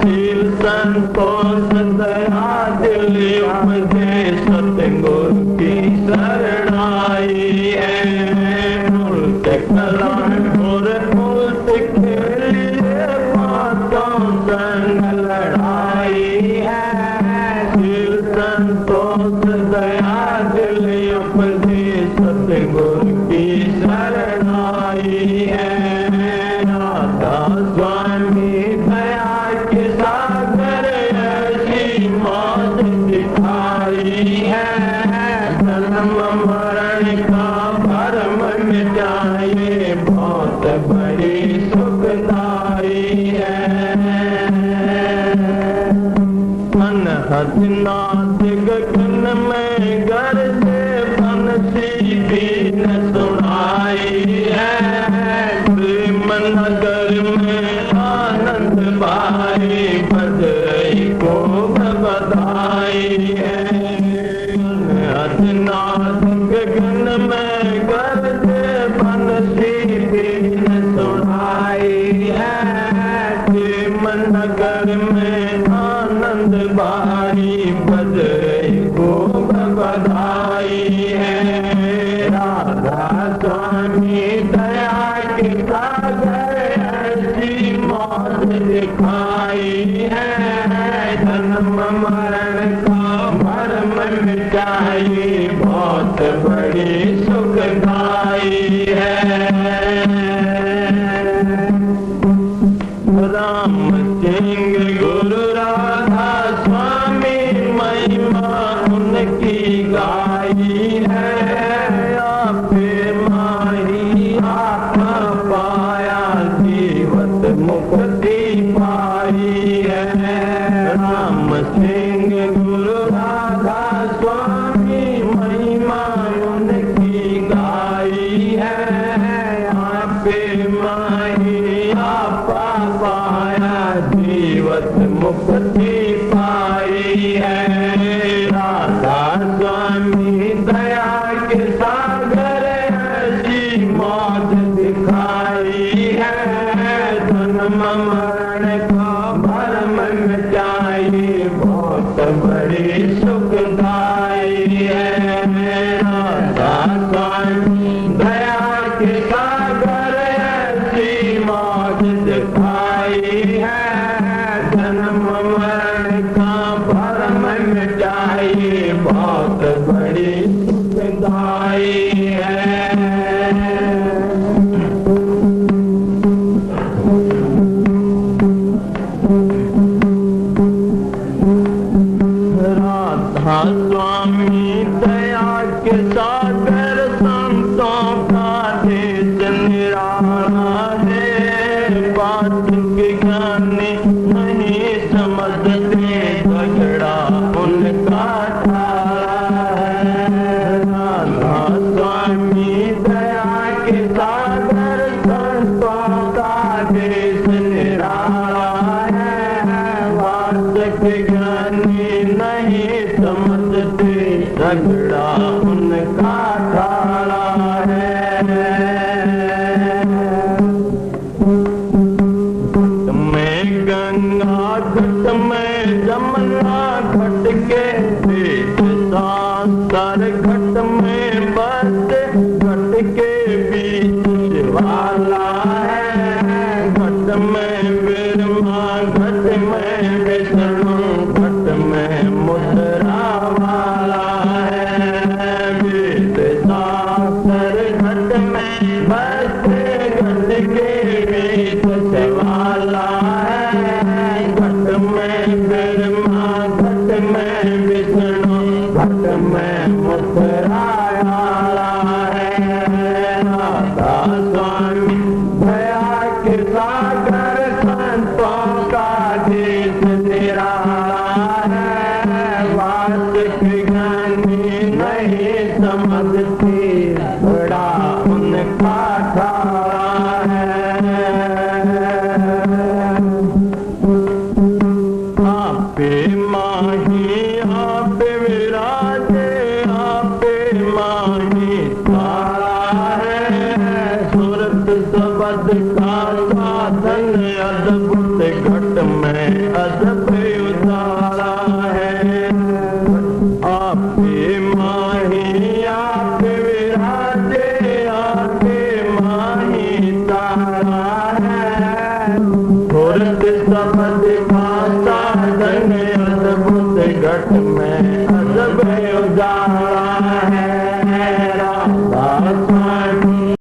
शील संतोष दया दिल उपदेश सतगुरु की शरणाई है। उल्ट कला और उल्ट खेलिए पांचों संग लड़ाई है। शील संतोष दया दिल उपदेश सतगुरु की शरणाई है। राधा स्वामी दया के सागर ऐसी मौज दिखाई है। जन्म मरण का भरम मिटाए बहुत बड़ी सुखदाई है। अनहद नाद गगन में गरजे बंसी बीन सुनाई है। प्रेम नगर में आनंद भाई बजरई को बधाई है। अनहद नाद गगन में गरजे बंसी बीन सुनाई है। प्रेम नगर में आनंद भाई बजरई को बधाई है। राधा स्वामी दया के सागर ऐसी मौज दिखाई है। जन्म मरण का भरम मिटाई बहुत बड़ी सुखदाई है। राम सिंह गुरु राधा स्वामी महिमा उनकी गाई है। आपे माही आत्मा पाया जीवत मुक्ति पाई है। राम सिंह गुरु राधा स्वामी महिमा उनकी गाई है। आपे माही आपा पाया जीवत मुक्ति पाई है। राधा स्वामी दया के सागर ऐसी मौज दिखाई है। जन्म मरण का भरम मिटाई बहुत बड़ी सुखदाई है। राधा स्वामी दया के सागर ऐसी मौज दिखाई है। जन्म मरण का भरम मिटाई बहुत बड़ी सुखदाई है। राधा स्वामी दया के सागर संतों का देश निराला है। बात के गाने नहीं समझते झगड़ा उनका ठाला है। राधा स्वामी दया के सागर संतों का देश निराला है। बात के गाने नहीं समझते झगड़ा उनका ठाला है। मैं गंगा घट में जमुना घट के बीच सागर घट में बस घट के बीच शिवाला है। घट में बिरमा घट में विष्णु घट में मुद्रा वाला है। बीच सागर घट में बस घट के बीच शिवाला है। घट निराला है, वास्तविक ज्ञानी नहीं समझती, बड़ा उनका ठाड़ा है। आपे माही आप विराजे, आपे माही तारा है, सूरत सबद का साधन, अद्भुत घट में अदब उतारा है। आपे माही आप विराजे, आपे माही तारा है, सूरत सबद का साधन, अद्भुत घट में